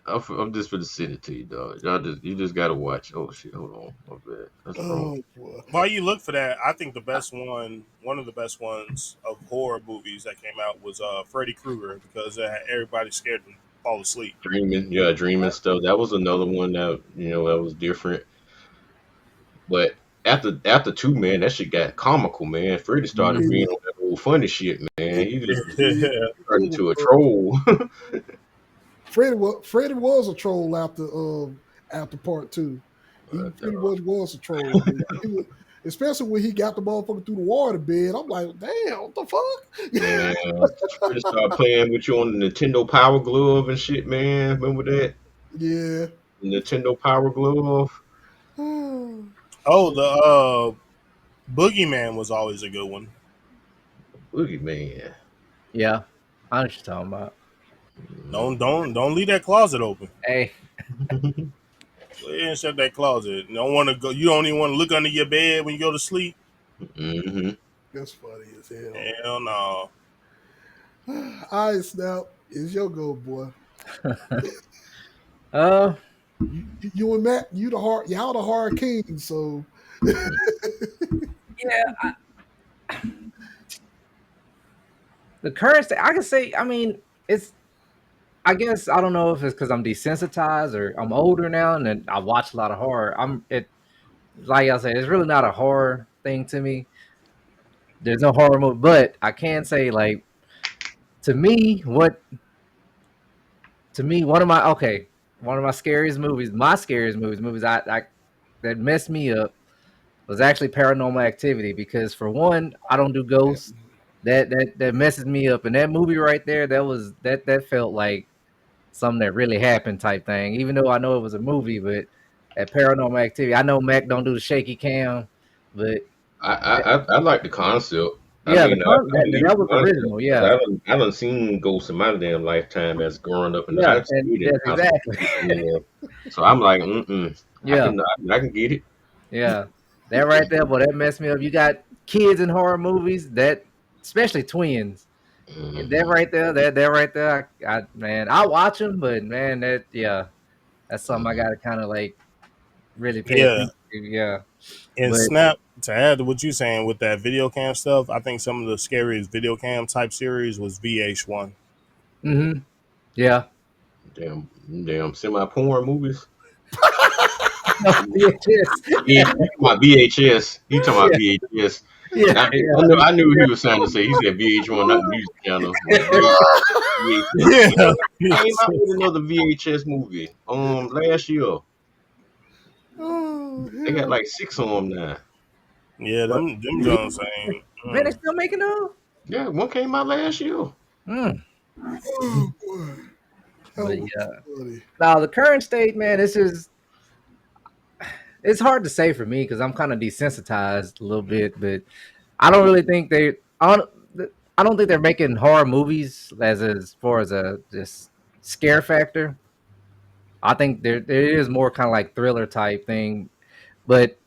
I'm just gonna send it to you, dog. You just gotta watch. Oh shit, hold on. My bad. That's wrong. Oh boy. While you look for that, I think one of the best ones of horror movies that came out was Freddy Krueger because everybody scared to fall asleep. Dreaming, yeah, dreaming stuff. That was another one that that was different. But after two, man, that shit got comical, man. Freddy started Mhm. being It, on that old funny shit, man. it, He just it, turned it, into a uh, troll. Freddie was a troll after part two. He pretty much was a troll, man. He was, especially when he got the motherfucker through the water bed. I'm like, damn, what the Man, fuck? Freddy started playing with you on the Nintendo Power Glove and shit, man. Remember that? Yeah. The Nintendo Power Glove? Oh, Shit. the Boogeyman was always a good one. Boogie Man. Yeah. I know what you're talking about. Don't leave that closet open. Hey, Go ahead and shut that closet. You don't want to go. You don't even want to look under your bed when you go to sleep. Hmm. That's funny as hell. Hell no. All right, Snap. It's your go, boy. uh, You and Matt, y'all the hard kings, so yeah, the current state, I can say, I mean, it's, I guess, I don't know if it's because I'm desensitized or I'm older now and then I watch a lot of horror. Like I said, it's really not a horror thing to me. There's no horror movie, but I can say, like, to me, one of my scariest movies I that messed me up was actually Paranormal Activity because for one, I don't do ghosts. That messes me up. And that movie right there, that felt like something that really happened type thing. Even though I know it was a movie, but that Paranormal Activity, I know Mac don't do the shaky cam, but I like the concept. I yeah, the mean, I believe that the was concept original. because Yeah, I done seen ghosts in my damn lifetime as growing up, and yeah, I and seen it. yes, I seen exactly. it, so I'm like, I Yeah, can I can get it. yeah, that right there, boy, that messed me up. You got kids in horror movies that, especially twins. That Hmm. right there, that right there, man, I watch them, but man, that's something I gotta kind of like really pay Yeah. attention to. Yeah, And but Snap, to add to what you're saying with that video cam stuff, I think some of the scariest video cam type series was VH1. yeah, Damn semi porn movies. no, VHS, He talking about VHS. He talking about yeah, VHS. yeah, I knew what he was trying to say. He said VH1, not the music channel, but VHS. Yeah. Came out with another VHS movie last year. oh They got hell. like six of them now. Yeah, But them Jones saying. man, they still making those. Yeah, one came out last year. Mm. oh boy, that But was yeah, funny. now the current state, man, it's hard to say for me because I'm kind of desensitized a little bit, but I don't really think I don't, I don't think they're making horror movies as far as a just scare factor. I think there is more kind of like thriller type thing. But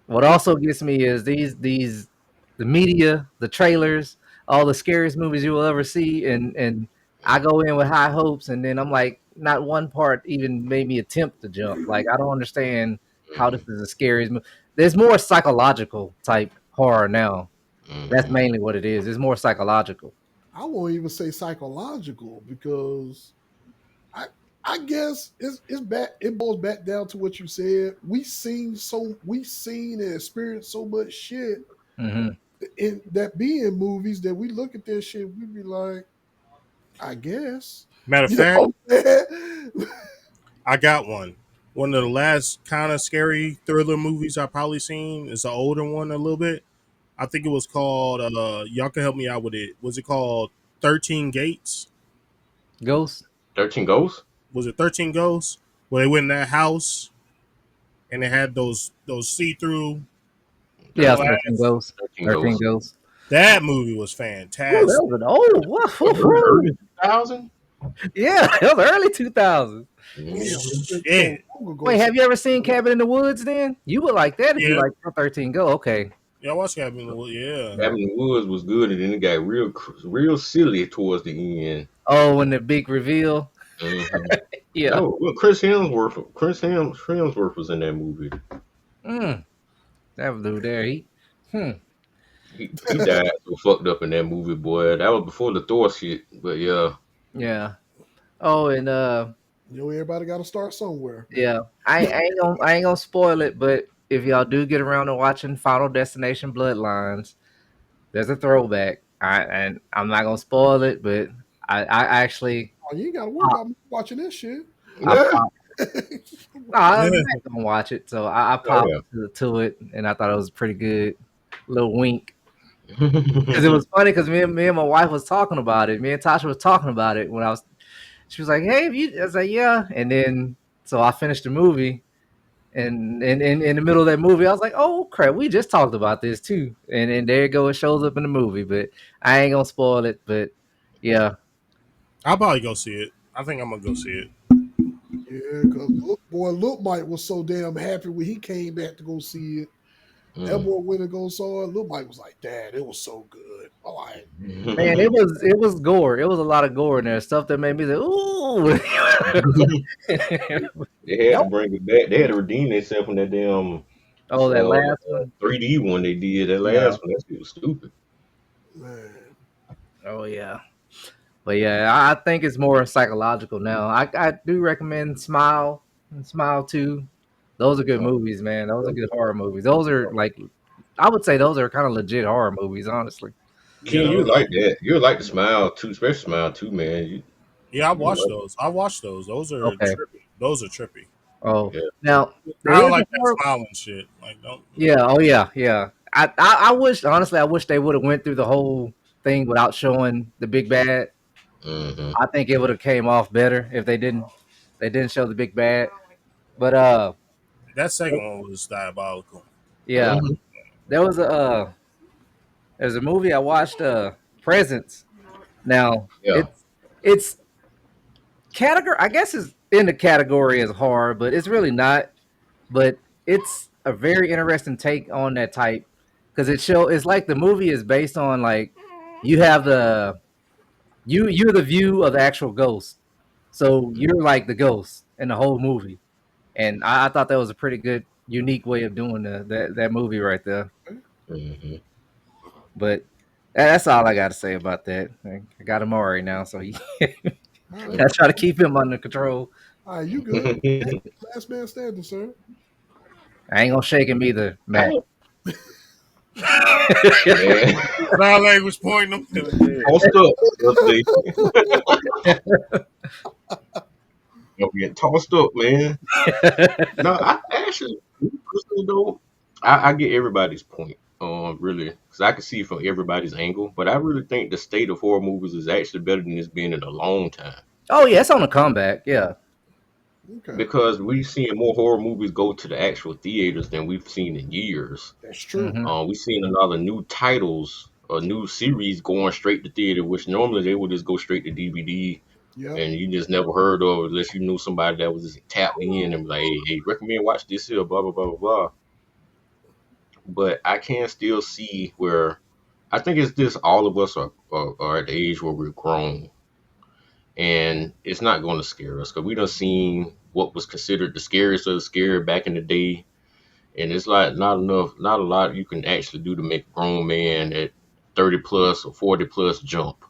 what also gets me is these the media, the trailers, all the scariest movies you will ever see, and I go in with high hopes, and then I'm like, not one part even made me attempt to jump. Like I don't understand how this Hmm. is the scariest movie. There's more psychological type horror now. That's Hmm. mainly what it is. It's more psychological. I won't even say psychological because I I guess it's back. It boils back down to what you said. We seen and experienced so much shit Hmm. in that being movies that we look at this shit. We be like, I guess. Matter of You know fact, what I'm saying? I got one. One of the last kind of scary thriller movies I probably seen is an older one a little bit. I think it was called. Y'all can help me out with it. Was it called? 13 Gates. Ghost. 13 Ghosts? Was it 13 Ghosts? Where they went in that house and they had those see through Yeah, 13, Thirteen glass. Ghosts. 13 13 Ghosts. Ghosts. That movie was Oh, that fantastic. was an old. Woof, woof, Early, woof. early 2000? Yeah, that was early 2000s. Damn, Mm-hmm. it's been so Shit. long ago Wait, have since. you ever seen Cabin in the Woods? Then you would like that if you Yeah. like 13 Go. Okay. Yeah, I watched Cabin in the Woods. Yeah. Yeah. Cabin in the Woods was good, and then it got real silly towards the end. Oh, when the big reveal. Mm-hmm. Yeah. No, well, Chris Hemsworth was in that movie. Mm, that dude there. Hmm. He died so fucked up in that movie, boy. That was before the Thor shit, but yeah. Yeah. Oh, and Everybody got to start somewhere. yeah. I ain't gonna spoil it, but if y'all do get around to watching Final Destination Bloodlines, there's a throwback. And I'm not gonna spoil it, but I actually Oh, you ain't got to worry pop about me watching this shit. I Yeah. pop. No, I'm Yeah. not gonna watch it, so I Oh popped yeah. to it, and I thought it was pretty good. Little wink, because it Mm-hmm. was funny because me and my wife was talking about it. Me and Tasha was talking about it when I was. She was like, "Hey, have you?" I was like, "Yeah," and then so I finished the movie, and in the middle of that movie, I was like, "Oh crap, we just talked about this too," and there you go, it shows up in the movie, but I ain't gonna spoil it, but yeah, I'll probably go see it. I think I'm gonna go see it. Yeah, because Look Mike was so damn happy when he came back to go see it. That boy went and go saw it. Look Mike was like, "Dad, it was so good." I'm like, man, it was gore. It was a lot of gore in there, stuff that made me say, "Ooh." They had to bring it back. They had to redeem themselves from that damn Oh, that last one. 3D one they did. That Yeah. last one, that shit was stupid. man, Oh yeah. But yeah, I think it's more psychological now. I do recommend Smile and Smile 2. Those are good Oh, movies, man. Those are good horror movies. Those are like I would say those are kind of legit horror movies, honestly. Yeah, Ken, you those like are. that? You like the Smile too, especially Smile too, man. Yeah, I You watched like those. I watched those. Those are Okay. trippy. Those are trippy. Oh, it. now there I don't is a like that horror. smiling shit. Like, don't. Yeah. Oh yeah. Yeah. I wish honestly I wish they would have went through the whole thing without showing the big bad. Yeah. Hmm. I think it would have came off better if they didn't. They didn't show the big bad. But That second one was diabolical. yeah, Hmm. there was there's a movie I watched, Presence. Now Yeah. it's category. I guess it's in the category as horror, but it's really not. But it's a very interesting take on that type because it's like the movie is based on like you have you're the view of the actual ghost, so you're like the ghost in the whole movie, and I thought that was a pretty good, unique way of doing that movie right there. Hmm. But that's all I got to say about that. I got him already now, so all right, I try to keep him under control. you good? Last man standing, sir. I ain't gonna shake him either, Mac. Man, Sign language pointing them. tossed up. Birthday. Don't get tossed up, man. No, I actually, me personally though, I get everybody's point. Really, because I can see from everybody's angle, but I really think the state of horror movies is actually better than it's been in a long time. Oh yeah, it's on the comeback. Yeah. Okay, Because we've seen more horror movies go to the actual theaters than we've seen in years. that's true. We've seen a lot of new titles or new series going straight to theater, which normally they would just go straight to DVD, Yep. and you just never heard of it unless you knew somebody that was just tapped in and be like, hey, recommend watch this here, blah blah blah blah blah. But I can still see where I think it's just all of us are at the age where we're grown, and it's not going to scare us because we done seen what was considered the scariest of the scary back in the day, and it's like not a lot you can actually do to make a grown man at 30 plus or 40 plus jump.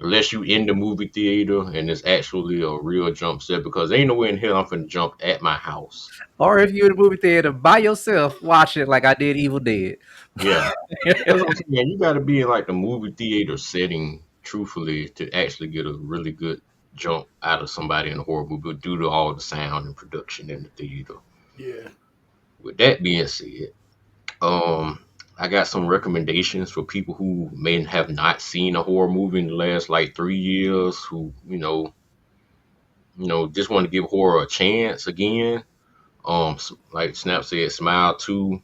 Unless you in the movie theater and it's actually a real jump set, because ain't nowhere in hell I'm finna jump at my house. Or if you're in the movie theater by yourself, watch it like I did Evil Dead. Yeah. That's what I'm saying. You got to be in like the movie theater setting, truthfully, to actually get a really good jump out of somebody in a horror movie due to all the sound and production in the theater. Yeah. With that being said, um, I got some recommendations for people who may have not seen a horror movie in the last like 3 years, who just want to give horror a chance again. Like Snap said, Smile 2,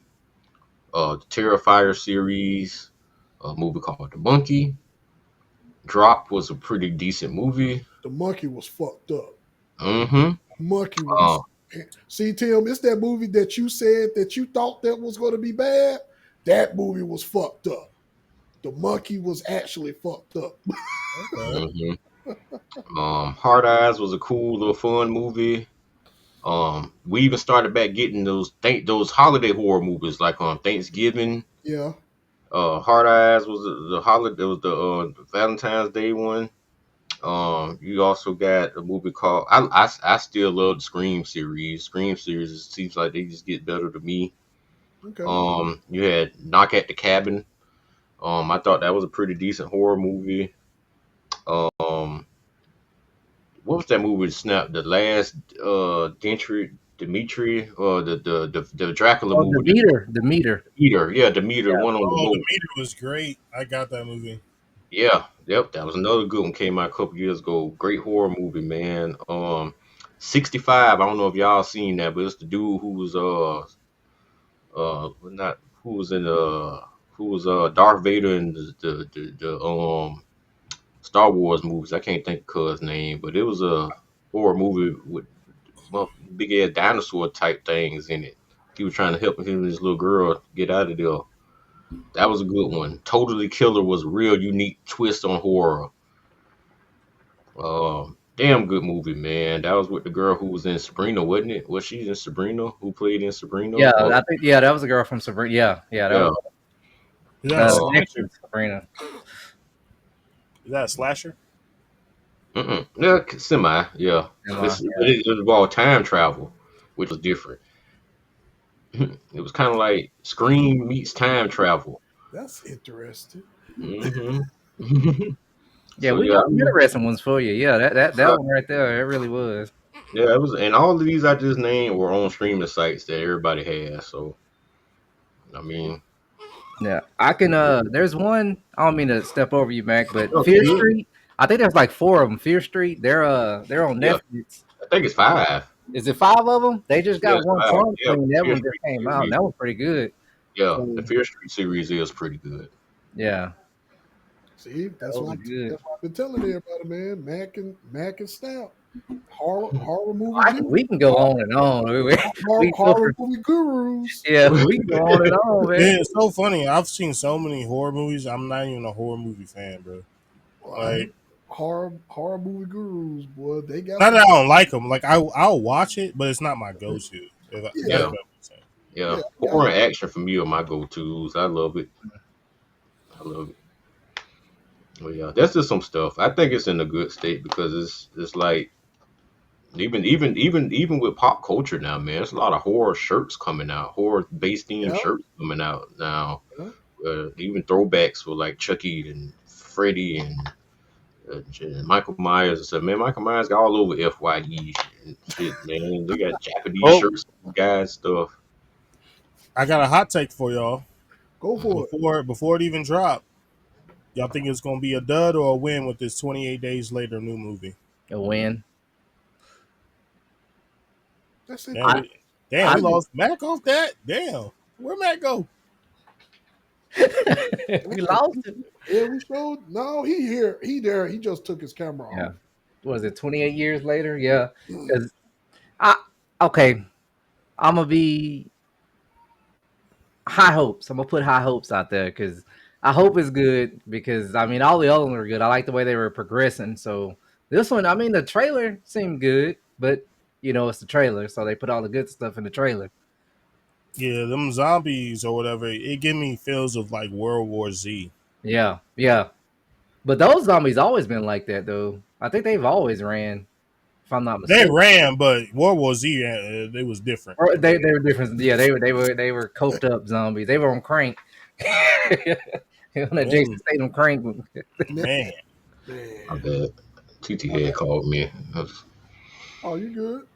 the Terrifier series, a movie called The Monkey. Drop was a pretty decent movie. The monkey was fucked up. Mm-hmm. Monkey Uh, was. See, Tim, it's that movie that you said that you thought that was going to be bad. That movie was fucked up. The monkey was actually fucked up. Okay. hmm Hard Eyes was a cool little fun movie. We even started back getting those holiday horror movies like on Thanksgiving. Yeah. Hard Eyes was the holiday. It was the Valentine's Day one. You also got a movie called I still love the Scream series. Scream series it seems like they just get better to me. Okay. You had Knock at the Cabin. I thought that was a pretty decent horror movie. Um, what was that movie? Snap the last Dimitri or the Dracula Oh, movie. the meter. Demeter, yeah, Demeter, Yeah. one on the Oh, the boat. meter was great. I got that movie. Yeah, yep, that was another good one. Came out a couple years ago. Great horror movie, man. 65. I don't know if y'all seen that, but it's the dude who was not who was in who was Darth Vader in the Star Wars movies. I can't think of his name, but it was a horror movie with big ass dinosaur type things in it. He was trying to help him and his little girl get out of there. That was a good one. Totally Killer was a real unique twist on horror. Damn good movie, man. That was with the girl who was in Sabrina, wasn't it? Was she in Sabrina? Who played in Sabrina? Yeah, I think that was a girl from Sabrina. Yeah, that Yeah. was Is that a next slasher? to Sabrina. Is that a slasher? Yeah, semi. Yeah. Emma, It involved time travel, which was different. It was kind of like Scream meets time travel. That's interesting. hmm yeah, So we yeah, got some interesting ones for you. Yeah, that one right there, it really was. yeah, it was, and all of these I just named were on streaming sites that everybody has. So I mean, Yeah, I can. There's one. I don't mean to step over you, Mac, but no, Fear good. Street. I think there's like four of them. Fear Street. They're on Yeah, Netflix. I think it's 5. Is it five of them? They just Yeah, got it's one 5. song Yeah, clean. That Fear one just Street came out. series. That was pretty good. Yeah, So the Fear Street series is pretty good. yeah, See, that was good. that's what I've been telling everybody, man. Mac and Stout. Horror movie We can go on and on. We go horror for, movie gurus. yeah, we can go on and on, man. Yeah, it's so funny. I've seen so many horror movies. I'm not even a horror movie fan, bro. Like, Horror movie gurus, boy. They got not some. that I don't like them. Like, I'll watch it, but it's not my go-to. If that Yeah, Yeah, makes sense. yeah. yeah. Horror and action for me are my go-tos. I love it. I love it. Well, yeah, that's just some stuff. I think it's in a good state because it's like even with pop culture now, man. There's a lot of horror shirts coming out, horror based theme Yeah, shirts coming out now. yeah. Even throwbacks for like Chucky and Freddy and Michael Myers and stuff. Man, Michael Myers got all over FYE and shit, man. They got Japanese Oh, shirts, guys, stuff. I got a hot take for y'all. Go for it. Before it even dropped, y'all think it's gonna be a dud or a win with this 28 Days Later new movie? A win. That's it. Damn, I we lost Mac off that. Damn, where Mac go? we lost him. Yeah, we showed. No, he here. He there. He just took his camera Yeah. off. Was it 28 years later? Yeah. Because I okay. I'm gonna be high hopes. I'm gonna put high hopes out there because I hope it's good because I mean all the other ones were good. I like the way they were progressing. So this one, I mean the trailer seemed good, but it's the trailer, so they put all the good stuff in the trailer. Yeah, them zombies or whatever. It give me feels of like World War Z. Yeah, yeah. But those zombies always been like that though. I think they've always ran, if I'm not They mistaken. ran, but World War Z, they was different. Or they were different. Yeah, they were coked up zombies. They were on crank. On a Jason Mm, Statham crank. man, My Man. bad. TT had called me. Oh, you good?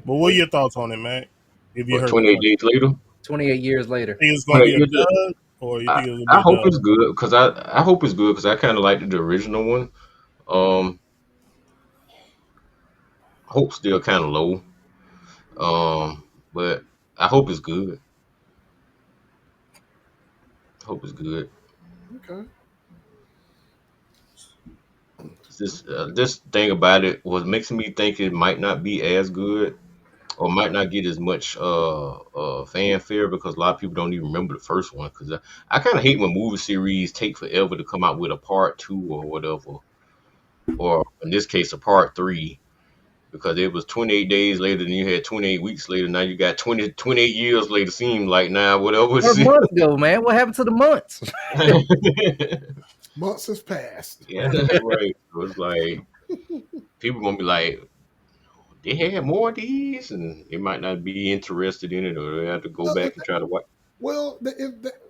but what are your thoughts on it, Mac? If you What, heard the 28 question, days later? 28 years later. Think it's gonna But be a dud, or you think it's gonna be I a hope dud? it's good because I hope it's good because I kind of liked the original one. Um, Hope still kind of low. But I hope it's good. Hope it's good. Okay. This thing about it was making me think it might not be as good or might not get as much fanfare because a lot of people don't even remember the first one. Because I kind of hate when movie series take forever to come out with a part two or whatever, or in this case, a part three. Because it was 28 days later, then you had 28 weeks later. Now you got 28 years later. Seem like now, whatever. What months ago, man? What happened to the months? Months has passed. Yeah, that's right. So it's like people gonna be like, they had more of these, and they might not be interested in it, or they have to go Uh, back and try to watch. Well,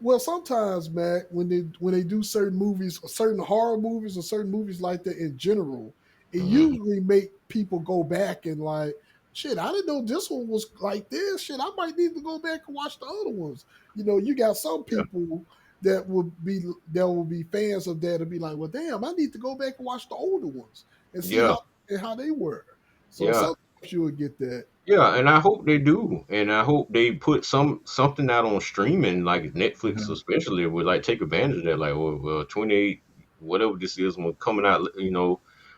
well, sometimes, Mac, when they do certain movies, certain horror movies, or certain movies like that in general, it Mhm. usually make people go back and like, shit, I didn't know this one was like this. Shit, I might need to go back and watch the other ones. You got some Yeah, people that will be fans of that and be like, well, damn, I need to go back and watch the older ones and see yeah, how they were. So yeah. sometimes you would get that. Yeah, and I hope they do, and I hope they put something out on streaming, like Netflix, Mhm. especially, would like take advantage of that. Like, well 28, whatever this is, when coming out,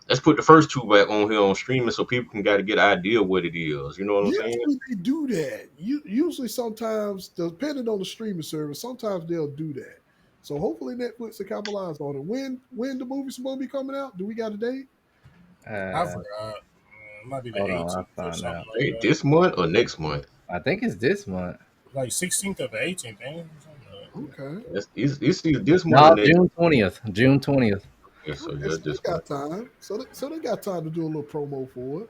let's put the first two back on here on streaming, so people can got to get an idea what it is. You know what I'm saying? Usually they do that. Usually, sometimes, depending on the streaming service, sometimes they'll do that. So hopefully Netflix will capitalize on it. When the movie's supposed to be coming out? Do we got a date? I Uh, forgot. It might be the Hold on, I'll 18th or find something out. like Hey, that. this month or next month? I think it's this month. Like 16th or the 18th, ain't it? Something like that. Okay. It's either this month or No, next. June 20th. June 20th. Yeah, so Okay. yeah, So they this month. got time. So they got time to do a little promo for it.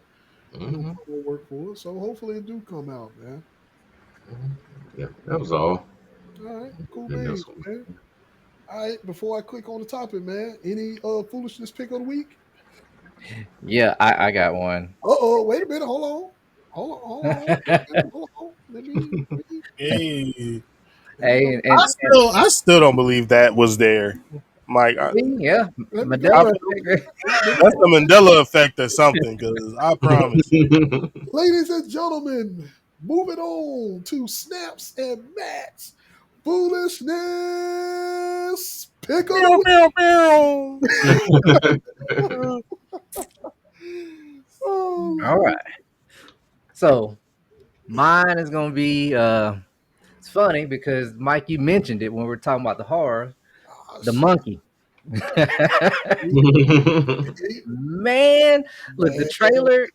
A little Hmm. promo work for it. So hopefully it do come out, man. Yeah, that was all. All right. Cool And beans, that's what- man. All right. Before I click on the topic, man, any foolishness pick of the week? Yeah, I got one. Wait a minute. Hold on. Hold on. Wait a minute. Hold on. Hey, Let me go. Hey, and I still don't believe that was there. Mike, see, yeah, Let me go I, Mandela back. effect. Let me that's go. the Mandela effect or something. Because I promise you. Ladies and gentlemen, moving on to Snaps and Matt's Foolishness Pick of Meow, the meow, meow. Week. Oh, All right. So mine is gonna be it's funny because Mike, you mentioned it when we were talking about the horror, the gosh. monkey. See, Man, look, the man, trailer.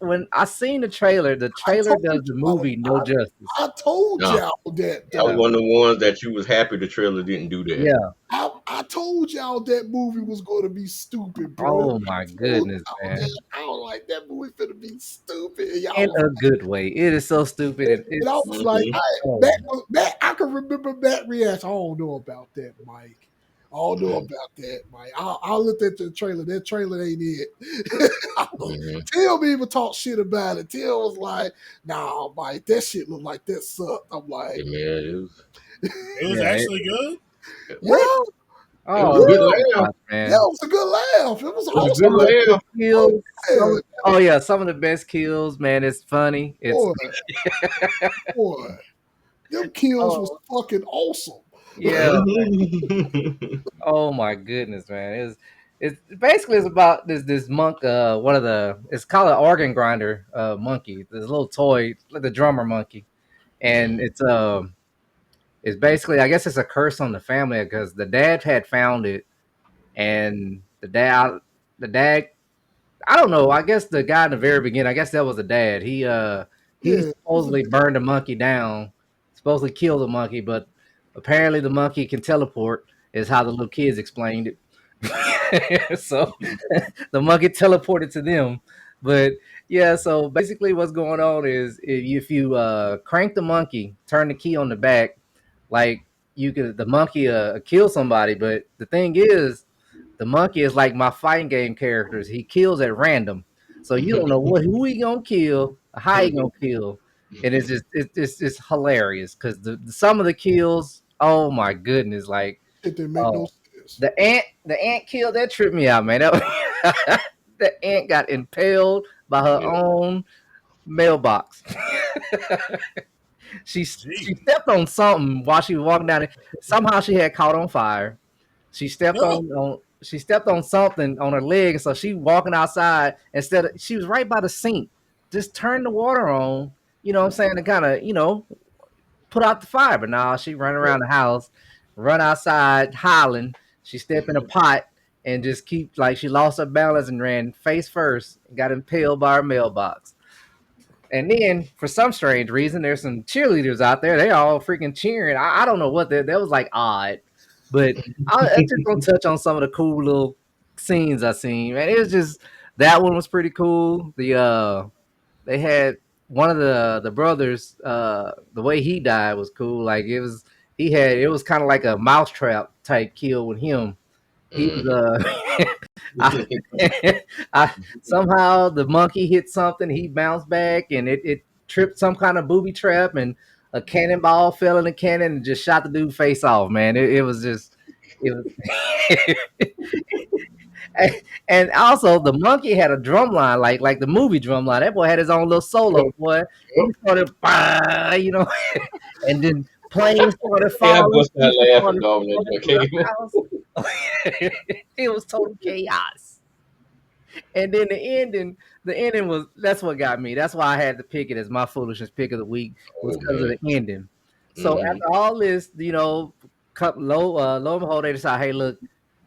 When I seen the I trailer told does the y'all, movie no justice. I told No, y'all that I was Yeah, though. one of the ones that you was happy the trailer didn't do that. yeah. I told y'all that movie was going to be stupid, bro. Oh my I told goodness, y'all man. that. I was like, that movie finna be stupid. And In y'all a good way. It is so stupid. And I It's was like, Hmm. oh, I can remember that reaction. I don't know about that, Mike. I don't know Hmm. about that, Mike. I looked at the trailer. That trailer ain't it. Hmm. Tim even talked shit about it. Tim was like, nah, Mike, that shit look like that sucked. I'm Yeah, like, man, it was, It was yeah. actually good. yeah, what? It was Oh a my good yeah, laugh. gosh, yeah, man. it was a good laugh. It was It was a awesome. good Some of the best laugh. Oh, kills. yeah, Oh yeah, some of the best kills, man. It's funny. It's boy, boy, them kills was oh fucking awesome. yeah. Mhm. Oh my goodness, man. It's basically it's about this monk, one of the it's called an organ grinder monkey. This little toy, like the drummer monkey. And it's basically I guess it's a curse on the family because the dad had found it and the dad I don't know. I guess the guy in the very beginning, I guess that was the dad. He Yeah, it was a supposedly burned the monkey down, supposedly killed the monkey, but apparently the monkey can teleport, is how the little kids explained it. So the monkey teleported to them. But yeah, so basically what's going on is if you crank the monkey, turn the key on the back, like you could the monkey kill somebody, but the thing is the monkey is like my fighting game characters. He kills at random. So you don't know who he gonna kill, how he gonna kill. and it's hilarious because some of the kills, oh my goodness, like It didn't make no sense. the ant kill that tripped me out, man. The ant got impaled by her Yeah. own mailbox. She Gee. stepped on something while she was walking down it. Somehow she had caught on fire. Yeah. She stepped on something on her leg, so she walking outside instead of she was right by the sink. Just turn the water on, you know what I'm saying, to kind of, put out the fire. But now she run around the house, run outside hollering. She stepped in a pot and just keep like she lost her balance and ran face first and got impaled by her mailbox. And then, for some strange reason, there's some cheerleaders out there. They all freaking cheering. I don't know what that was like odd, but I just gonna touch on some of the cool little scenes I seen. Man, it was just that one was pretty cool. They had one of the brothers. The way he died was cool. Like it was kind of like a mousetrap type kill with him. He was Mhm. I, I somehow the monkey hit something, he bounced back, and it tripped some kind of booby trap, and a cannonball fell in the cannon and just shot the dude face off. Man, it was just it was. And also the monkey had a drum line like the movie drum line. That boy had his own little solo, boy. He started, bah, and then planes started Yeah, I falling, bust out people laughing, started dog, when that falling joint throughout came the on. house. It was total chaos. And then the ending was that's what got me. That's why I had to pick it as my foolishness pick of the week was Oh because of man. the ending. So Hmm. after all this, lo and behold, they decide, hey, look,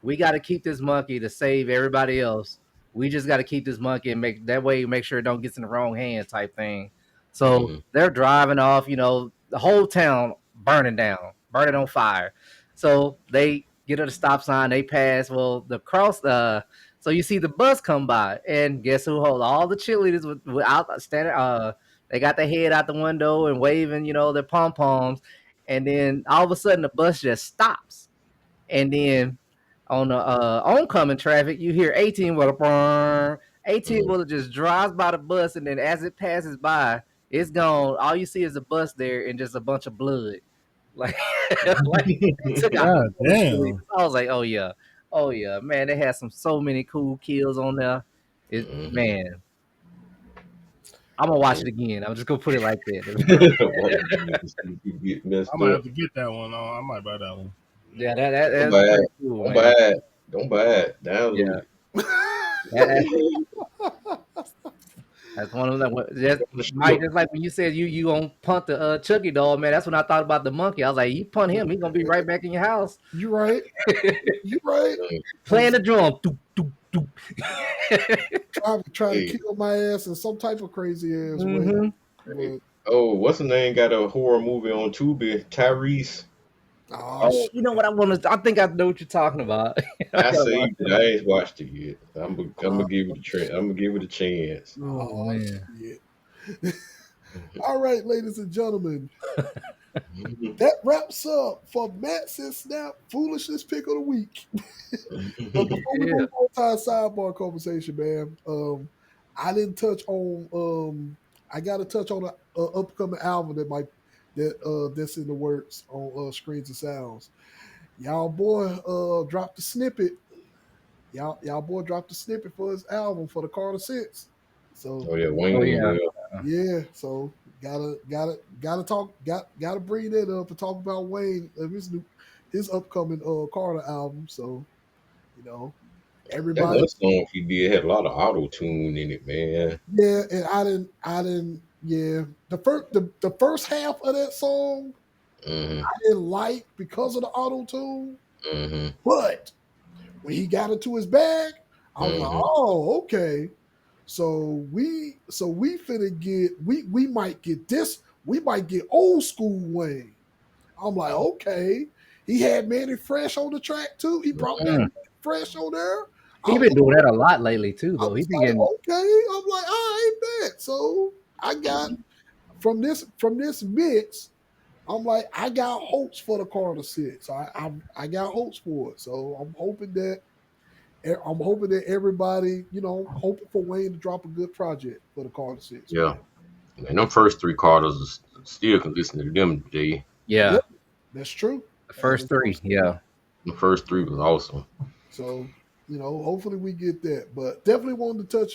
we got to keep this monkey to save everybody else. We just got to keep this monkey and make sure it don't get in the wrong hand type thing. So Hmm. they're driving off, the whole town burning down, burning on fire. So they get to the stop sign, they pass. Well, the cross so you see the bus come by, and guess who hold all the cheerleaders without standing? They got their head out the window and waving, their pom poms, and then all of a sudden the bus just stops, and then on the oncoming traffic, you hear 18 wheeler, brrr. 18 Hmm. wheeler just drives by the bus, and then as it passes by, it's gone. All you see is a bus there and just a bunch of blood, like like they took out God all the cheerleaders. damn. I was like, oh yeah, man, they had so many cool kills on there. It Hmm. man, I'm gonna watch it again. I'm just gonna put it like that. Watch me see if you get I messed might up. have to get that one. I might buy that one. Yeah, Don't that's buy it. pretty cool, Don't buy man. it. Don't buy it. Yeah, Download that, it. that's one of them. Just On the Mike, strip. just like when you said you gonna punt the Chucky doll, man. That's when I thought about the monkey. I was like, you punt him, he gonna be right back in your house You right. You right. playing Cause the drum. Doop, doop, doop. try to Hey, kill my ass in some type of crazy ass way. hmm hey. But Oh, what's the name? Got a horror movie on Tubi. Tyrese. oh Oh, you know shit. what I want to? I think I know what you're talking about. I I gotta watch saved it. that. I ain't watched it yet. I'm gonna Oh, give it a try. I'm gonna give it a chance. Oh man. shit. All right, ladies and gentlemen. Mhm. That wraps up for Matt said Snap Foolishness Pick of the Week. But before we Yeah. move on to our sidebar conversation, man, I didn't touch on. I got to touch on a upcoming album that's in the works on Screens and Sounds. Y'all boy dropped a snippet. Y'all boy dropped a snippet for his album for the Carter Six. So Oh yeah, Oh Wayne and yeah. Will. yeah, so gotta talk gotta bring that up and talk about Wayne of his upcoming Carter album. So you know That everybody. one song he did had a lot of auto tune in it, man. Yeah, and I didn't yeah. The first half of that song Hmm. I didn't like because of the auto tune, Hmm. but when he got into his bag, I was like, Hmm. oh, okay. So we finna get we might get this, we might get old school Wayne. I'm like, okay. He had Manny Fresh on the track too. He brought back Mm. Manny Fresh on there. I He was been doing that a lot lately too, I though. He was been like, getting. okay. I'm like, I ain't bad. So I got from this mix, I'm like, I got hopes for the Carter Six. I got hopes for it. So I'm hoping that everybody, hoping for Wayne to drop a good project for the Carter Six, Yeah, man. Man, them first three Carters still can listen to them today. Yeah, Yep, that's true. the That first is three. most true. Yeah. The first three was awesome. So, hopefully we get that. But definitely want to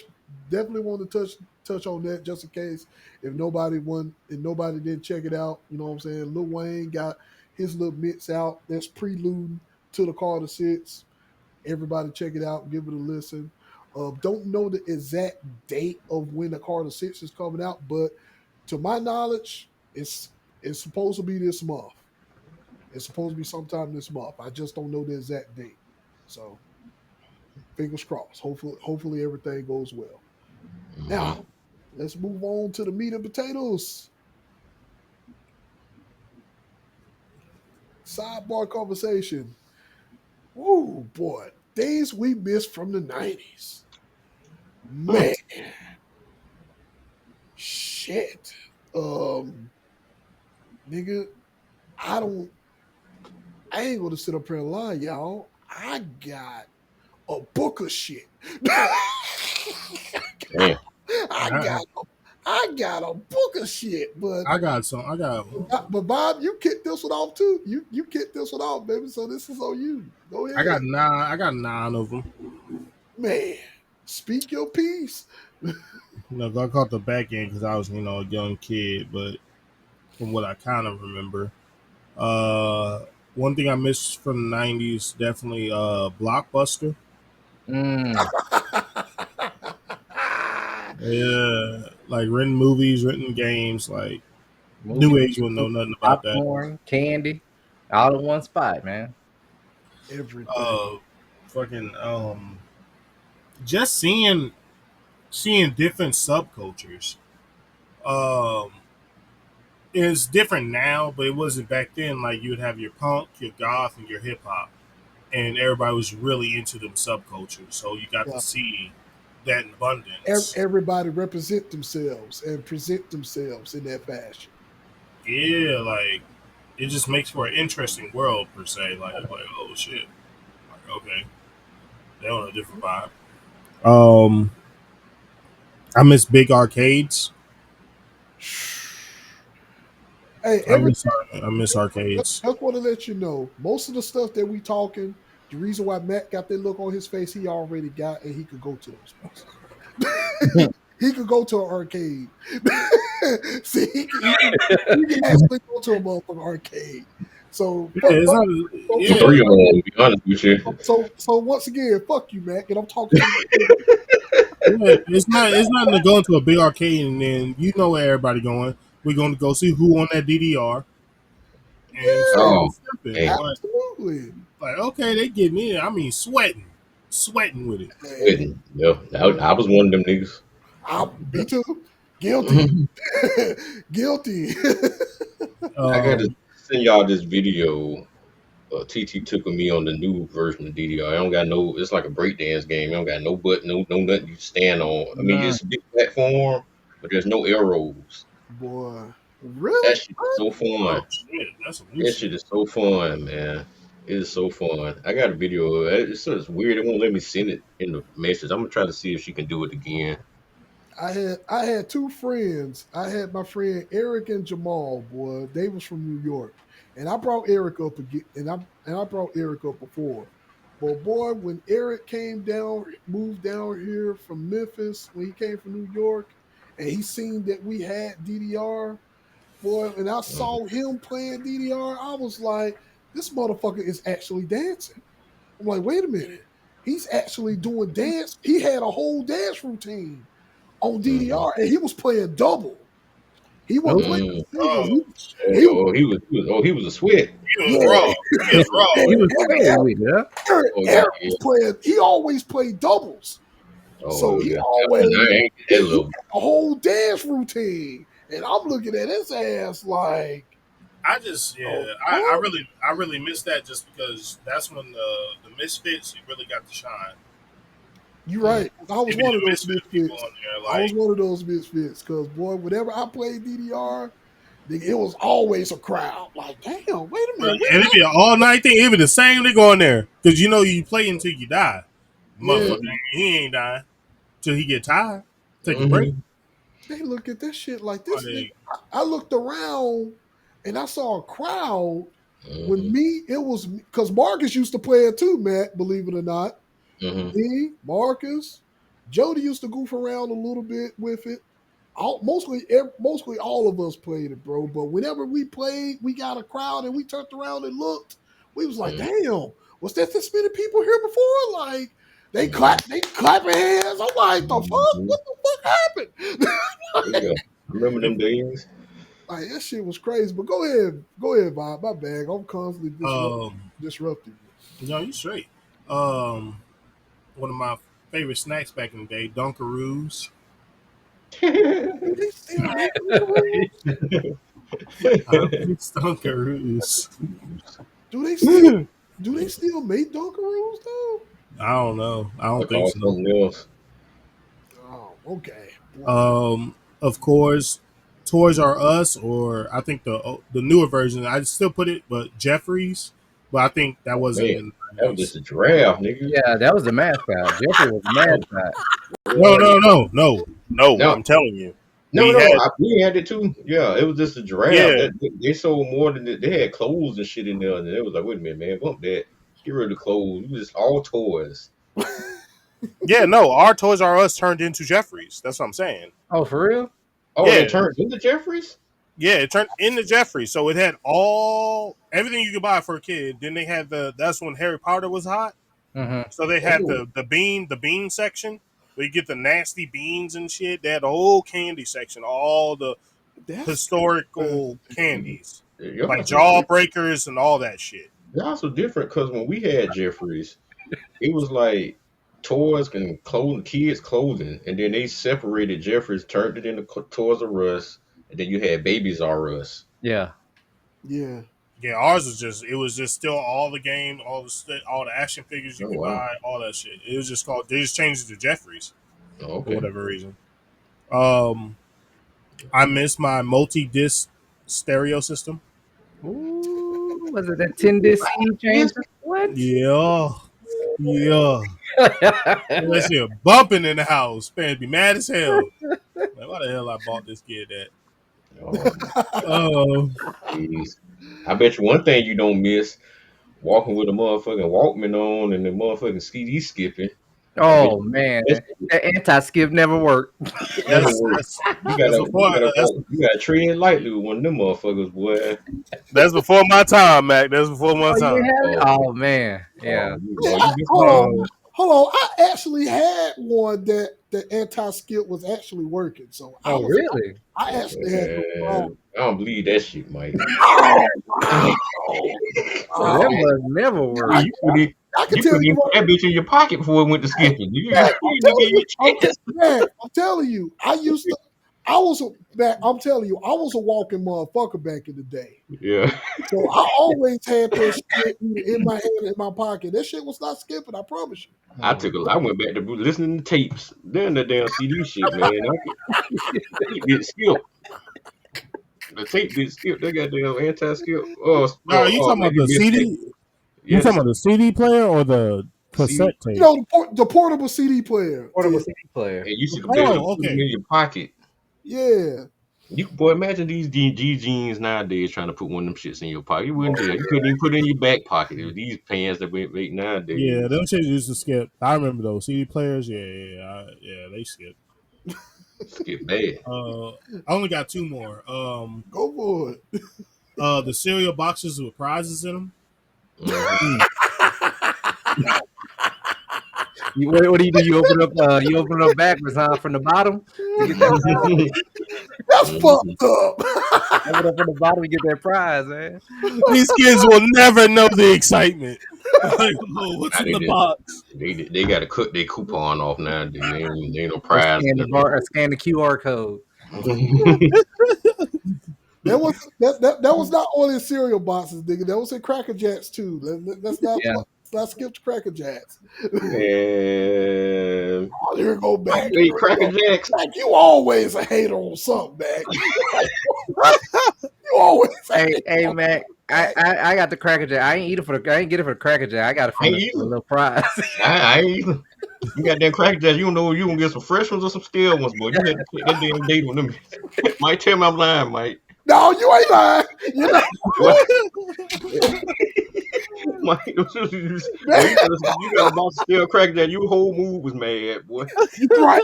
touch on that just in case if nobody didn't check it out. You know what I'm saying? Lil Wayne got his little mix out that's preluding to the Carter Six. Everybody check it out, give it a listen. Don't know the exact date of when the Carter Six is coming out, but to my knowledge, it's supposed to be this month. It's supposed to be sometime this month. I just don't know the exact date. So fingers crossed. Hopefully everything goes well. Hmm. Now, let's move on to the meat and potatoes. Sidebar conversation. Woo boy. Days we missed from the 90s. Man, shit. Um, nigga, I don't I ain't gonna sit up here and lie, y'all. I got a book of shit. Damn. I I, got I got a book of shit, but I got some. I got. Bob, you kicked this one off too. You kicked this one off, baby. So this is on you. Go I got ahead, nine. I got nine of them. man. Speak your piece. I caught the back end because I was, a young kid. But from what I kind of remember, uh, one thing I missed from the '90s definitely Blockbuster. Mm. Yeah, like renting movies, renting games. Like new Movie age wouldn't know theaters, nothing about that. popcorn, candy, all in one spot, man. Everything. Uh, fucking just seeing different subcultures. Um, it's different now, but it wasn't back then. Like you would have your punk, your goth, and your hip hop, and everybody was really into them subcultures. So you got to Yeah. see that in abundance. Everybody represent themselves and present themselves in that fashion. Yeah, like it just makes for an interesting world per se. Like oh shit, like okay, they're on a different vibe. Um, I miss big arcades. Hey, I every miss I miss arcades. just want to let you know, most of the stuff that we talking, the reason why Matt got that look on his face, he already got, and he could go to those places. he could go to an arcade. See, he can actually go to a motherfucking arcade. So Yeah, fuck, it's fuck not. so, Yeah, Three of them, like to be honest with you. so once again, fuck you, Mac, and I'm talking to you. yeah, it's not to go into a big arcade and then where everybody going. We're going to go see who on that DDR and start Yeah, Oh, stepping. man. absolutely. Like okay, they getting in. I mean, sweating with it. Hey, Quitting. Yeah, I was one of them niggas. me too. Guilty. Mhm. Guilty. I got to Um, send y'all this video. TT took of me on the new version of DDR. I don't got no. It's like a breakdance game. You don't got no button, no nothing you stand on. I mean, Mm. it's a big platform, but there's no arrows. Boy, really? That shit is so oh fun. shit, that's some new That shit. shit is so fun, man. It is so fun. I got a video of it. It's weird. It won't let me send it in the message. I'm gonna try to see if she can do it again. I had two friends. I had my friend Eric and Jamal. Boy, they was from New York, and I brought Eric up again, and I brought Eric up before. But boy, when Eric came down, moved down here from Memphis, when he came from New York, and he seen that we had DDR, boy, and I Mhm. saw him playing DDR, I was like, this motherfucker is actually dancing. I'm like, wait a minute. He's actually doing dance. He had a whole dance routine on Mhm. DDR, and he was playing double. He wasn't Nope. playing Mm. single. Oh shit, He was He was a sweat. he was raw. He yeah. was raw Man, He with was it. spread with it, huh? Eric, Oh yeah, Eric yeah. was playing. He always played doubles, so Oh he yeah. always I ain't that he level. had a whole dance routine, and I'm looking at his ass like, I just oh, I what? really miss that just because that's when the misfits really got to shine. You Mm. right. I was Even one of the those misfit people misfits. on there, I was like one of those misfits because boy, whenever I played DDR, it was always a crowd. Like, damn, wait a minute, and it'd be an all night thing. It'd be the same. They go on there because you play until you die. yeah, Motherfucker, Mhm. he ain't dying till he get tired. Take a break. Mhm. They look at this shit like this. Nigga. Like, I looked around and I saw a crowd. When Mm-hmm. me, it was because Marcus used to play it too, Matt. Believe it or not, Mm-hmm. me, Marcus, Jody used to goof around a little bit with it. Mostly all of us played it, bro. But whenever we played, we got a crowd and we turned around and looked. We was like, Mm-hmm. damn, was there this many people here before? Like Mm-hmm. they clapping hands. I'm like, the fuck? Mm-hmm. What the fuck happened? Yeah, I remember them days. Like that shit was crazy. But go ahead, Bob. My bag. I'm constantly um, disrupting you straight. Um, one of my favorite snacks back in the day, Dunkaroos. you. Do they still make Dunkaroos? I miss Dunkaroos. Do they still make Dunkaroos though? I don't know. I I don't think call so. something else. Oh, okay. Of course, Toys R Us, or I think the newer version. I still put it, but Jeffries. But I think that Oh wasn't man, in the that was just 90s. a draft, nigga. Yeah, that was the mascot. Jeffrey was the Oh, mascot. No, yeah. no, no, no, no. No, I'm telling you, no, we no. had We had it too. Yeah, it was just a draft. yeah, That they sold more than they had clothes and shit in there, and it was like, wait a minute, man, bump that. Get rid of the clothes. It was just all toys. yeah. No, our Toys R Us turned into Jeffries. That's what I'm saying. Oh, for real? Oh, they Yeah, turned into Jeffries. yeah. It turned into Jeffries, so it had all everything you could buy for a kid. Then they had that's when Harry Potter was hot. Mm-hmm. So they had Oh, the bean section where you get the nasty beans and shit. They had the whole candy section, all the That's historical crazy. candies, y'all like so different. Jawbreakers and all that shit. Y'all so different because when we had Jeffries, it was like toys and clothing, kids' clothing, and then they separated Jeffries, turned it into Toys R Us, and then you had Babies R Us. Yeah. Yeah. Yeah, ours was just still all the game, all the action figures you Oh could wow. buy, all that shit. It was just called. They just changed it to Jeffries Oh, for okay. whatever reason. Um, I miss my multi-disc stereo system. Ooh, was it that 10 disc CD Yes. changer? What? Yeah, yeah. That shit bumping in the house. Man, be mad as hell. Like, why the hell I bought this kid that? Oh, Oh, jeez. I bet you one thing you don't miss walking with a motherfucking Walkman on and the motherfucking CD skipping. I bet Oh you man, that shit that anti-skip never worked. never that's worked. that's that's before You gotta tread lightly with one of them motherfuckers, boy. that's before my time, Mac. That's before my Oh, you time. didn't have it? Oh, Oh man, oh, yeah. Yeah, you missed hold out on. Oh, Hold on. I actually had one that the anti-skip was actually working. So Oh really? I actually had no problem. man. I don't believe that shit, Mike. Oh, you So that oh, must never I, work. I can couldn't tell you even put what, that bitch in your pocket before it went to skipping. Mac, I'm You didn't telling you, get your chance. I'm telling you, I telling you, I was a walking motherfucker back in the day. Yeah. So I always had that shit either in my hand or in my pocket. That shit was not skipping, I promise you. Oh, I went back to listening to tapes. Then the damn CD shit, man. Tape didn't skip. The tape didn't skip. They got damn anti-skip. no, you Oh talking man, about you the missed that. CD? You Yeah, talking about the CD player or the CD. cassette tape? The portable CD player. portable CD player. And you should be able to Oh, put them okay. in your pocket. Yeah. Boy, imagine these G jeans nowadays trying to put one of them shits in your pocket. You wouldn't dare. You couldn't even put it in your back pocket. It was these pants that we make Yeah, nowadays. them shit used to skip. I remember those CD players. Yeah, they skip. Skip bad. I only got two more. Go for it. The cereal boxes with prizes in them. Hmm. What do you do? You open it up backwards, huh? From the bottom to get that prize. That's Mhm. fucked up. Open up from the bottom to get that prize, man. These kids will never know the excitement. Like, oh, what's Nah, in the box? they got to cut their coupon off nowadays. They ain't no Or prize. scan the QR code. That was not only in cereal boxes, nigga. That was in Cracker Jacks too. Yeah. Let's not skip to Cracker Jacks. Man, Oh, here we go back. you ate Cracker Jacks. Like you always a hater on something, man. You always a hater Hey, on Mac. I got the Cracker Jack. I ain't get it for the Cracker Jack. I got it I from ain't the either. little prize. I ain't either. You got that Cracker Jacks. You don't know if you gonna get some fresh ones or some stale ones, boy. You had to take that damn date on them. Mike, tell me I'm lying, Mike. No, you ain't lying. You know, What? Mike, boy, you got a box of stale Cracker Jack. Your whole mood was mad, boy. you right.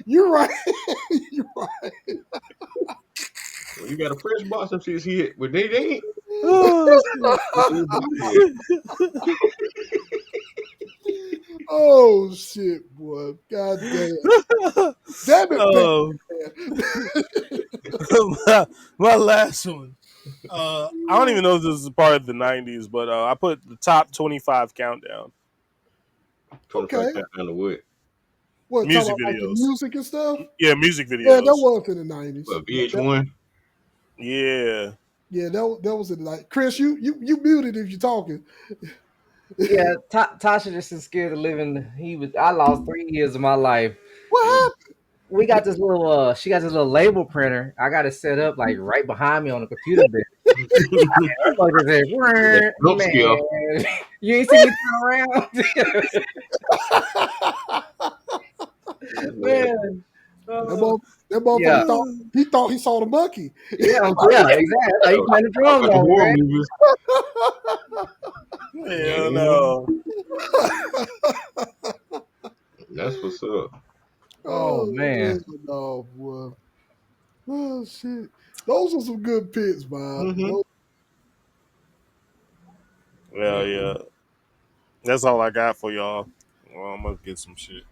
You right. You right. When you got a fresh box of shit hit, but they ain't. Oh, shit. Oh shit, boy. God damn. Damn it, Oh, man. my last one. I don't even know if this is part of the '90s, but I put the top 25 countdown. 25 Okay. countdown to what? What, talking Music about like the videos. music and stuff? Yeah, music Yeah, that videos. was in the 90s. What, VH1? Yeah. Yeah, that was in the like Chris, you muted if you're talking. Yeah, Tasha just is scared of living. I lost 3 years of my life. What Mm. happened? We got this little she got this little label printer. I got it set up like right behind me on the computer bed. That mother said, That "Whirr, jump scare. man, you ain't see me turn around." Man, Man. That, Uh, mo- that motherfucker yeah. thought he saw the monkey. Yeah, exactly. That's how you playing the I drums watch on, horror man. movies. Hell Man, no. that's what's up. Oh Oh man. man, no, boy. Oh shit. Those are some good picks, Bob. Mm-hmm. Yeah, yeah. That's all I got for y'all. Well, I'm gonna get some shit.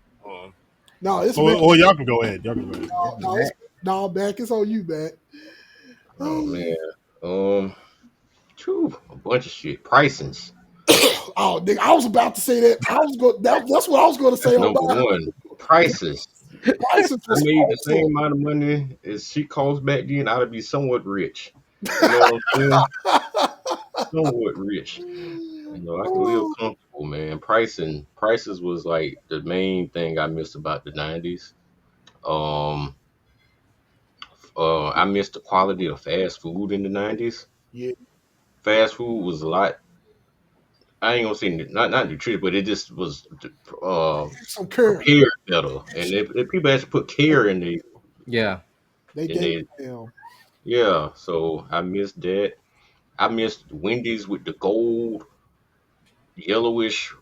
No, it's back. Or y'all can go ahead. Y'all can go ahead. It's No, it's back. no back. It's on you, back. Oh man. A bunch of shit. Pricings. Oh, nigga, I was about to say that. That's what I was going to say That's on number my one. Prices. prices I was made the awesome. same amount of money as she cost back then. I'd be somewhat rich. You know what I'm saying? Somewhat rich. You know, I can live Oh, comfortable, man. Prices was like the main thing I missed about the '90s. Um, I missed the quality of fast food in the '90s. yeah, Fast food was a lot. I ain't gonna say not nutritious, but it just was uh some care. prepared better, and if people actually put care in Yeah. They they damn. yeah. So I missed that. I missed Wendy's with the gold yellowish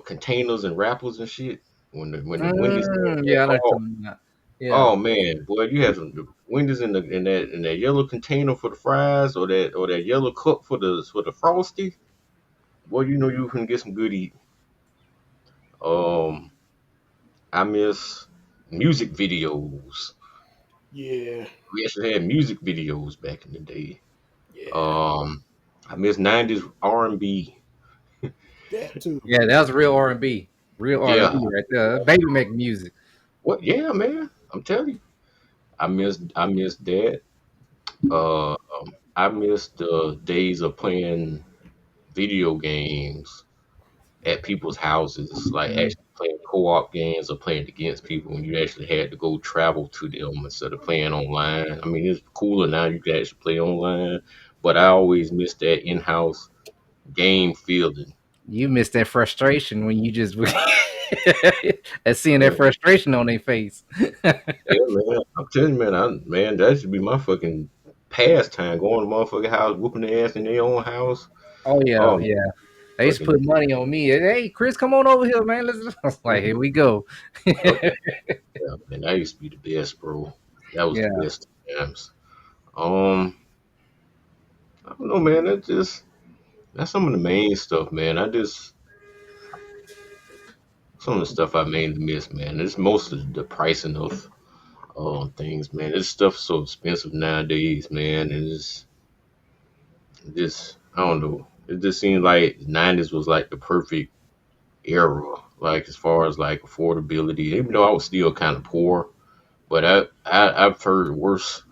containers and wrappers and shit. When the Wendy's had that, Yeah, I know what oh you're talking about. Yeah. oh man, boy, you have some the Wendy's in that yellow container for the fries or that yellow cup for the frosty. Boy, you know you can get some good eat. Um, I miss music videos. Yeah, We actually had music videos back in the day. yeah, Um, I miss '90s R&B. that too. Yeah, that was real R&B. Real Yeah, R&B right there. Baby making music. what? Yeah, man, I'm telling you, I miss that. I miss the days of playing video games at people's houses, like Mm. actually playing co-op games or playing against people when you actually had to go travel to them instead of playing online. I mean, it's cooler now you can actually play online, but I always miss that in-house game feeling. You missed that frustration when you just and seeing that Yeah, frustration on their face. yeah, man. I'm telling you, man, that should be my fucking pastime. Going to motherfucking house, whooping their ass in their own house. Oh yeah, Oh, yeah. They used to fucking put money on me. Hey, Chris, come on over here, man. Let's I was like, here we go. yep, yeah, man. That used to be the best, bro. That was the Yeah. best times. Um, I don't know, man. That's some of the main stuff, man. Some of the stuff I mainly miss, man. It's mostly the pricing of things, man. This stuff's so expensive nowadays, man. And just I don't know. It just seems like the '90s was like the perfect era, like as far as like affordability. Even though I was still kind of poor, but I've heard worse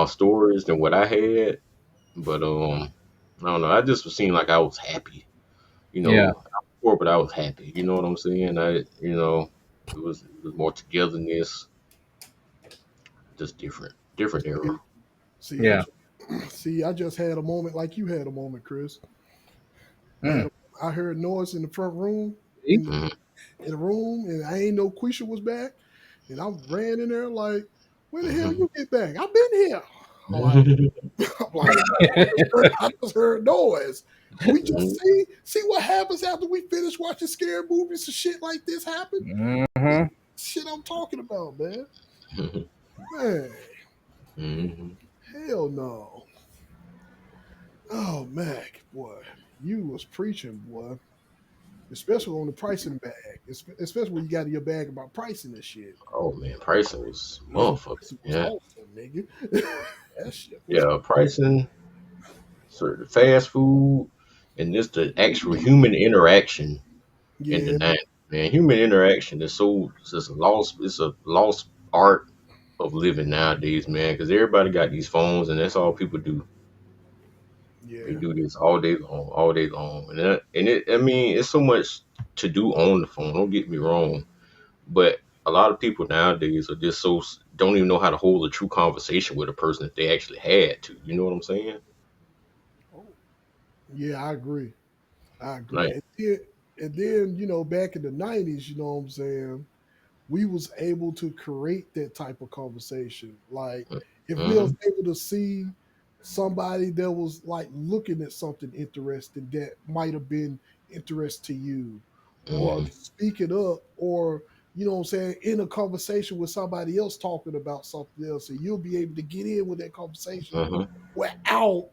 stories than what I had. But I don't know. I just seemed like I was happy. You Yeah. know, I was poor, but I was happy. You know what I'm saying? It was more togetherness, just different era. See, Yeah. I just had a moment like you had a moment, Chris. I had Mm. I heard noise in the front room, See? and Mhm. in the room, and I ain't know Quisha was back, and I ran in there like, "When the hell you get back? I've been here." I'm like, I'm like, I just heard noise. We just see what happens after we finish watching scary movies and shit like this happen. Mm-hmm. Shit, I'm talking about, man. Man, hell no. Oh, Mac, boy, you was preaching, boy. Especially on the pricing bag. Especially when you got in your bag about pricing this shit. Oh man, pricing was Pricing motherfucker. was Yeah, awesome, nigga. That shit was yeah, pricing, sort of fast food, and just the actual human interaction in the yeah, 90s. Man, human interaction is so it's just a lost. It's a lost art of living nowadays, man. Because everybody got these phones, and that's all people do. They yeah. do this all day long, I mean, it's so much to do on the phone. Don't get me wrong, but a lot of people nowadays are just don't even know how to hold a true conversation with a person if they actually had to. You know what I'm saying? Oh, yeah, I agree. I agree. Like, And then, back in the 90s, you know what I'm saying? We was able to create that type of conversation. Like if we was mm-hmm, able to see somebody that was like looking at something interesting that might have been interest to you, or mm-hmm, speak it up, or you know what I'm saying, in a conversation with somebody else talking about something else, and you'll be able to get in with that conversation mm-hmm, without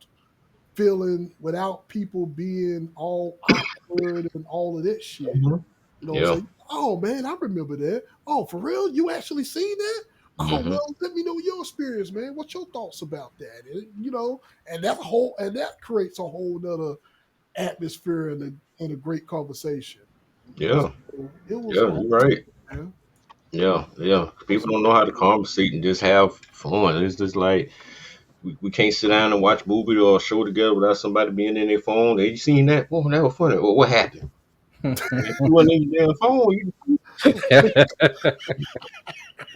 without people being all awkward and all of that shit. hmm. You know what I'm Yeah. saying? Oh man, I remember that. Oh, for real? You actually seen that? Oh Mm-hmm. well, let me know your experience, man. What's your thoughts about that? And that creates a whole nother atmosphere and a great conversation. Yeah. So it was Yeah. You're awesome, right. man. Yeah. Yeah. People Awesome. don't know how to conversate and just have fun. It's just like we can't sit down and watch a movie or a show together without somebody being in their phone. Hey, you seen that? Oh, that was funny. Well, what happened? Man, if you wasn't in your damn phone,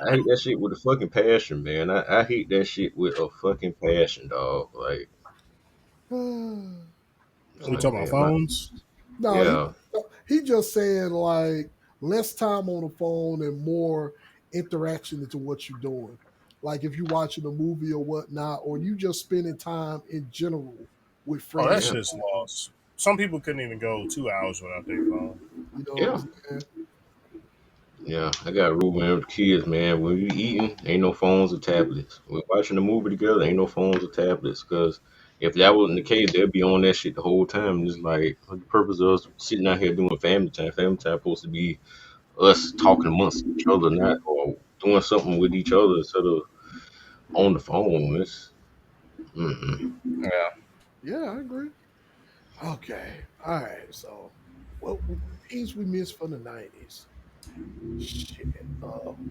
I hate that shit with a fucking passion, man. I hate that shit with a fucking passion, dog. It's We like, Oh, talking about man, my, phones? no, yeah. he just saying like less time on the phone and more interaction into what you're doing. Like if you're watching a movie or whatnot, or you just spending time in general with Oh, that friends. Yeah. shit's lost. Some people couldn't even go 2 hours without their phone. You know what Yeah. I'm saying? Yeah, I got a rule, man, with the kids, man. When we eating, ain't no phones or tablets. When we watching a movie together, ain't no phones or tablets. Because if that wasn't the case, they'd be on that shit the whole time. Just like, what's the purpose of us sitting out here doing family time? Family time supposed to be us talking amongst each other, not or doing something with each other instead of on the phone. Mm-mm. Yeah. Yeah, I agree. Okay. All right. So, things we missed from the '90s. Shit.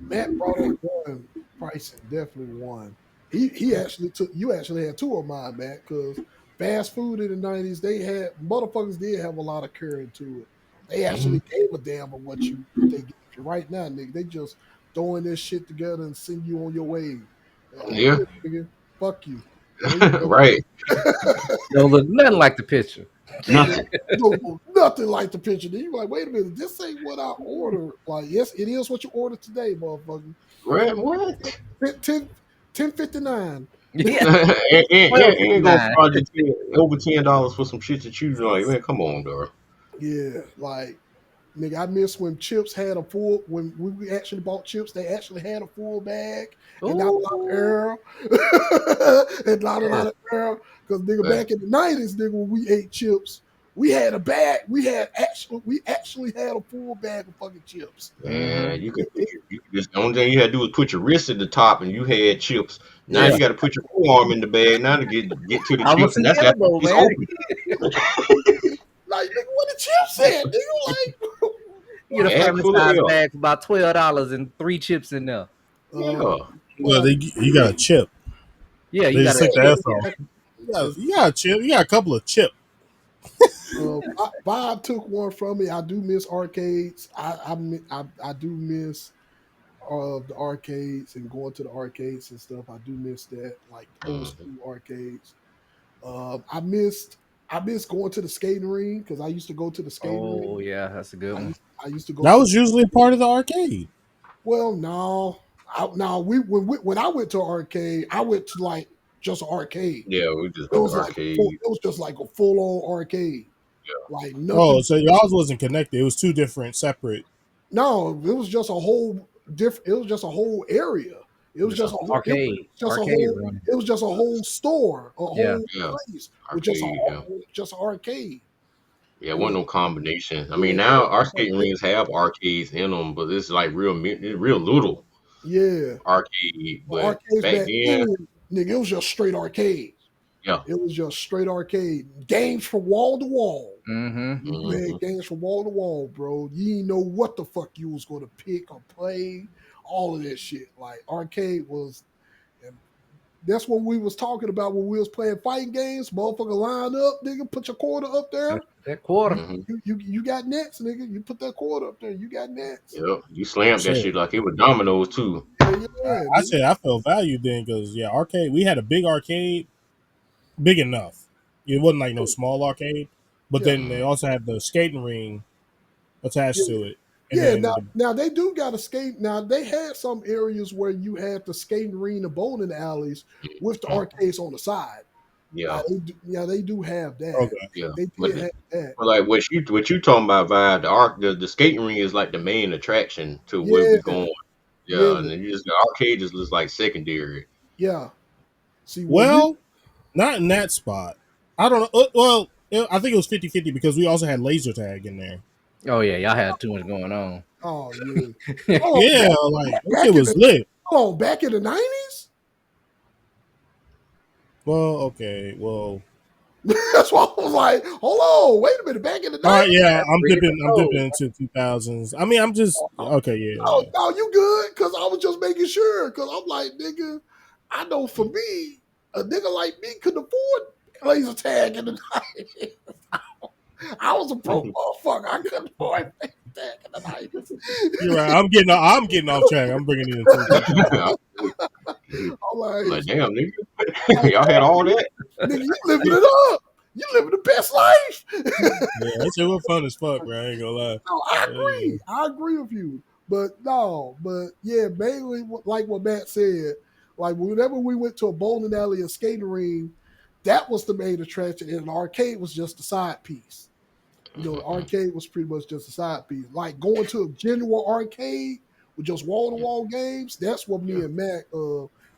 Matt brought up one. Pricing definitely one. He actually took. You actually had two of mine, Matt, because fast food in the '90s, they had motherfuckers did have a lot of curry to it. They Hmm. actually gave a damn of what they give you. Right now, nigga, they just throwing this shit together and send you on your way. Yeah, Here, nigga, fuck you. There you go. right. Don't look nothing like the picture. It Nothing. don't look nothing like the picture. Then you like, wait a minute, this ain't what I ordered. Like, yes, it is what you ordered today, motherfucker. Right? What? 10.59. Yeah. Ain't gonna 12.59. charge you over $10 for some shit that you like, man. Come on, dog. Yeah, like nigga, I miss when chips had a full. When we actually bought chips, they actually had a full bag and not a lot of Ooh. air, and not a Yeah. lot of air. Because nigga, Like, back in the '90s, nigga, when we ate chips, we had a bag. We actually had a full bag of fucking chips. man, you could It- put it- you could just the only thing you had to do was put your wrist at the top and you had chips. Now yeah, you got to put your forearm in the bag now to get to the I was chips, and the that's after elbow, it's man. open. like nigga, what the chips at? Nigga, like You get a Bag family full of size air. bag for about $12 and three chips in there. uh, Yeah. Well, yeah, you got a chip. Yeah, you They got just a take the chip. S off. yeah. You got a chip. You got a couple of chip. Bob took one from me. I do miss arcades. I do miss the arcades and going to the arcades and stuff. I do miss that, like old Mhm. school arcades. I missed. I miss going to the skating ring because I used to go to the skating ring. Oh yeah, that's a good one. I used to go That to. was usually a part of the arcade. Well, no, no. When I went to arcade, I went to like just an arcade. Yeah, we just It go to was like arcade. it was just like a full on arcade. Yeah. Like Oh, nothing. so y'all's wasn't connected. It was two different separate. No, it was just a whole different. It was just a whole area. It was just a whole. It was Arcade, just a arcade whole. room. It was just a whole store, a Yeah. whole Yeah. place with Arcade, yeah. just an arcade. Yeah, it You know, wasn't no combination. I yeah, mean, now our skating rings have arcades in them, but it's like real little yeah. arcade. The But arcades back back then, then, nigga, it was just straight arcade. yeah. It was just straight arcade. Games from wall to wall. Mm-hmm. You had games from wall to wall, bro. You didn't know what the fuck you was going to pick or play. All of that shit. Like arcade was, and that's what we was talking about when we was playing fighting games. Motherfucker, line up, nigga. Put your quarter up there. That quarter. hmm You got nets, nigga. You put that quarter up there. You got nets. Yep. You slammed that Shit. shit like it was dominoes too. Yeah, I nigga. said I felt valued then because yeah, arcade. We had a big arcade, big enough. It wasn't like no small arcade, but Yeah, then they also had the skating ring attached yeah. to it, and Yeah, then now they do got a skate. Now they had some areas where you had the skating arena, the bowling alleys with the arcades on the side. Yeah. They do have that. okay, Yeah. They But, did have that. but like what you talking about, Vibe, the skating ring is like the main attraction to where Yeah, we going. yeah, Yeah, and then you just the arcade just looks like secondary. yeah. See, when we well, not in that spot. I don't know. Well, I think it was 50-50 because we also had laser tag in there. Oh yeah, y'all had too much going on. oh yeah, oh Yeah, like that back shit in was the lit. back in the 90s. Well, okay, well, That's why I was like, hold on, wait a minute, back in the all right, 90s. yeah, Bring it I'm dipping to into 2000s. I mean, I'm just okay, Oh, yeah. no, you good? Because I was just making sure. Because I'm like, nigga, I know for me, a nigga like me could afford laser tag in the 90s. I was a broke motherfucker. I couldn't afford laser tag in the 90s. You're right. I'm getting off track. I'm bringing it into. I'm I'm like, like, damn, nigga, y'all had all that. nigga, you living it up. You living the best life. Yeah, that shit was fun as fuck, bro. I ain't gonna lie. No, I Yeah. agree. I agree with you. But no, but yeah, mainly like what Matt said, like whenever we went to a bowling alley or skating ring, that was the main attraction, and the arcade was just a side piece. You know, the arcade was pretty much just a side piece. Like going to a genuine arcade with just wall to wall games, that's what me and Matt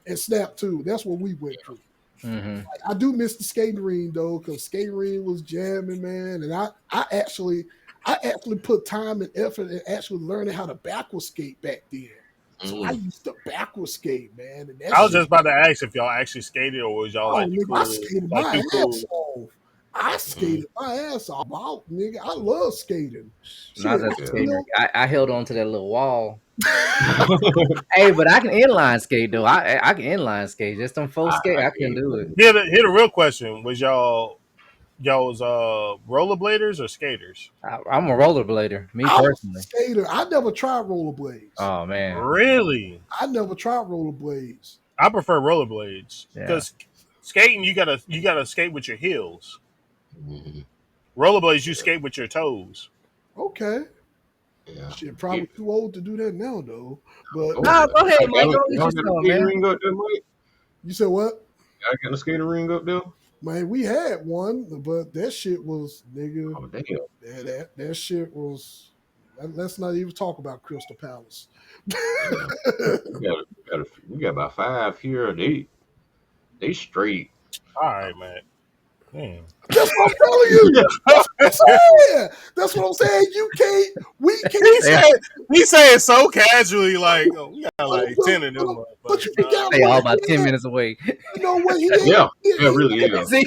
and Snap too. That's what we went to. Mm-hmm. I do miss the skating ring though, because skating ring was jamming, man. And I actually put time and effort in actually learning how to backward skate back then. So I used to backward skate, man. And that I was shit, just about to ask if y'all actually skated or was y'all oh like the nigga, I cool, skated like my too cool? ass off. I skated my ass off. Out, nigga. I love skating. Not Shit, that I skating. still I held on to that little wall. Hey, but I can inline skate though. I can inline skate. Just on full skate, I I couldn't can't. do it. Here the real question was y'all's rollerbladers or skaters? I'm a rollerblader, me I was a personally. skater. I never tried rollerblades. Oh man, Really? I never tried rollerblades. I prefer rollerblades yeah. because skating you gotta skate with your heels. Mhm. Rollerblades you skate with your toes. Okay. Yeah. Shit, probably too old to do that now though. But Oh, Nah, go ahead, Mike. y'all Go get y'all your got a stuff, skating man. ring up there, Mike? you said what? Y'all got a skating ring up there? Man, we had one, but that shit was nigga. Oh, damn. That shit was. Let's not even talk about Crystal Palace. Yeah. We got about 5 here. They straight. All right, man. Damn. That's what I'm telling you. That's what I'm saying. That's what I'm saying. You can't. We He can't. Yeah. said he said it so casually, like we got like 10 of them But you motherfuckers. forgot They all what about he 10 had. minutes away. You know what he had? Yeah. He Yeah, really is. See,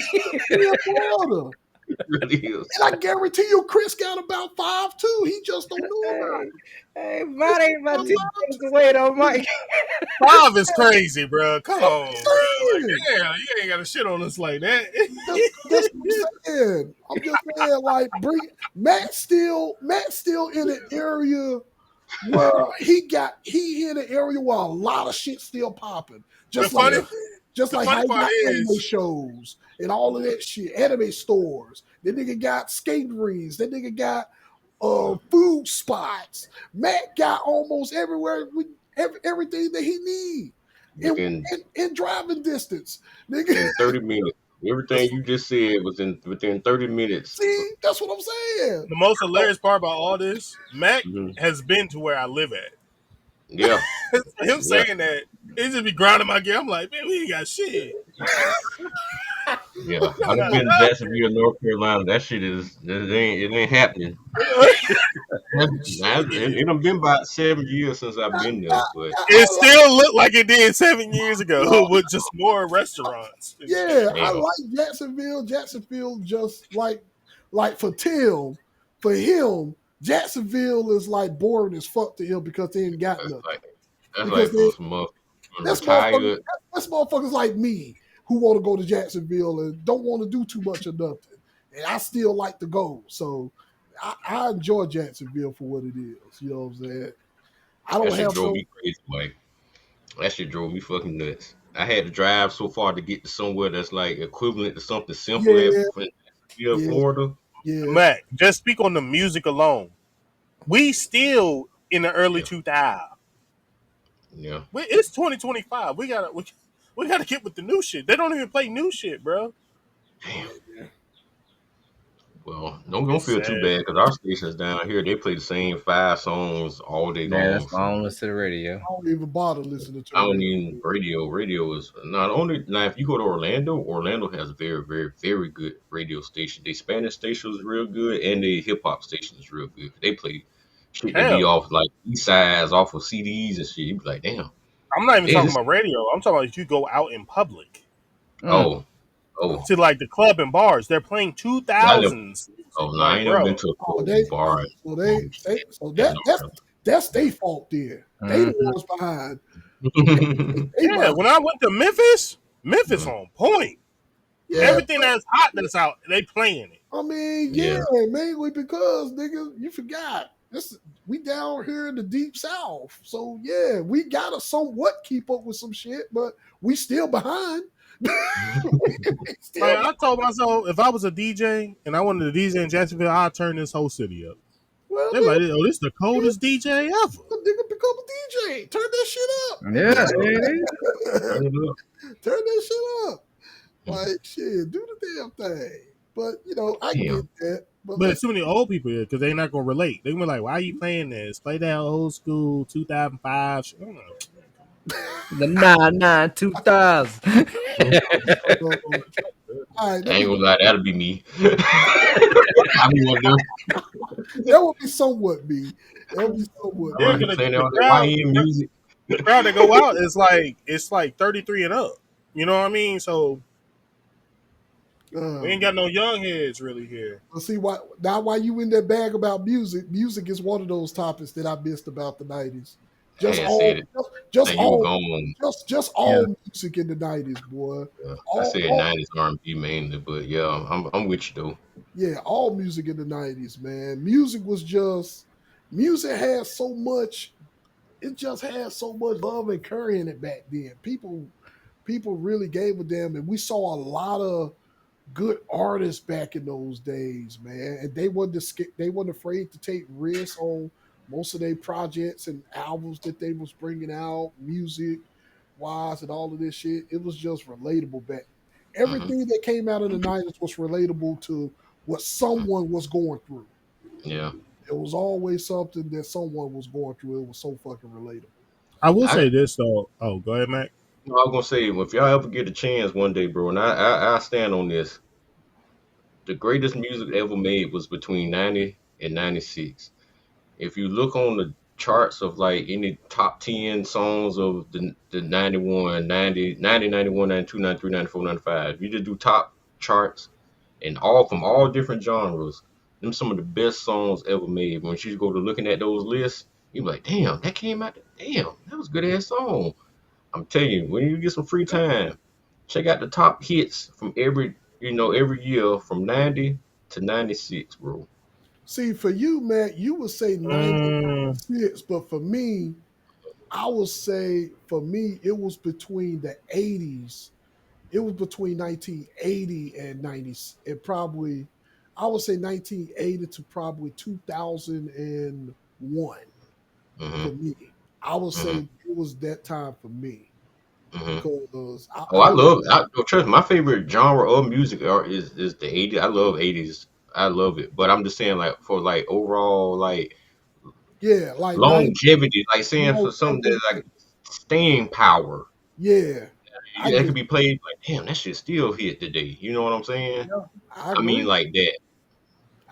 had Florida. It really is. And I guarantee you, Chris got about 5 too. He just don't know about it. hey, Mike ain't about 10 minutes away though, Mike. 5 is crazy, bro. Come on, bro. Like, Saying. damn, you ain't got to shit on us like that. That's what I'm saying. I'm just saying, like, bring Matt still in an area where he in an area where a lot of shit still popping. The Just like funny, Just The like how funny he part got anime is, shows and all of that shit, anime stores. That nigga got skating rings. That nigga got food spots. Matt got almost everywhere with everything that he need within in driving distance. Nigga, within 30 minutes. Everything you just said was within 30 minutes. see, that's what I'm saying. the most hilarious part about all this, Mac Mhm. has been to where I live at. Yeah, Him yeah, saying that, it just be grinding my gear. I'm like, man, we ain't got shit. yeah. We I don't done got been to Jacksonville, North Carolina. That shit it ain't happening. nothing. It, Shit. it done been about 7 years since I've been there, but It I still looked like it did 7 years ago like, with just more restaurants and yeah, shit, I damn, bro. like Jacksonville. Jacksonville just like for Tim, for him, Jacksonville is like boring as fuck to him because they ain't got that's nothing. like that's Because like for some that's motherfuckers, retired. that's motherfuckers like me who want to go to Jacksonville and don't want to do too much of nothing. And I still like to go. So I enjoy Jacksonville for what it is. You know what I'm saying? I That don't shit have drove no me crazy, Mike. That shit drove me fucking nuts. I had to drive so far to get to somewhere that's like equivalent to something simple at yeah, yeah, Florida. yeah, Mac, just speak on the music alone. We still in the early Yeah, 2000s. yeah. It's 2025. We gotta get with the new shit. They don't even play new shit, bro. Damn. yeah. Well, don't It's feel too sad. bad because our stations down here they play the same 5 songs all day Man, that's long. why I So don't listen to the radio. I don't even bother listening to I the don't radio. even radio. Radio is not only now. If you go to Orlando, Orlando has a very, very, very good radio station. The Spanish station is real good, and the hip hop station is real good. They play shit that be Hell, off like east sides, off of CDs and shit. You be like, damn, I'm not even is talking this? about radio. I'm talking about if you go out in public Mm. Oh, oh, to like the club and bars. They're playing I never. 2000s Oh music. no, I Like, ain't never been bro, to a Oh, club and bar so in North that's their fault there. They the Mhm. ones behind. Carolina. They yeah. behind. When I went to Memphis, Memphis Mhm. on point. Yeah, Everything that's hot that's out, they playing it. I mean, yeah, Yeah. mainly because nigga, you forgot this. We down here in the deep south, so yeah, we gotta somewhat keep up with some shit, but we still behind. We Like still behind. I told myself, if I was a DJ and I wanted to DJ in Jacksonville, I'd turn this whole city up. Well, They're like, oh, this is the coldest DJ ever. nigga become a DJ. Turn that shit up. Yeah, it is. Turn it up. Turn that shit up. Mhm. Like shit, do the damn thing. But I get Damn. that. But But it's let's too many old people here because they're not gonna relate. They're gonna be like, "Why are you playing this? Play that old school 2005." Shit. I'm like, The 99 2000. all right, I let me ain't gonna lie, that'll be me. I be one of them. that would be somewhat me. That would be somewhat All yeah, right, me. you because playing the all that crowd, YN music. the crowd that go out is like it's like 33 and up. You know what I mean? So we ain't Um, got no young heads really here. let's see why you in that bag about music. Music is one of those topics that I missed about the 90s. I Just had said all it. just And you were all gone. just Yeah. all music in the 90s, boy. I All, said all 90s R&B mainly, but yeah, I'm with you though. yeah, all music in the 90s, man. Music has so much, it just had so much love and curry in it back then. People really gave a damn, and we saw a lot of good artists back in those days, man. And they wasn't afraid to take risks on most of their projects and albums that they was bringing out, music wise, and all of this shit. It was just relatable back. Hmm. Everything that came out in the 90s was relatable to what someone was going through. Yeah. It was always something that someone was going through. It was so fucking relatable. I will I, say this though. Oh, go ahead, Mac. I was gonna say, well, if y'all ever get a chance one day, bro, and I stand on this, the greatest music ever made was between 90 and 96. If you look on the charts of like any top 10 songs of the 91, 90, 90, 91, 92, 93, 94, 95, you just do top charts and all from all different genres, them some of the best songs ever made. When you go to looking at those lists, you be like, damn, that came out, damn, that was a good ass song. I'm telling you, when you get some free time, check out the top hits from every year from 90 to 96, bro. See, for you, Matt, you would say Mm, 96, but for me, I would say for me, it was between the 80s. it was between 1980 and 90. It probably, I would say 1980 to probably 2001 Mm-hmm. for me. I would say Mm-hmm. it was that time for me Mm-hmm. because Oh, I love. Trust me, my favorite genre of music is the '80s. I love '80s. I love it. But I'm just saying, like for like overall, like yeah, like 90, longevity, like saying for something longevity. that like staying power. Yeah, I That get could be played like, damn, that shit still hit today. You know what I'm saying? yeah, I I mean, agree. like that.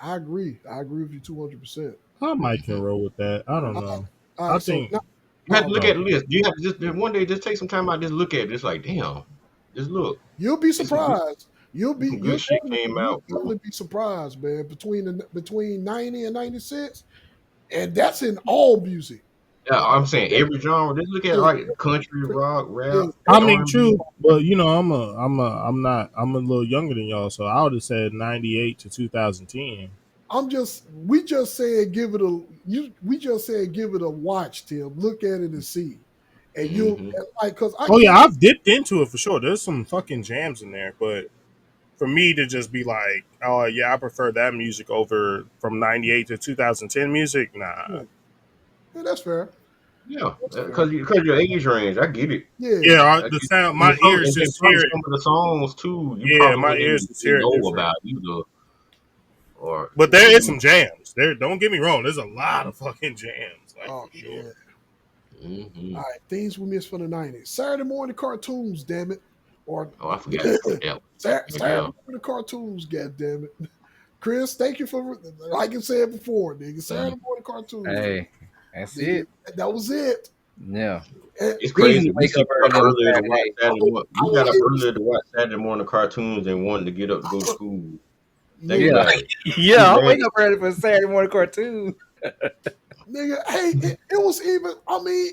I agree. I agree with you 200%. I might can Mhm. roll with that. I don't Uh, know. all I right, so think. now, You have to look Oh, at the list. You have to just one day just take some time out, just look at it. It's like, damn, just look. you'll be It's some good, surprised. some good shit came You'll out, bro. definitely be surprised, man. Between 90 and 96, and that's in all music. Yeah, Like I'm saying every genre. Just look at yeah, like country, rock, yeah, rap, I mean, R&B. true, but you know, I'm not, I'm a little younger than y'all, so I would have said 98 to 2010. we just said give it we just said give it a watch, Tim. Look at it and see. And you'll Mm-hmm. and like cause I Oh can't yeah, I've dipped into it for sure. There's some fucking jams in there, but for me to just be like, oh yeah, I prefer that music over from 98 to 2010 music, nah. yeah, yeah, that's fair. Yeah, That's fair. because your age range, I get it. Yeah. Yeah, I the get it. sound, my ears And then just probably hear it. some of the songs too, you Yeah, probably my wouldn't ears even just really hear it know different. about either, or But there is you. some jams. There, don't get me wrong. There's a lot of fucking jams, like Oh for sure. man. Mm-hmm. All right, things we missed from the 90s. Saturday morning cartoons, damn it. Or Oh, I forgot about that one. Saturday Yeah. morning cartoons, god damn it. Chris, thank you for like I said before, nigga. Mm. Saturday morning cartoons, Hey, that's nigga. it. That was it. Yeah. And, It's Didn't crazy. We wake sit up up early on earlier to watch Saturday. Saturday morning. We got up it was earlier to watch Saturday morning cartoons than wanting to get up to go to school. Think nigga, Yeah. about it. You Yeah, I mad? wake up early for Saturday morning cartoon. nigga, hey, it was even, I mean,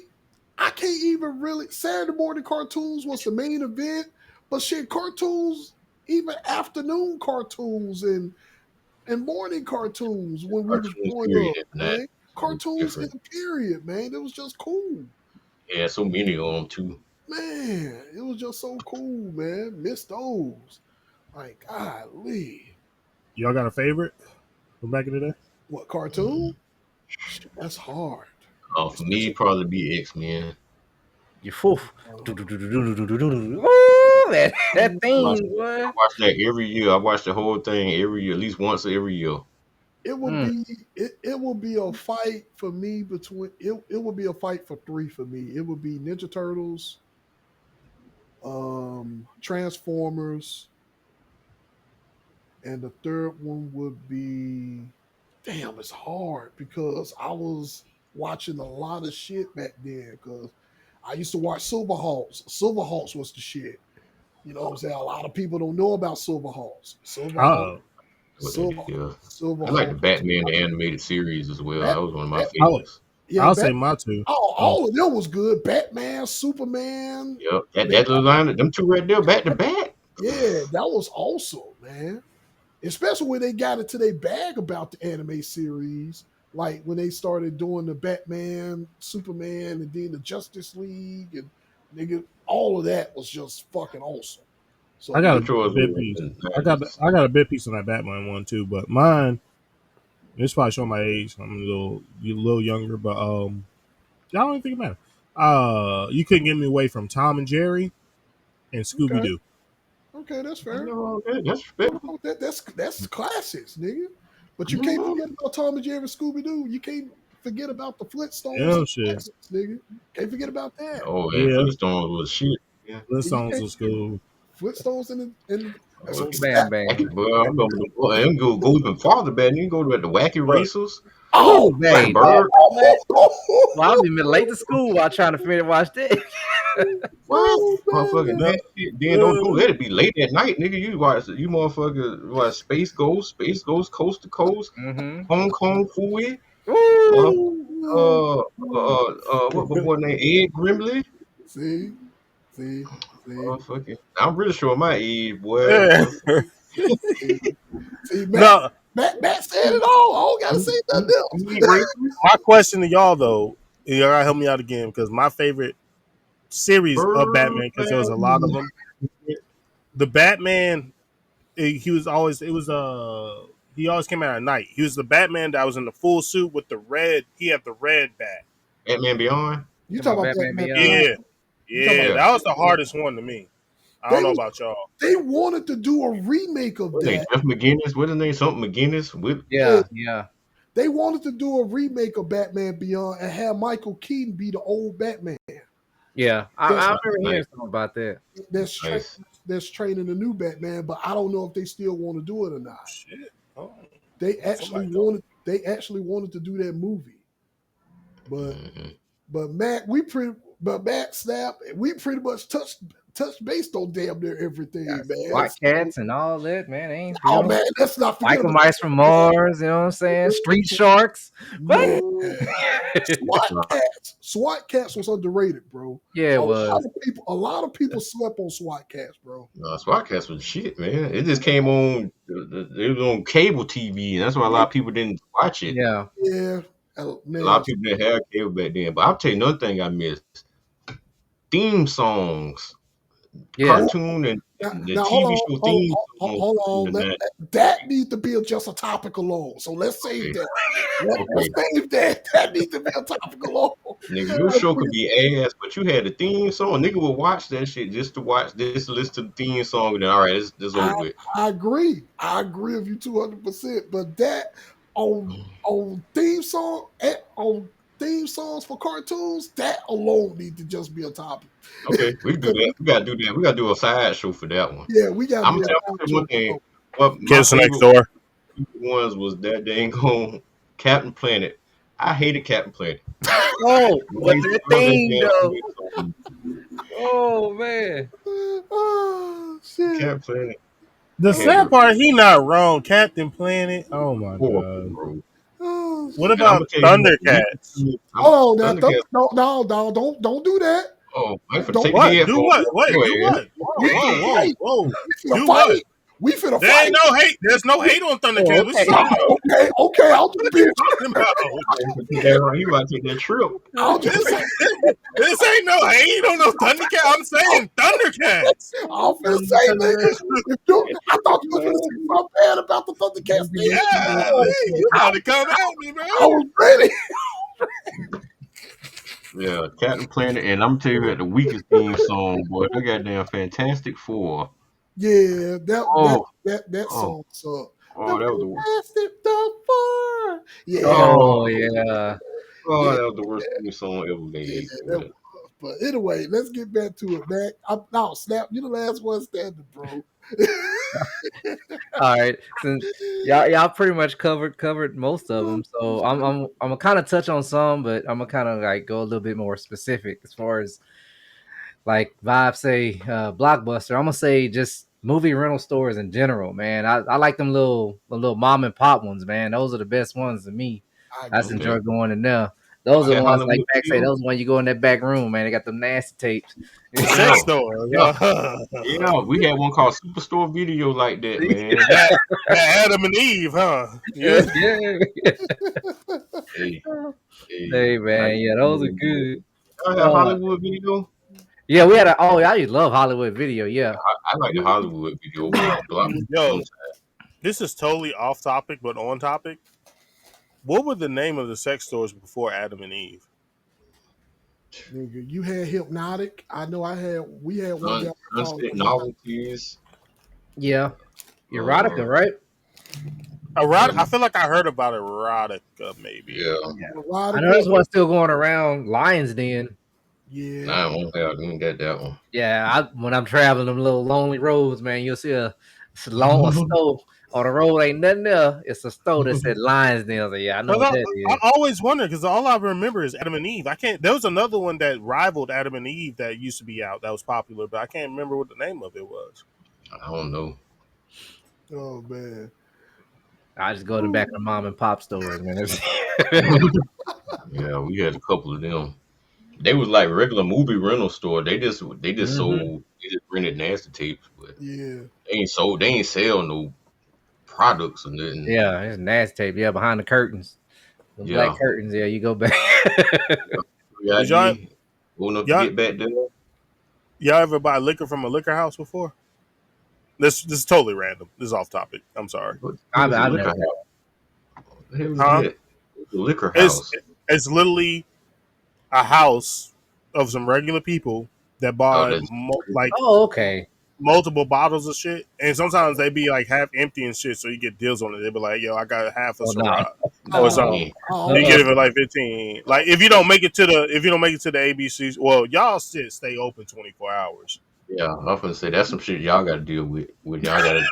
I can't even really Saturday morning cartoons was the main event, but shit, cartoons, even afternoon cartoons and morning cartoons when we was Cartoons growing period up, is not. man. It was Cartoons in different. the period, man. It was just cool. Yeah, so many of them too. Man, it was just so cool, man. Miss those. Like, golly. Y'all got a favorite from back in the day? What cartoon? Mm. Shit, that's hard. For me, Especially probably be X Men. You foof. uh, Ooh, that I thing, boy. watch that every year. I watch the whole thing every year, at least once every year. it would Mm. be it would be a fight for me between it would be a fight for three for me. It would be Ninja Turtles, Transformers, and the third one would be damn, it's hard because I was watching a lot of shit back then because I used to watch Silverhawks. Silverhawks was the shit. You know what I'm saying? A lot of people don't know about Silverhawks. Silverhawks, Oh, What that Silver, is. I like the Silverhawks. Batman the animated series as well. Bat, That was one of my Bat, I would, favorites. yeah, I'll say my two. Oh, all of them was good. Batman, Superman. Yep, Man, that little line, them two right there, back to back. yeah, that was awesome, man. Especially when they got into their bag about the anime series, like when they started doing the Batman, Superman, and then the Justice League, and nigga, all of that was just fucking awesome. I So got yeah, a Intro bit was piece. in the I got 90s. I got a bit piece on that Batman one too, but mine. It's probably showing my age. I'm a little younger, but I don't even think it matters. You couldn't get me away from Tom and Jerry and Scooby okay, Doo. okay, that's I fair. know that. That's Nothing respectable. wrong with that. That's classics, nigga. But you can't Mhm. forget about Tom and Jerry, Scooby Doo. You can't forget about the Flintstones Yeah, and shit. classics, nigga. Can't forget about that. Oh, man, Yeah, Flintstones was shit. Yeah. the You songs can't was forget cool. Flintstones and Oh, Oh, bam, wacky, bam. bro. I'm going to boy, I'm go even farther back. You go to the wacky But racers, Oh, oh, Flat babe. Bird. What? Well, I'll be late to school while trying to finish watch this. What? oh Motherfucking man, no, that shit. Then don't let it be late at night, nigga. You motherfucker watch Space Ghost, Coast to Coast, Mm-hmm. Hong Kong Fooey, mother Woo! what my boy named Ed Grimley. see, see, see, Motherfucking, I'm really sure my age, boy. yeah. see, see, No. Matt said it all. I don't gotta say nothing else. Speed Racer, My question to y'all though, and y'all gotta help me out again because my favorite series of Batman, because there was a lot of Birdman. them. the Batman. He was always he always came out at night. He was the Batman that was in the full suit with the red. He had the red bat. Batman Beyond. You Talking talk about about Batman Batman Beyond. Beyond. Yeah, You talking yeah, about Yeah. that was the hardest one to me. I they don't know was, about y'all. they wanted to do a remake of What name? that. Jeff McGinnis. What his name? Something McGinnis. With Yeah, Yeah. they wanted to do a remake of Batman Beyond and have Michael Keaton be the old Batman. Yeah. That's I remember hearing nice. something about that. that's Nice. that's training the new Batman, but I don't know if they still want to do it or not. Shit. Oh, They actually somebody told me. wanted to do that movie, but Mhm. Matt Snap, we pretty much touched based on damn near everything, man. White So, cats and all that, man. Ain't oh man, let's not forget Michael about Mice from Mars, you know what I'm saying? Street Sharks. What? man. SWAT Cats was underrated, bro. Yeah, it was. A lot of people slept on SWAT Cats, bro. Squadcast was shit, man. It just came on. It was on cable TV, and that's why a lot of people didn't watch it. Yeah. Yeah, A lot man. of people didn't have cable back then. But I'll tell you another thing I missed: theme songs, Yeah. cartoon, and the Now TV show theme songs hold in on. the 90s. That needs to be just a topic alone. So let's save Okay, that. Let's okay. save that. That needs to be a topic alone. Nigga, your show could be ass, but you had the theme song. Nigga would watch that shit just to listen to the theme song, and then all right, this over with. I agree. I agree with you 200%. But that on theme songs for cartoons, that alone need to just be a topic. Okay, we can do that. We gotta do that. We gotta do a side show for that one. Yeah, we gotta I'm do gonna tell a you one thing. show. What my Kids next favorite door. ones was that dang on Captain Planet. I hated Captain Planet. Oh, but Always that love that thing damn though. theme song. Oh man. Oh shit. Captain Planet. The I had sad to part, he not wrong. Captain Planet. Oh my horrible, god. bro. Oh, What And I'm about gonna tell you what, Thundercats? hold on now. Thundercats. Don't do that. Oh, I for Don't take the What? Do headphones. what? What? Go Do ahead. what? we Whoa, finna whoa, fight. whoa. We finna Do fight. what? We finna There ain't fight. no hate. There's no hate on Thundercats. What you talking about? Okay. I'll just What be you talking about? You about to take that trip. I'll just This, this ain't no hate on no Thundercats. I'm saying Thundercats. I'll finna say, nigga. I thought you was gonna say something bad about the Thundercats thing. Yeah, man, you about to come at me, man. I was ready. Yeah, Captain Planet, and I'm telling you, the weakest theme song, boy, that goddamn Fantastic Four. Yeah, Oh, that oh, song sucked. oh, that was the worst. Fantastic Four. Yeah, Oh Oh, yeah. oh, yeah, that was the worst theme song ever yeah. made, That boy. was, but anyway, let's get back to it, man. No, Snap, you the last one standing, bro. All right. Since y'all pretty much covered most of them, so I'm gonna kind of touch on some, but I'm gonna kind of like go a little bit more specific as far as like Vibe say Blockbuster. I'm gonna say just movie rental stores in general, man. I like them little mom and pop ones, man. Those are the best ones to me. I I just agree. Okay. enjoy going in there. Those I are the had ones like Hollywood Max say. Video. Those are when you go in that back room, man. They got them nasty tapes. The Yeah, sex store. yeah, yeah. We had one called Superstore Video like that, man. That Adam and Eve, huh? Yeah, Yeah. yeah. Hey, hey, Hey I, man, yeah, those are good. I had Uh, Hollywood Video. yeah, we had I used to love Hollywood Video. Yeah, I like the Hollywood Video over the block. Yo, this is totally off topic, but on topic. What were the name of the sex stores before Adam and Eve? Nigga, you had Hypnotic. I know we had one down called Sunset Novelties. yeah. Erotica, right? I feel like I heard about erotica, maybe. Yeah, I know there's one still going around Lions Den. Yeah. I won't have. You got that one. Yeah, when I'm traveling them little lonely roads, man, you'll see a store on the road. Ain't nothing there. It's a store that said Lions Den. I was like, yeah, I know what that I is. always wonder because all I remember is Adam and Eve. I can't. There was another one that rivaled Adam and Eve that used to be out that was popular, but I can't remember what the name of it was. I don't know. Oh man. I just go to the back of the mom and pop stores, man. Yeah, we had a couple of them. They was like regular movie rental store. They just sold. They just rented nasty tapes, but Yeah. They ain't sell no products or nothing. Yeah, it's nasty tape. Yeah, behind the curtains, the Yeah. black curtains. Yeah, you go back. Did y'all- Old enough y'all- to get back there. Y'all ever buy liquor from a liquor house before? This is totally random. This is off topic. I'm sorry. What is a I've liquor never. house? What the hell is Huh? that? The liquor It's house. it's literally a house of some regular people that Oh, bought that's like Oh, okay. multiple bottles of shit, and sometimes they be like half empty and shit, so you get deals on it. They be like, "Yo, I got half a Oh no, Ciroc or no. Oh, something." man. oh, You okay. get it for like 15. Like if you don't make it to the ABCs, well, y'all shit stay open 24 hours. Yeah, I'm gonna say that's some shit y'all got to deal with. With y'all got to.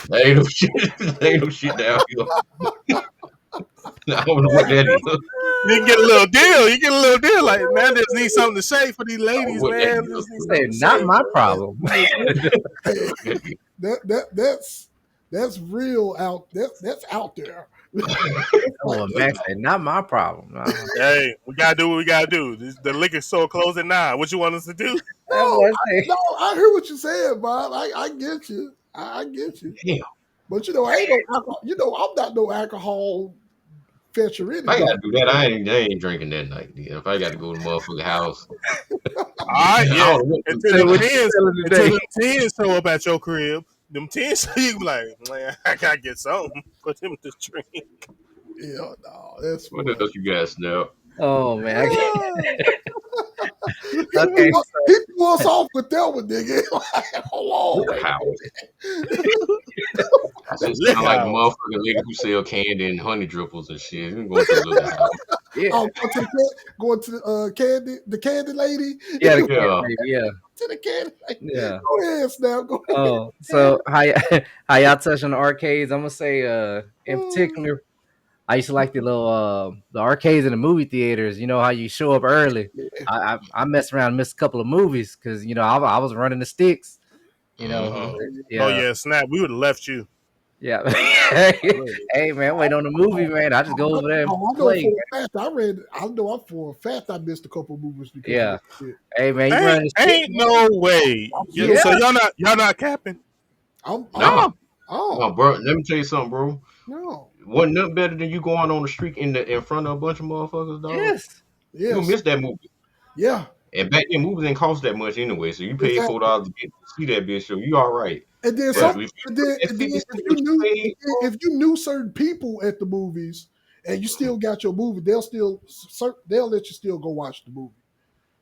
That ain't no shit. That ain't no shit down here. I don't know what that is. You can get a little deal. You get a little deal. Like, man, I just need something to say for these I don't know ladies, what that man. is. Just need Say something to not say. my problem. Hey, That is. that's real out. That's out there. Oh, and Max said not my problem. Hey, we gotta do what we gotta do. The liquor store closed at 9. What you want us to do? That No, boy say, no, I hear what you're saying, Bob. I get you. I get you. Damn. But I ain't no alcohol. I'm not no alcohol fetcher If I got anyway. to do that, I ain't drinking that night. If I got to go to the motherfucking house, All right, I yeah. don't know what to Until say them what you tens, feeling until today. them tens show up at your crib, them tens, you can be like, man, I gotta get something for them to drink. Yeah, no, that's what funny. else you got, Snap? Oh man. Ah. He Okay, threw us off with that one, nigga. Like, hold on, Liquor wait. house. That shit Lick sound like the house. motherfucking lady who sell candy and honey dripples and shit. You going to a liquor house. yeah, Oh, going to the candy lady. yeah, the kid, Yeah. baby, yeah, To the candy lady. yeah. Go ahead, Snap. Go ahead. Oh, so how y'all touch on the arcades? I'm gonna say, in Oh, particular, I used to like the arcades in the movie theaters. You know how you show up early. yeah. I messed around, and missed a couple of movies because I was running the sticks. You know, Oh, oh yeah, yeah, snap. We would have left you. yeah. Really. Hey man, wait on the movie, man. I just go over there and I know play. for a fact. I know for a fact I missed a couple of movies because of Yeah. that shit. Hey man, you Ain't running the stick, ain't man? no way. I'm Yeah, still Yeah. so y'all not capping. I'm Nah. No. No, oh bro. Let me tell you something, bro. no. Wasn't nothing better than you going on the street in front of a bunch of motherfuckers, dog. Yes. You gonna Yes. miss that movie. Yeah. And back then, movies didn't cost that much anyway, so you paid Exactly. $4 to get to see that bitch, so you all right. And then Yeah. But some if you and took then, that and then 50 if cent you that you knew paid, bro, if you knew certain people at the movies and you still got your movie, they'll let you still go watch the movie.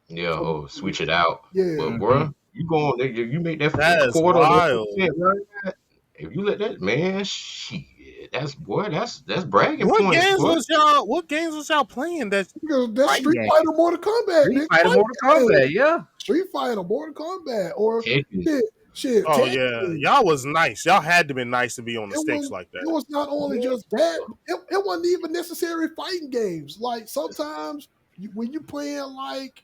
yeah, So oh, switch it out. yeah. But, Hmm. bro, you go on there, you make that That's quarter or that wild. 50 cent, right? If you let that, man, shit, that's bragging What points, games boy. was y'all? What games was y'all playing? That Because that's Fighting Street game. Fighter Mortal Kombat, Street nigga. Fighter, Fight Mortal game. Kombat. Yeah. Street Fighter, Mortal Kombat, or Tekken. shit, oh yeah, Tekken. y'all was nice. Y'all had to be nice to be on the It sticks was like it that. was not only just that, it wasn't even necessary fighting games. Like sometimes when you playing like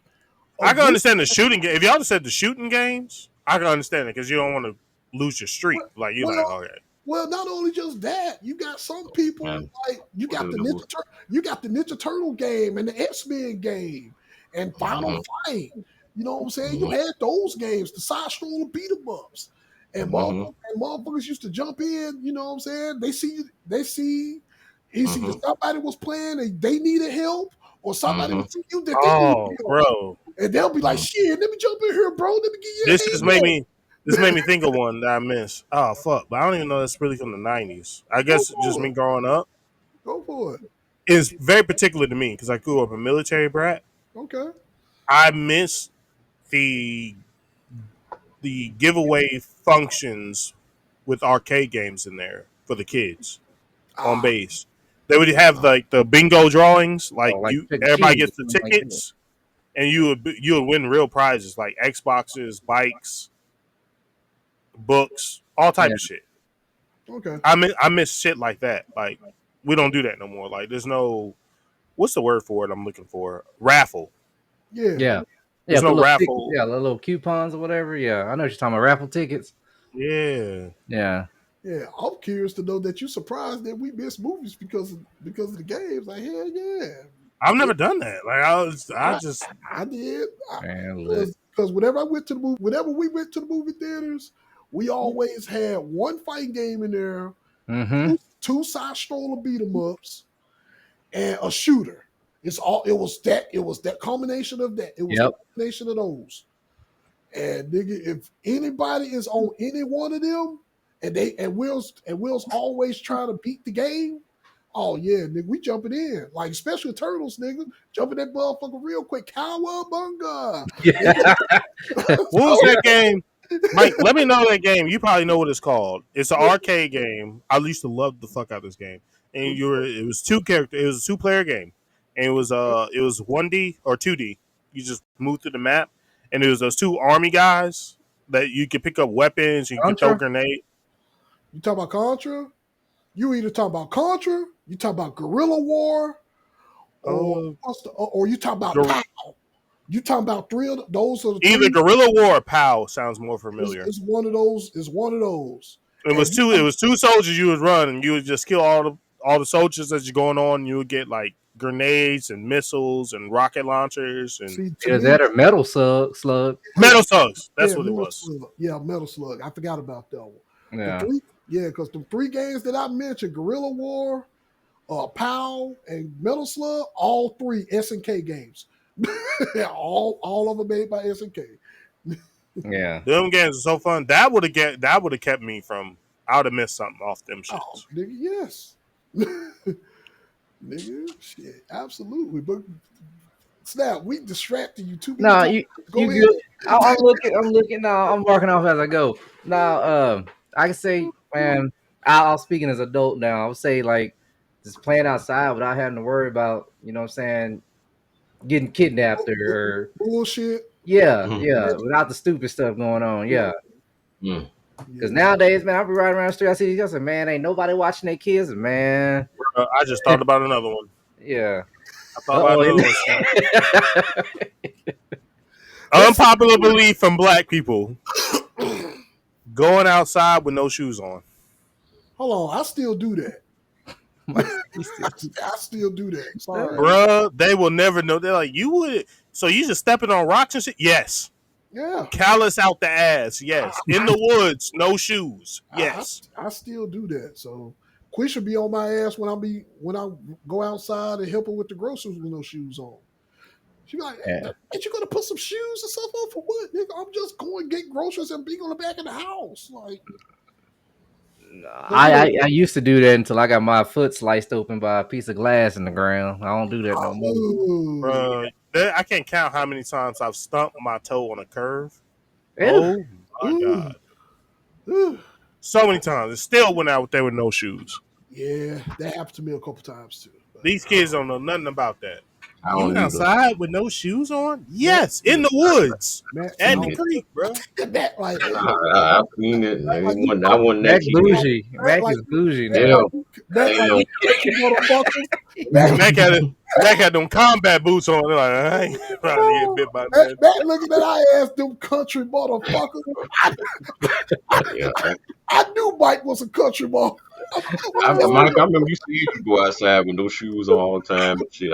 a I can group, understand the shooting game. If y'all had said the shooting games, I can understand it because you don't want to lose your streak. Like you like, well, okay, well, not only just that, you got some people Man, like mm-hmm. You got the Ninja Turtle game and the X-Men game and Final Fight. You know what I'm saying? You Mm-hmm. had those games, the side scroller beat 'em ups. Mm-hmm. And motherfuckers used to jump in, you know what I'm saying? He see that Mm-hmm. somebody was playing and they needed help, or somebody Mm-hmm. would see you that they needed oh help. bro, And they'll be like, shit, let me jump in here, bro. Let me give you this just a made hand. me. This made me think of one that I missed. Oh fuck, but I don't even know that's really from the '90s. I Go guess just for me it. growing up Go for it. is very particular to me because I grew up a military brat. Okay. I miss the the giveaway functions with arcade games in there for the kids on Ah, base. They would have like the bingo drawings, like Oh, like you Chuck E. everybody Cheese or gets the something like that. tickets, and you would win real prizes like Xboxes, bikes, books, all type Yeah. of shit. okay. I miss shit like that. Like we don't do that no more. Like there's no what's the word for it I'm looking for? Raffle. Yeah. Yeah. Yeah, There's put no little tickets, raffle. yeah, little coupons or whatever. Yeah, I know what you're talking about. Raffle tickets. Yeah. Yeah. Yeah. I'm curious to know that you surprised that we missed movies because of the games. Like, hell yeah. I've never done that. Like I I, just I did. Man, look. Because whenever we went to the movie theaters, we always had one fighting game in there, Mm-hmm. two side stroller beat 'em ups, and a shooter. It was that combination of that. It was the Yep. combination of those. And nigga, if anybody is on any one of them, and Will's always trying to beat the game. Oh yeah, nigga, we jumping in like special turtles, nigga, jumping that motherfucker real quick. Cowabunga, nigga. What was So, that game? Mike, let me know that game. You probably know what it's called. It's an arcade game. I used to love the fuck out of this game. And it was two character. It was a 2-player game, and it was 1D or 2D. You just move through the map, and it was those two army guys that you could pick up weapons. You could throw Contra? grenades. you talk about Contra? You either talk about Contra, you talk about Guerrilla War, or Uh, or you talk about Guer- POW. You talking about three of those are the Either three. Guerrilla War or POW sounds more familiar. Is one of those. Is one of those. It was And two. It was two soldiers you would run, and you would just kill all the soldiers as you're going on. You would get like grenades and missiles and rocket launchers and see, to Either me, that or Metal Slug. metal slugs. That's yeah, what it Metal was. Slug. Yeah, Metal Slug. I forgot about that one. The Yeah. three, yeah, because the three games that I mentioned, Guerrilla War, POW, and Metal Slug, all three SNK games. all of them made by SNK. Yeah. Them games are so fun. That would have kept me from. I would have missed something off them shits. Oh, nigga, yes. Nigga, shit, absolutely. But Snap, we distracted you too many No, times. you Go ahead. good. I'm looking. I'm looking now. I'm marking off as I go. Now, I can say, man, I'm speaking as adult now. I would say like just playing outside without having to worry about, you know what I'm saying, getting kidnapped or Bullshit. yeah, Mhm. yeah, without the stupid stuff going on. Yeah. Mm. Because Yeah. nowadays, man, I'll be riding around the street. I see these guys, and man, ain't nobody watching their kids, man. I just thought about another one. Yeah. I thought about Uh-oh. another one. Unpopular belief from black people: going outside with no shoes on. Hold on, I still do that. I still do that. Sorry. Bruh, they will never know. They're like, you would. So you just stepping on rocks and shit? Yes. Yeah. Callus out the ass. Yes. In the woods, no shoes. Yes. I still do that. So Quisha be on my ass when I go outside and help her with the groceries with no shoes on. She be like, Yeah. ain't you gonna put some shoes and stuff on for what, nigga? I'm just going to get groceries and be on the back of the house. Like I used to do that until I got my foot sliced open by a piece of glass in the ground. I don't do that no more. ooh, I can't count how many times I've stumped my toe on a curve. Ew. Oh my Ooh. God. ooh. So many times. It still went out there with no shoes. Yeah, that happened to me a couple times too. But These kids don't know nothing about that. I You don't went either. outside with no shoes on? Yes, in the woods. Matt, At no, the creek, bro. Matt, like, I've seen it. Matt, like, I wasn't that Mac kid. bougie. Mac like- is bougie Matt, now. like, Matt, like, Damn. you country motherfucker. Matt, Mac had them combat boots on. They're like, I ain't trying to get bit by that. Matt looking at our ass, them country motherfuckers. Yeah. I knew Mike was a country motherfucker. Mike, I remember you see you go outside with no shoes on all the time and shit.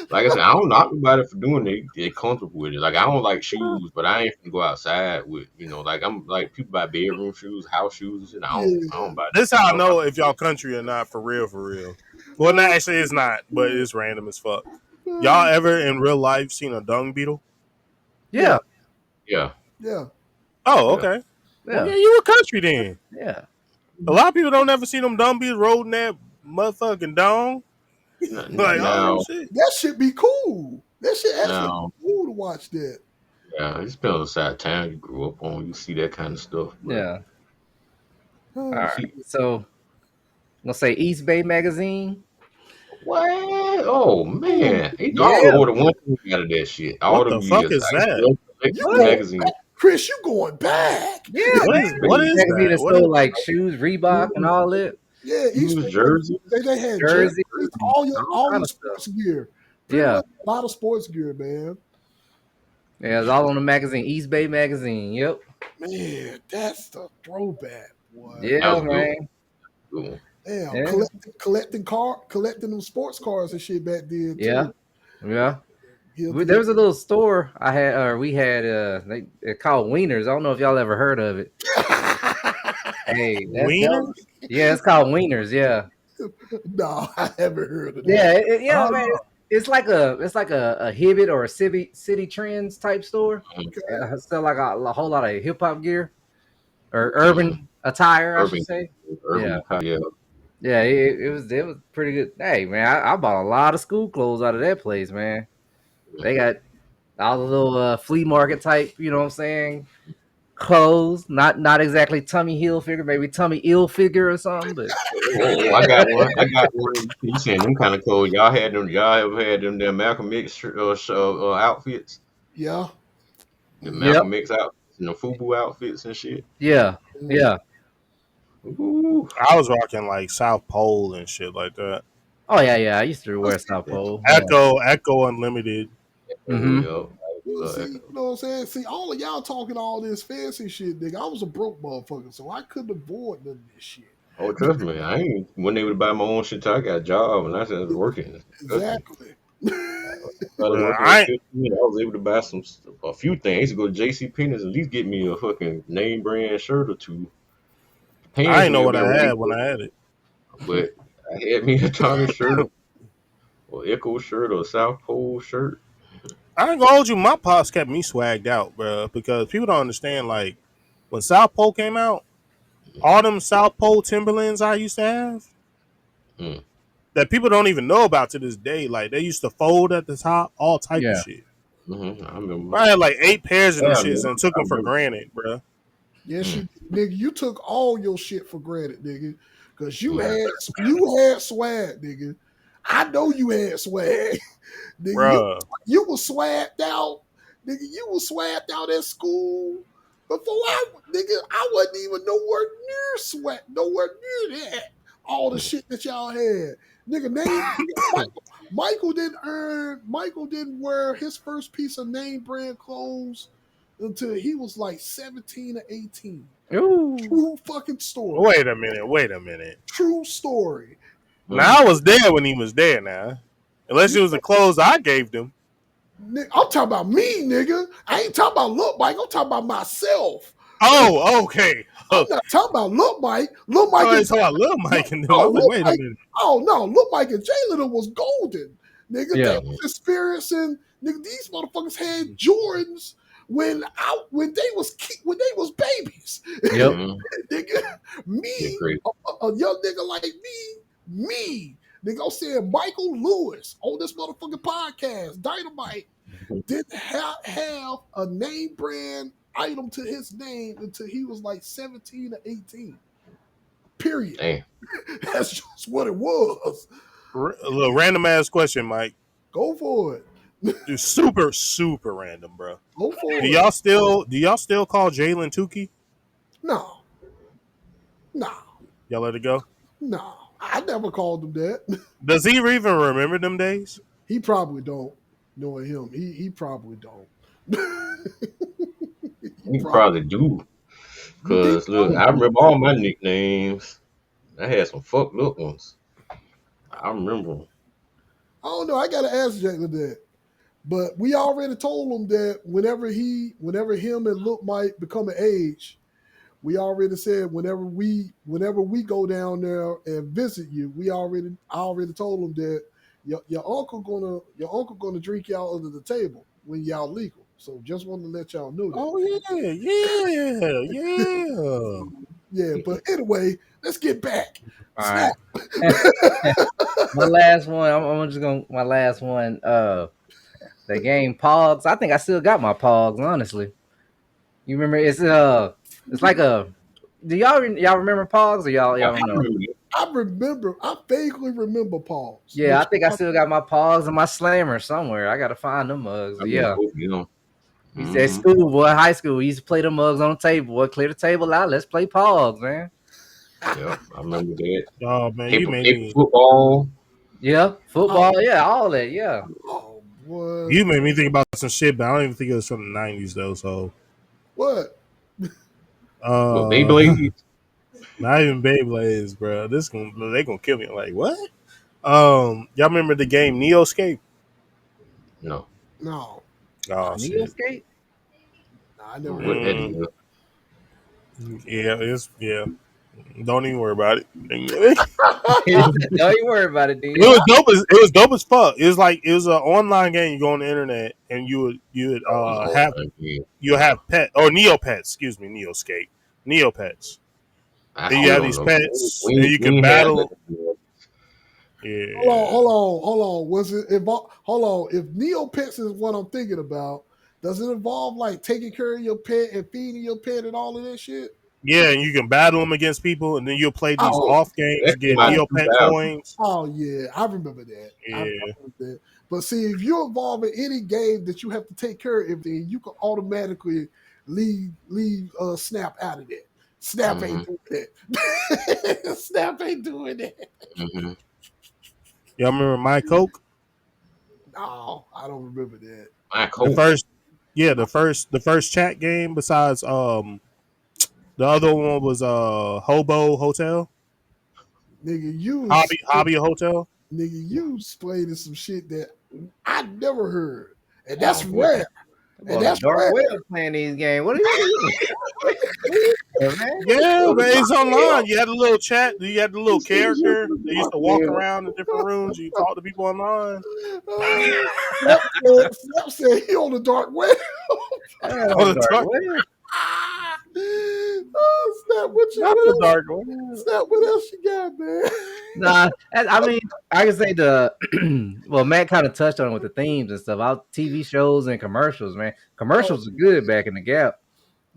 Like I said, I don't knock nobody for doing it. They're comfortable with it. Like I don't like shoes, but I ain't gonna go outside with, like I'm like people buy bedroom shoes, house shoes, and I don't buy that. This is how I know if y'all country or not, for real, for real. Well, no, actually, it's not, but it's random as fuck. Y'all ever in real life seen a dung beetle? Yeah. Yeah. Yeah. Oh, okay. Well, yeah, you a country then. Yeah. A lot of people don't ever see them dung beetles rolling that motherfucking dong. Like, Now, oh, shit. That should be cool. That shit actually No. be cool to watch that. yeah, it's been on the side of town you grew up on. You see that kind of stuff. But Yeah. Oh, All right. So I'm gonna say East Bay Magazine. what? Oh man, I Yeah. ordered one thing out of that shit. All What them the fuck years. is I used to that? love collecting You magazines. Chris, you going back. Yeah. What man. is- what is Magazine that? that What stole is- like shoes, Reebok, and all that. Yeah, East Use Bay, jersey. they had Jersey, jerseys, all your kind of sports gear. Pretty Yeah. much a lot of sports gear, man. Yeah, it's all on the magazine, East Bay Magazine. Yep. Man, that's the throwback, boy. That Yeah, was good. man. Cool. Damn, Yeah. collecting them sports cars and shit back then. Yeah. Too. Yeah. Guilty. There was a little store I had, or we had. They're called Wieners. I don't know if y'all ever heard of it. Hey, Wieners? yeah, it's called Wieners. Yeah. No, I haven't heard of that. Yeah, yeah, Oh. man. it's like a Hibbit or a City Trends type store. Okay. Sell like a whole lot of hip hop gear or Mm-hmm. urban attire, I should Urban, say. Yeah, urban, yeah. yeah. It was pretty good. Hey man, I bought a lot of school clothes out of that place, man. They got all the little flea market type, you know what I'm saying? Clothes, not exactly Tommy Hill figure, maybe Tommy Ill figure or something, but Oh, I got one. I got one. You saying them kind of clothes? Y'all had them? Y'all ever had them? Their Malcolm X outfits? Yeah. The Mm-hmm. yep, Malcolm X outfits and the FUBU outfits and shit. yeah, Mm-hmm. yeah. Ooh, I was rocking like South Pole and shit like that. Oh yeah, yeah. I used to wear Let's South see. Pole. Yeah. Echo Unlimited. oh Mm-hmm. yeah. Well, see, Echo. you know what I'm saying? See, all of y'all talking all this fancy shit, nigga. I was a broke motherfucker, so I couldn't afford none of this shit. Oh, trust me, I ain't wasn't able to buy my own shit till I got a job and I started working. Trust me. Exactly. I started working at I 15. I was able to buy a few things. I used to go to J.C. Penney's at least get me a fucking name brand shirt or two. The I pants ain't know may have what been I way had when I had it. but I had me a Tommy shirt or Echo shirt or South Pole shirt. I ain't gonna hold you. My pops kept me swagged out, bro, because people don't understand. Like when South Pole came out, all them South Pole Timberlands I used to have Mm, that people don't even know about to this day. Like they used to fold at the top, all type of Yeah. shit. I remember. I had like 8 pairs of them Yeah, shits man. and took I them for remember. granted, bro. Yes, Mm, nigga, you took all your shit for granted, nigga, because you mm, had swag, nigga. I know you had swag, nigga. Bruh. You was swagged out, nigga. You was swagged out at school before nigga. I wasn't even nowhere near that. All the mm. shit that y'all had, nigga. Michael didn't wear his first piece of name brand clothes until he was like 17 or 18. Ooh. True fucking story. Wait a minute. Wait a minute. True story. Mm. Now I was there when he was there. Now, unless it was the clothes I gave them. I'm talking about me, nigga. I ain't talking about Look Mike. I'm talking about myself. Oh, okay. I'm not talking about Look Mike. Look Mike I and was talking about Lil Mike and them. no, I'm like, Look wait a Mike. minute. Oh no, Look Mike and Jalen was golden, nigga. They Yeah. was experiencing, nigga. These motherfuckers had Jordans when they was babies, Yep. Mm. nigga. Yeah, Me, great. a young nigga like me, nigga. I'm saying Michael Lewis on this motherfucking podcast, Dynamite, didn't have a name brand item to his name until he was like 17 or 18. Period. Damn. That's just what it was. A little random ass question, Mike. Go for it. Dude, super random, bro. Go Do for it. y'all still call Jalen Tukey? No, no, Y'all let it go. no. I never called him that. Does he even remember them days? He probably don't. Knowing him, he probably don't. he You probably probably do. he Cause look, probably I do. remember all my nicknames. I had some fucked up ones. I remember 'em. I don't know. I gotta ask Jalen that. But we already told him that whenever him and Look might become an age, we already said whenever we go down there and visit you, I already told him that your uncle gonna drink y'all under the table when y'all legal. So just wanted to let y'all know that. Oh yeah. Yeah, but anyway, let's get back. All Snap. right. My last one. I'm just gonna my last one. The game Pogs. I think I still got my Pogs. Honestly, you remember? It's like a. Do y'all remember Pogs or y'all I don't know? remember that. I vaguely remember Pauls, Yeah, but I think I still got my Pogs and my Slammer somewhere. I gotta find them mugs. I But remember yeah, both of them. we said Mm-hmm. school, boy, high school. We used to play the mugs on the table. Boy, clear the table out. Let's play Pogs, man. Yep, I remember that. Oh man, you Paper, made paper me football. Yeah, oh, football. Yeah, all that. Yeah. oh boy, you made me think about some shit, but I don't even think it was from the '90s though. So, what? What uh, Beyblades? not even Beyblades, bro. They gonna kill me. Like what? Y'all remember the game Neoscape? No. No, Oh Neo shit. I never heard. What that Mm, is? yeah, it's yeah. Don't even worry about it. It Don't you worry about it, then. was dope. It was dope as fuck. It was like it was an online game. You go on the internet and you would Oh, it's all have time again. you have pet or Neopets. Excuse me, Neoscape. Neopets. I And you still have don't these know. pets, and We you we can ain't had battle. nothing. Yeah, Hold on. Was it involve? Hold on. If Neopets is what I'm thinking about, does it involve like taking care of your pet and feeding your pet and all of that shit? yeah, and you can battle them against people, and then you'll play these Oh, Oh, off games that to came get out in oh, Neopet 2000. coins. oh yeah, I remember that. I Yeah, remember that. But see, if you're involved in any game that you have to take care of everything, you can automatically leave Snap out of that. Snap Mm-hmm. ain't doing that. Snap ain't doing that. Mm-hmm. y'all remember My Coke? No, I don't remember that. My The coat. first, yeah, My, the first chat game besides the other one was Hobo Hotel, nigga, you Hobby Hotel. nigga, you explaining some shit that I never heard, and that's Oh boy. rare. I'm And on the that's dark rare. web playing these games. What are you doing, man? Yeah, What but is it's my online. You had a little chat. You had the little This nigga went character. to the They used dark to walk web. around in different rooms. You talk to people online Snap said he on the dark web. I'm not on on the the dark dark, web. Oh, Snap, not what the else? dark one. Snap, what else you got, man? Nah, I mean, I can say the well, Matt kind of touched on it with the themes and stuff. Out TV shows and commercials, man. Oh, Commercials are good back in the gap.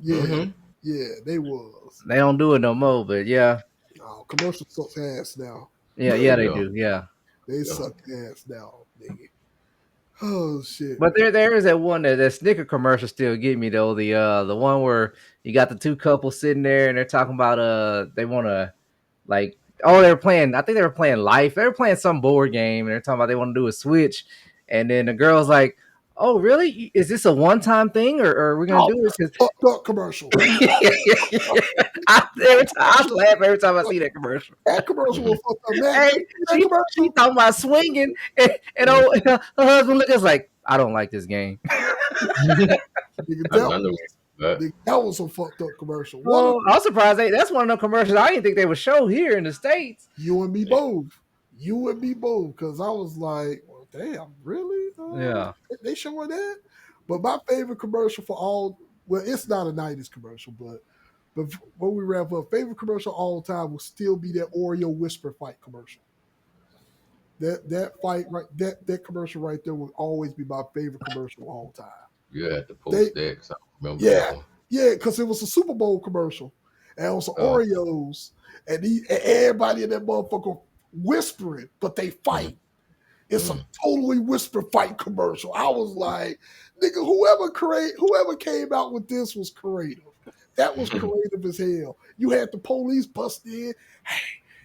yeah, Mm-hmm. yeah, they was. They don't do it no more, but yeah, Oh, commercials suck ass now. yeah, they Yeah. do, yeah. They Yeah. suck ass now, nigga. Oh shit, But man. there is that one that Snicker commercial still get me though. The one where you got the two couples sitting there and they're talking about they want to like they were playing. I think they were playing Life. They were playing some board game and they're talking about they want to do a Switch. And then the girl's like, "Oh, really? Is this a one time thing or are we gonna Oh, do this?" fucked up commercial. I laugh every time I see that commercial. That commercial Mm-hmm. was fucked up. Man, Hey, did you see that she commercial? talking about swinging, and Mm-hmm. her husband look us like, "I don't like this game." Nigga, I know. But that was a fucked up commercial. One of Oh, I'm surprised that's one of the commercials I didn't think they would show here in the States. you and me yeah. both. You and me both. Because I was like, well, damn, really? Yeah. They showing that? But my favorite commercial for all, well, it's not a 90s commercial, but when we wrap up, favorite commercial all time will still be that Oreo Whisper fight commercial. That fight right, that commercial right there will always be my favorite commercial of all time. You had to They, post that because I don't remember that yeah, one. yeah, because it was a Super Bowl commercial, and it was Oh. Oreos, and everybody in that motherfucker whispering, but they Mm-hmm. fight. It's a Mm-hmm. totally whisper fight commercial. I was like, nigga, whoever came out with this was creative. That was creative as hell. You had the police bust in. Hey,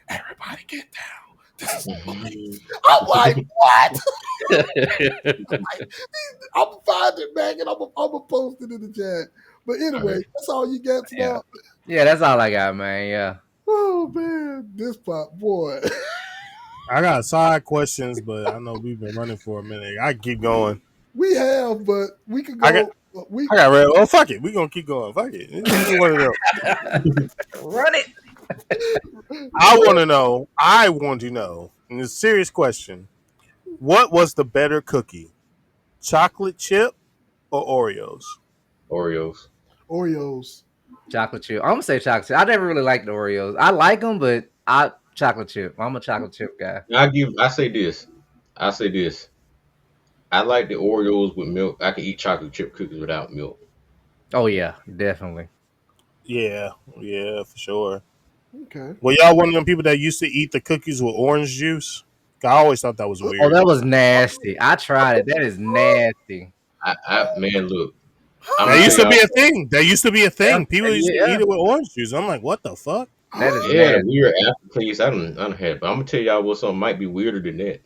everybody get down. This is the police. I'm like, what? I'm gonna find it, man, and I'm gonna post it in the chat. But All anyway, right. that's all you got Yeah. now. Yeah, that's all I got, man. Yeah. Oh man, this pop boy. I got side questions, but I know we've been running for a minute. I can keep going. We have, but we could I got go. We I got red. Oh fuck it, we gonna keep going. Fuck it. Either one of them. Run it. I want to know. I want to know. And it's a serious question. What was the better cookie, chocolate chip or Oreos? Oreos. Oreos. Chocolate chip. I'm gonna say chocolate chip. I never really liked the Oreos. I like them, but I chocolate chip. I'm a chocolate chip guy. I say this. I say this. I like the Oreos with milk. I can eat chocolate chip cookies without milk. Oh yeah, definitely. Yeah, yeah, for sure. Okay. Well, y'all one of them people that used to eat the cookies with orange juice? I always thought that was Oh, weird. that was nasty. I tried it. That is nasty. Man, look, I'm That gonna Huh? tell used to be y'all a something. thing. That used to be a Yeah, thing. People used to yeah. eat it with orange juice. I'm like, what the fuck? That is It had a nasty. weird aftertaste. I don't had, but I'm gonna tell y'all what something might be weirder than that.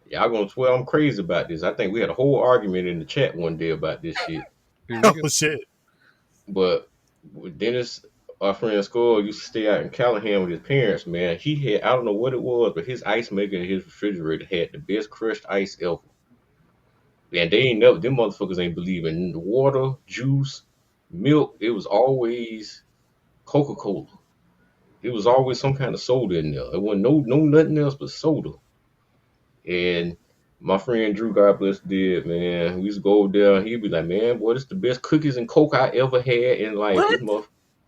Y'all gonna swear I'm crazy about this. I think we had a whole argument in the chat one day about this shit. Here we go. Oh shit. But Dennis, our friend Skull, used to stay out in Callahan with his parents. Man, he had I don't know what it was, but his ice maker in his refrigerator had the best crushed ice ever. And they ain't never them motherfuckers ain't believe in water, juice, milk. It was always Coca Cola. it was always some kind of soda in there. It wasn't no nothing else but soda. And my friend Drew, God bless did, man. We used to go over there. He'd be like, man, boy, this the best cookies and coke I ever had in life. What? This mother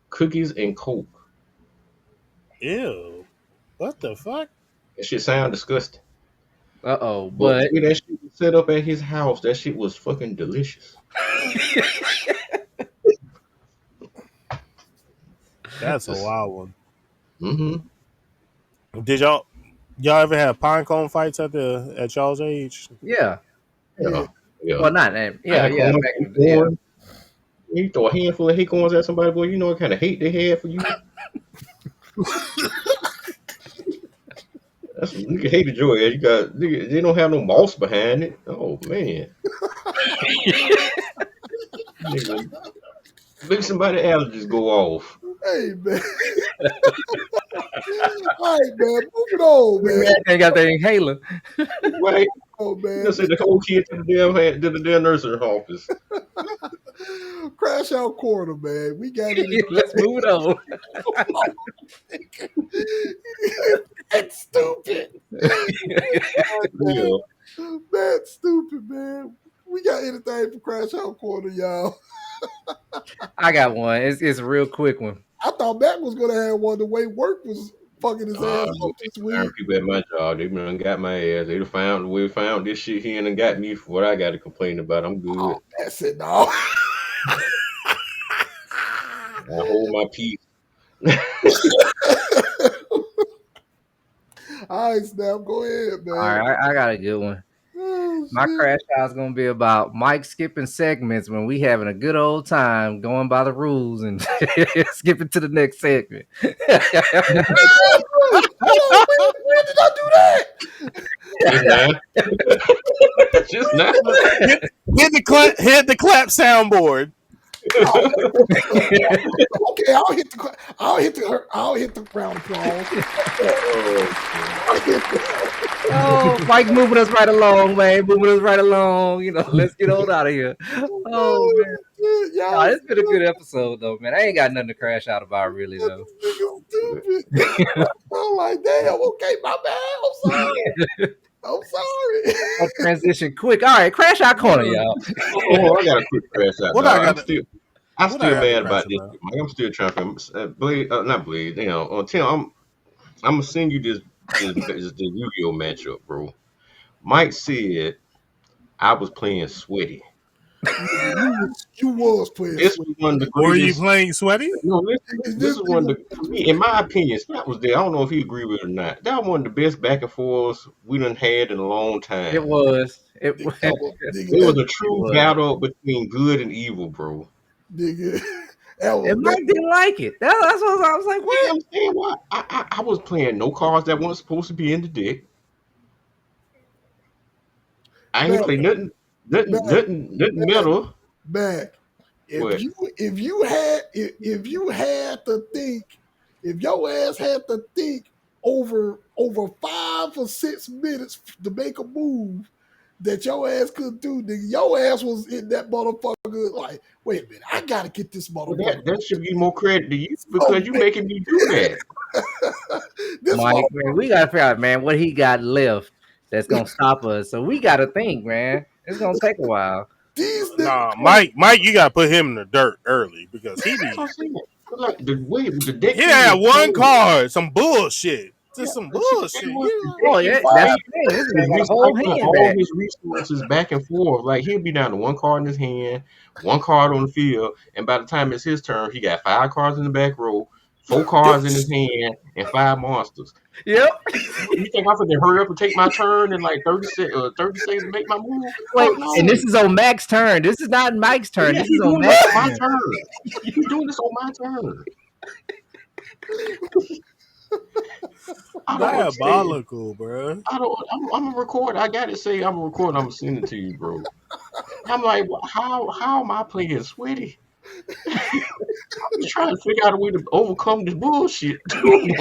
cookies and coke. Ew. What the fuck? That shit sound disgusting. But But the way that shit was set up at his house, that shit was fucking delicious. That's a Just, wild one. mm-hmm. Did y'all ever have pine cone fights at y'all's age? yeah. Yeah. Yeah. Yeah. Well, not yeah, Acorn, back in the acorn. You throw a handful of acorns at somebody, boy, you know what kind of hate they had for you. That's some nigga hated your ass. You got nigga, they don't have no moss behind it. Oh man. Nigga, make somebody allergies go off. Hey, man. All right, man. Move it on, man. They got the inhaler. Right? Oh, You man. gonna send the whole kid to the damn nursery office. Crash out corner, man. We got it. Let's move it on. That's stupid. Yeah. That's stupid, man. We got anything for Crash Out Corner, y'all. I got one. It's a real quick one. I thought Mac was gonna have one the way work was fucking his ass up this week. People at my job, they done got my ass. They done found this shit here and done got me for what I got to complain about. I'm good. Oh, that's it, no. I hold my peace. All right, Snap, go ahead, man. All right, I got a good one. Oh, My shit. crash out is gonna be about Mike skipping segments when we having a good old time going by the rules and skipping to the next segment. When did I do that? Just now. Hit the clap soundboard. Okay, I'll hit the round of applause. Oh, Mike moving us right along, man. Moving us right along. You know, let's get on out of here. Oh man. Y'all, It's been a good episode though, man. I ain't got nothing to crash out about really though. Stupid. I'm like, damn, okay, my bad. I'm sorry. I'll transition quick. All right, crash out corner, y'all. Oh, I got a quick crash out. What dog. I got? I'm What still I got mad to about crash this. about? I'm still trying to Blade, not Blade. You know, Tim. I'm gonna send you this Yu-Gi-Oh matchup, bro. Mike said I was playing sweaty. You was playing. This was one of the Were you greatest. playing sweaty? No, this is one of the, for me, in my opinion, Scott was there. I don't know if he agreed with it or not. That was one of the best back and forths we done had in a long time. It was. It was. It was a true battle between good and evil, bro. Nigga. And Mike didn't like it. That's what I was like. You What? understand why? I was playing no cards that weren't supposed to be in the deck. I ain't play nothing metal. Back. What? If you had to think, if your ass had to think over 5 or 6 minutes to make a move that your ass could do, nigga, your ass was in that motherfucker like, wait a minute, I gotta get this motherfucker. That should give more credit to you because you making me do that. Mike, man, we gotta figure out, man, what he got left that's gonna stop us. So we gotta think, man. It's gonna take a while. Nah, Mike, you gotta put him in the dirt early because he be. Like the deck. He had one card, some bullshit. Just some bullshit. Oh yeah, that's the thing. This is a whole hand all back. his resources back and forth. Like he'll be down to one card in his hand, one card on the field, and by the time it's his turn, he got 5 cards in the back row, 4 cards in his hand, and 5 monsters. Yep. You think I'm gonna hurry up and take my turn in like 30 seconds to make my move? Wait, no. and this is on Mac's turn. This is not Mike's turn. Yeah, this is on Mac's my turn. He's doing this on my turn. Diabolical, bro. I'm a record. I gotta say I'm a record. I'm gonna send it to you, bro. I'm like, how am I playing sweaty? I'm just trying to figure out a way to overcome this bullshit. Bullshit!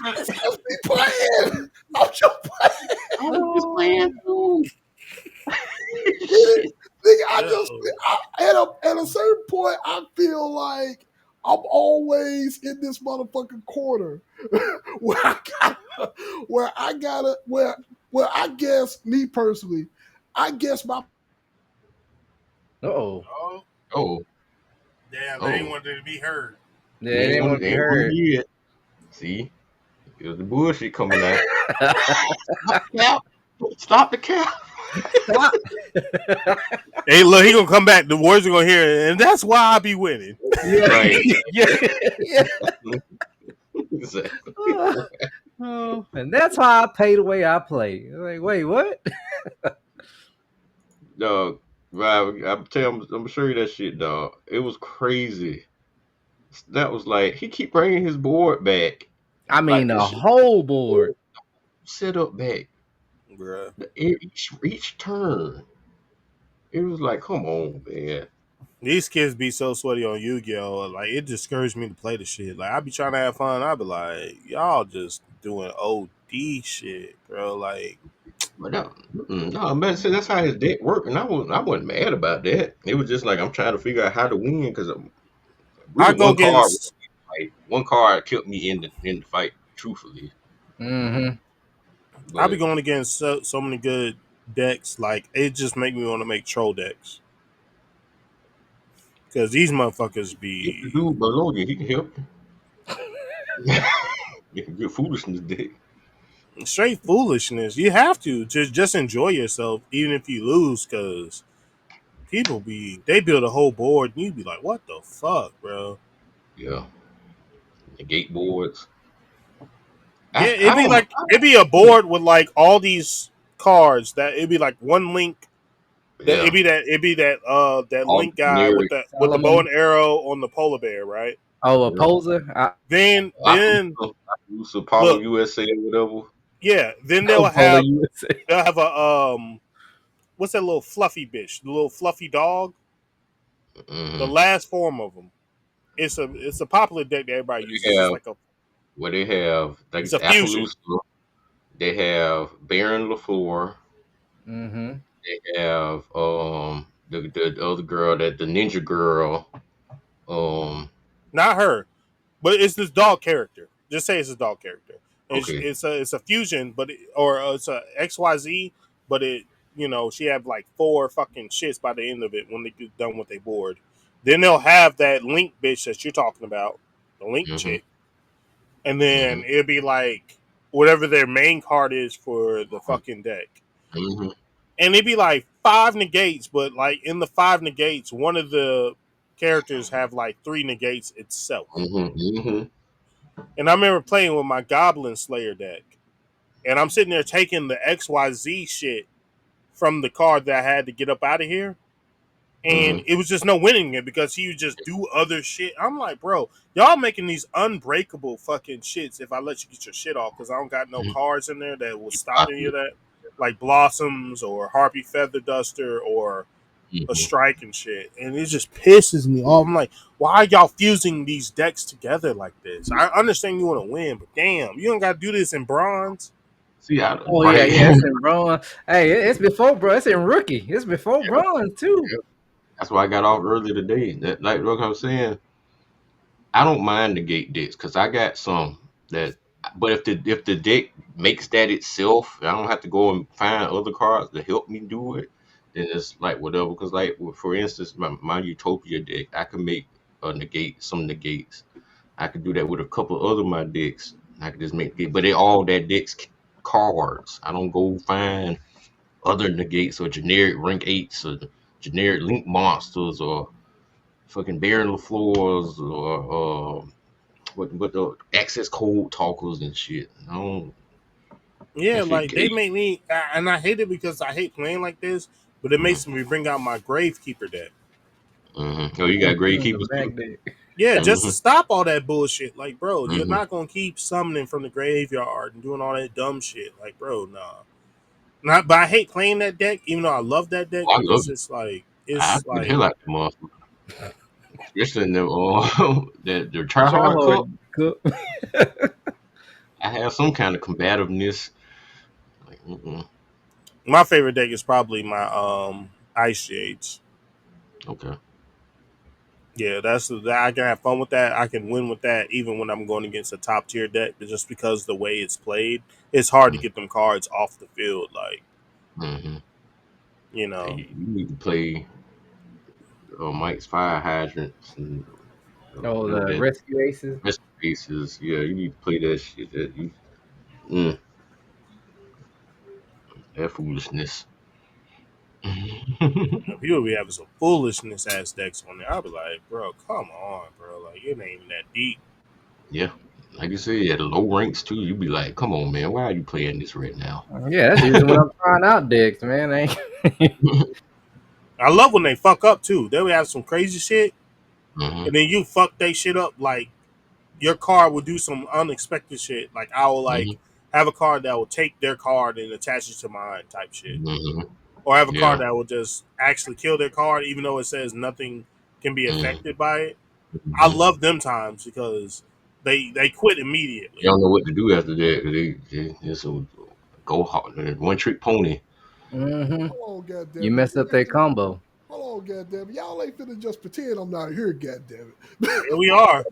It's just me playing. I'm just playing. I'm just playing too. Nigga, at a certain point, I feel like I'm always in in this motherfucking corner where where I guess me personally, I guess my Oh, Oh, Oh, damn! They ain't oh, wanted to be heard. yeah, you it didn't want to they be ain't want to heard. hear it. See, it was the bullshit coming out. Stop the cap! Stop the cap! Stop. Hey, look, he gonna come back. The words are gonna hear it, and that's why I be winning. Yeah, Right. yeah, yeah. Exactly. Oh, and that's why I pay the way I play. Like, wait, what? Dog, Rob, I'm sure you that shit, dog. It was crazy. That was like he keep bringing his board back, I like mean, the the shit whole board. set up back. Bruh. Each turn, it was like, come on, man. These kids be so sweaty on Yu-Gi-Oh! Like it discouraged me to play the shit. Like I be trying to have fun. I be like, y'all just doing OD shit, bro. Like But no, man, see, that's how his deck worked, and I wasn't mad about that. It was just like I'm trying to figure out how to win because I really go against. one card kept me in the fight, truthfully. Mm-hmm. I be But going against so many good decks. Like it just make me want to make troll decks because these motherfuckers if the be dude below you, he can help you. You can get foolishness deck. straight foolishness. You have to just enjoy yourself, even if you lose, because people be they build a whole board and you be like, what the fuck, bro? Yeah, the gate boards. Yeah, I don't know. it'd be a board with like all these cards that it'd be like one link. That Yeah, it'd be that that all link guy generic. with the bow Solomon. and arrow on the polar bear, right? Oh, a Yeah. poser. Then I use Apollo look, USA or whatever. yeah, then Apollo USA. they'll have a what's that little fluffy bitch, the little fluffy dog, the Mm-hmm. last form of them. It's a popular deck that everybody They uses. It's have like a where they have it's like a fusion. Appaloosa. They have Baron LaFleur. Mm-hmm. They have the other girl that the ninja girl. Um Not her, but it's this dog character. Just say it's a dog character. okay. It's a fusion, but or it's a XYZ, but it she had like four fucking shits by the end of it when they get done with their board. Then they'll have that link bitch that you're talking about, the link Mm-hmm. chick, and then Mm-hmm. it'll be like whatever their main card is for the fucking deck, Mm-hmm. and it'd be like five negates, but like in the five negates, one of the characters have like three negates itself. Mm-hmm. Mm-hmm. And I remember playing with my Goblin Slayer deck, and I'm sitting there taking the XYZ shit from the card that I had to get up out of here. And Mm-hmm. it was just no winning it because he would just do other shit. I'm like, bro, y'all making these unbreakable fucking shits if I let you get your shit off because I don't got no cards in there that will stop any of that. Like Blossoms or Harpy Feather Duster or a Mm-hmm. strike and shit. And it just pisses me off. I'm like, why are y'all fusing these decks together like this? I understand you want to win, but damn, you don't got to do this in bronze. See, Oh yeah, right. yeah. It's in bronze. Hey, it's before bro. It's in rookie. It's before Yeah, bronze too. yeah. That's why I got off early today. That like what I was saying. I don't mind the gate decks because I got some that. But if the deck makes that itself, I don't have to go and find other cards to help me do it. Then it's like whatever. Because like for instance, my Utopia deck, I can make a negate some negates. I could do that with a couple other my decks. I could just make it, but they all that decks cards. I don't go find other negates or generic rank eights or generic link monsters or fucking Baron LaFleur's or what the access code talkers and shit. I don't Yeah, that shit like they gay. make me, and I hate it because I hate playing like this, but it makes Mm-hmm. me bring out my Gravekeeper deck. Mm-hmm. Oh, you got grade The keepers too. magnet. Yeah, just to Mm-hmm. stop all that bullshit. Like, bro, you're Mm-hmm. not gonna keep summoning from the graveyard and doing all that dumb shit. Like, bro, nah. Not, but I hate playing that deck, even though I love that deck Oh, I love because it. I it's play the hell like, out the motherfucker. Especially in the the try Try hard cut. hard. Cook. I have some kind of combativeness. Like, mm-mm. my favorite deck is probably my Ice Shades. Okay. Yeah, I can have fun with that. I can win with that even when I'm going against a top tier deck. Just because the way it's played, it's hard to get them cards off the field. Like Mm-hmm. you Yeah, know, you need to play Mike's Fire Hydrants and Oh, whatever the that rescue aces. rest pieces. Yeah, you need to play that shit. Mm, that foolishness. people be having some foolishness ass decks on there. I'll be like, bro, come on, bro. Like it ain't even that deep. Yeah, like you said, at the low ranks too, you be like, come on, man, why are you playing this right now? Yeah, that's usually when I'm trying out decks, man. I love when they fuck up too. They would have some crazy shit, Mm-hmm. and then you fuck they shit up. Like your card will do some unexpected shit. Like I will Mm-hmm. have a card that will take their card and attach it to mine type shit, Mm-hmm. or have a card Yeah. that will just actually kill their card even though it says nothing can be Mm-hmm. affected by it. I Mm-hmm. love them times because they quit You immediately. don't know what to do after that. They just a go hard, one trick pony. Hmm. Hold on, You goddammit. messed up that combo. Hold on, goddammit. Y'all ain't finna just pretend I'm not here, goddammit. Here we are.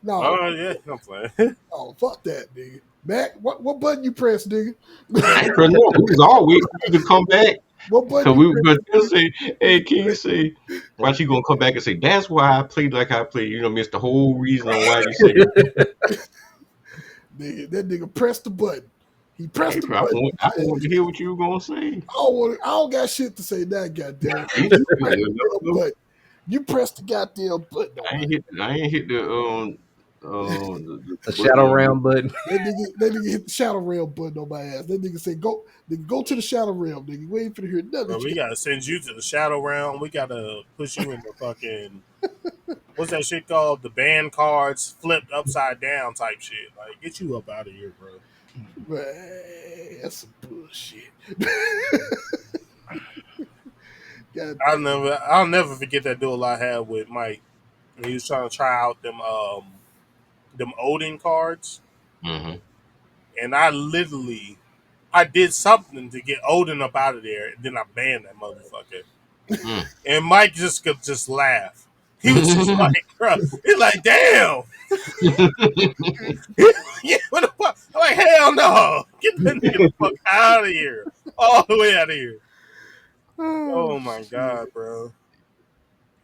No, Oh yeah, I'm playing. oh, fuck that, nigga. Mac, what button you press, nigga? I ain't pressing no. We was all waiting for you to come back. What button Cause you we were press? gonna say, hey, King say, why she gonna come back and say, that's why I played like I played. You know, miss the whole reason on why you say, Nigga, that nigga pressed the button. He pressed hey, the bro, button. I want to hear what you were gonna say. I don't got shit to say now, goddamn. You You let pressed the us damn know. button. You pressed the goddamn button on my. I ain't hit The the button shadow on you. round button. That nigga hit the shadow realm button on my ass. That nigga said, go to the shadow realm, nigga. We ain't finna hear nothing Bro, that you we got. gotta send you to the shadow realm. We gotta push you in the fucking what's that shit called? The band cards flipped upside down type shit. Like, get you up out of here, bro. Man, that's some bullshit. God damn. I'll never forget that duel I had with Mike. He was trying to try out them Odin cards, Mm-hmm. and I did something to get Odin up out of there, and then I banned that motherfucker. And Mike just could just laugh. He was just Mm. like, bro, he's like, damn. Yeah, what the fuck? I'm like, hell no. Get that nigga the fuck out of here. All the way out of here. Oh Oh my shit. god, bro.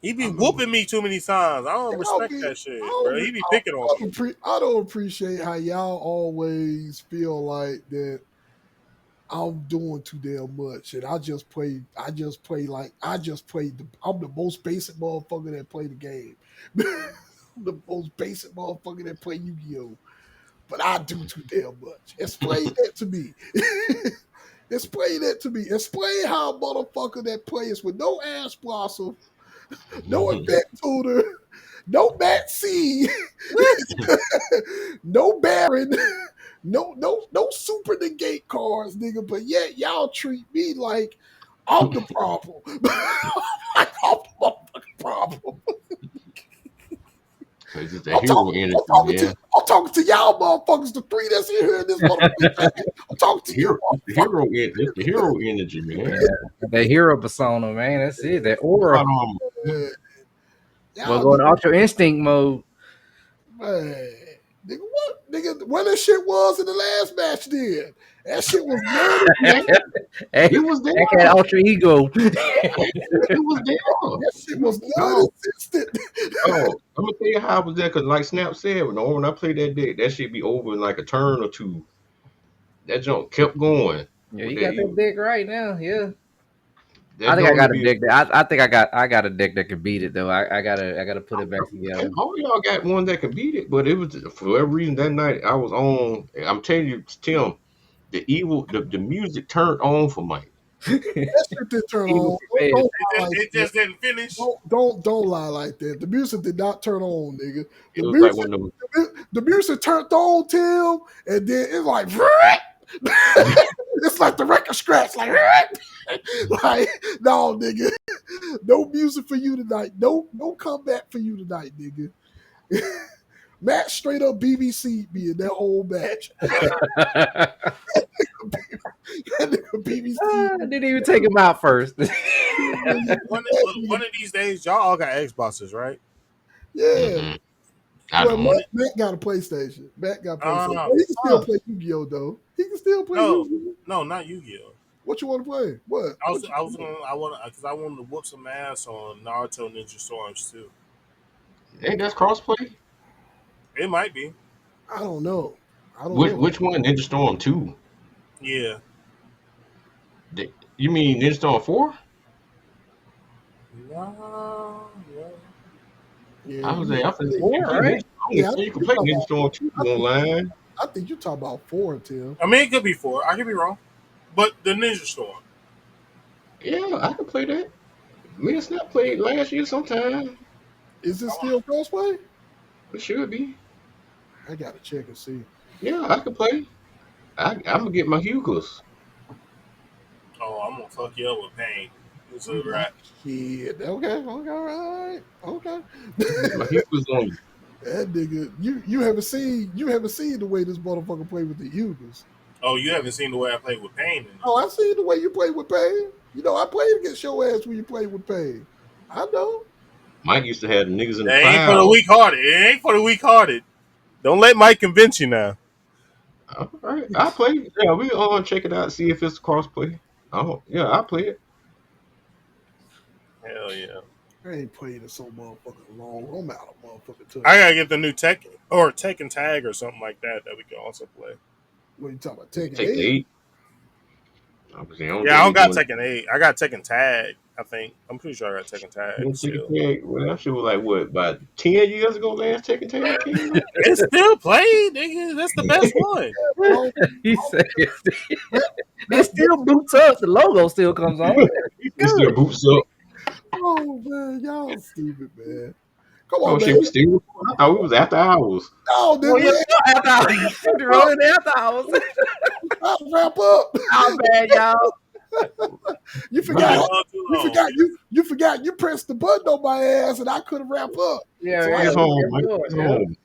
He I be remember. whooping me too many times. I don't Y'all respect be, that shit, bro. He be picking on me. I don't appreciate how y'all always feel like that I'm doing too damn much, and I just played. I'm the most basic motherfucker that play the game. I'm the most basic motherfucker that play Yu-Gi-Oh, but I do too damn much. Explain that to me. Explain that to me. Explain how a motherfucker that plays with no ass blossom, no event tutor, no Matt C, no Baron, no super negate cards, nigga. But yet y'all treat me like I'm the problem. Like I'm the motherfucking problem. It's just that hero energy, man. I'm talking to y'all motherfuckers, the three that's in here in this motherfucking chat. I'm talking to you motherfuckers. It's the hero energy, man. Yeah, the hero persona, man. That's it. That Plot aura. armor. Man, Well, y'all going niggas, Ultra Instinct mode. man. Nigga, what? Nigga, what that shit was in the last match then? That shit was nerdy. Yeah, Hey, it was there. that had Ultra Ego. It was there. That shit was No, non-existent. oh, I'm gonna tell you how I was there because, like Snap said, when I played that deck, that shit be over in like a turn or two. That junk kept going Yeah, with you that got that evil. deck right now. Yeah. I That think I don't even got a be. deck that I think I got a deck that can beat it though. I gotta put it back And together. all y'all got one that can beat it, but it was for whatever reason that night I was on. I'm telling you, Tim, the music turned on for Mike. That shit did turn Evil on. prevailed. Don't lie like It that. just didn't finish. Don't lie like that. The music did not turn on, nigga. It The was like music, one of the music turned on, Tim, and then it's like, it's like the record scratch, like, like, no, nigga, no music for you tonight. No comeback for you tonight, nigga. Matt straight up BBC me in that whole match. That nigga BBC. I didn't even take him out first. One of these days, y'all all got Xboxes, right? Yeah. I Well, don't. Matt got a PlayStation. Matt got a PlayStation. Uh, Well, he can still play Yu-Gi-Oh though. He can still play no, Yu-Gi-Oh. no, not Yu-Gi-Oh. What you want to play? What? I What was, you I was gonna, I want, because I wanted to whoop some ass on Naruto Ninja Storms too. Hey, that's crossplay. It might be, I don't know. I don't Which know. which one? Ninja Storm 2. yeah. You mean Ninja Storm 4? No, yeah. Yeah, I was there. I think you can Four, play right? Ninja. I only yeah. I seen you think can you play talking Ninja about. Storm 2 I think, online. I think you talking about 4, Tim. I mean, it could be 4. I could be wrong, but the Ninja Storm. Yeah, I can play that. Me and Snap played last year sometime. Is it I want still crossplay? It should be. I gotta check and see. Yeah, I can play. I'm gonna get my Hugos. Oh, I'm gonna fuck you up with pain. It's a rat. Shit. Okay. All right. Okay. Get my Hugos on. That nigga, you haven't seen the way this motherfucker play with the Eagles. Oh, you haven't seen the way I play with pain in it. Oh, I seen the way you play with Pain. You know, I played against your ass when you played with Pain. I know. Mike used to have the niggas in It the ain't for the cloud. weak-hearted. It ain't for the weak-hearted. Don't let Mike convince you now. All right, I play. Yeah, we all check it out, see if it's crossplay. Oh, yeah, I play it. Hell yeah. I ain't played it so motherfucking long. I'm out of motherfucking touch. I gotta get the new Tekken or Tekken Tag or something like that we can also play. What you talking about? Taking Take the 8? 8. Obviously, I don't Yeah, I think don't they got doing. Tekken 8. I got Tekken Tag. I think I'm pretty sure I got Tekken Tag Take still. a tag. Well, that shit was like what, about 10 years ago? Last Taking Tag came out. It's still played, nigga. That's the best one. Well, He said that, it that's still boots up. The logo still comes on. It still Good. boots up. oh man, y'all stupid, man. Come Oh on, man. shit, we still. I thought we was after hours. No, Well, nigga, yeah, we after hours. Rolling after hours. got to wrap up. Oh man, y'all. You We've been forgot. on too You long. forgot. You forgot. You pressed the button on my ass, and I couldn't wrap up. Yeah, So I yeah. It's had. home, We Mike. can do It's it, yeah. home.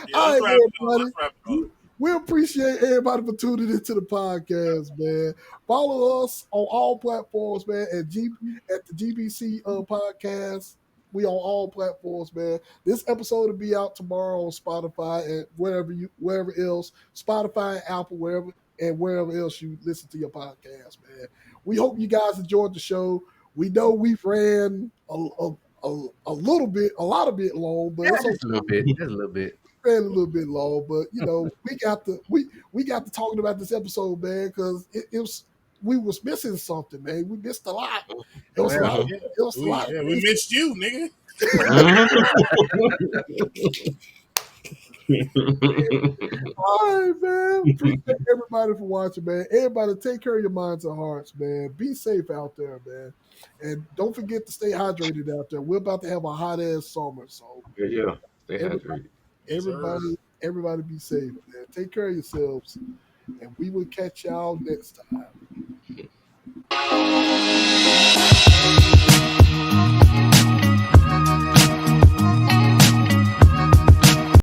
Yeah, All let's right, wrap it up. everybody. Let's wrap it up. We appreciate everybody for tuning into the podcast, man. Follow us on all platforms, man. At the GBC podcast. We on all platforms, man. This episode will be out tomorrow on Spotify and wherever else, Spotify, Apple, wherever else you listen to your podcast, man. We hope you guys enjoyed the show. We know we've ran a little bit, a lot of bit long, but Yeah, it's okay. just a little bit. Just a little bit. Ran a little bit long, but you know, we got to talking about this episode, man, because it was we was missing something, man. We missed a lot. It was a lot. Yeah. Yeah, It was a lot. we missed you, nigga. All right, man. Appreciate everybody for watching, man. Everybody, take care of your minds and hearts, man. Be safe out there, man. And don't forget to stay hydrated out there. We're about to have a hot ass summer, so Yeah. Stay everybody, hydrated. Yes, sir. everybody, be safe, man. Take care of yourselves, and we will catch y'all next time.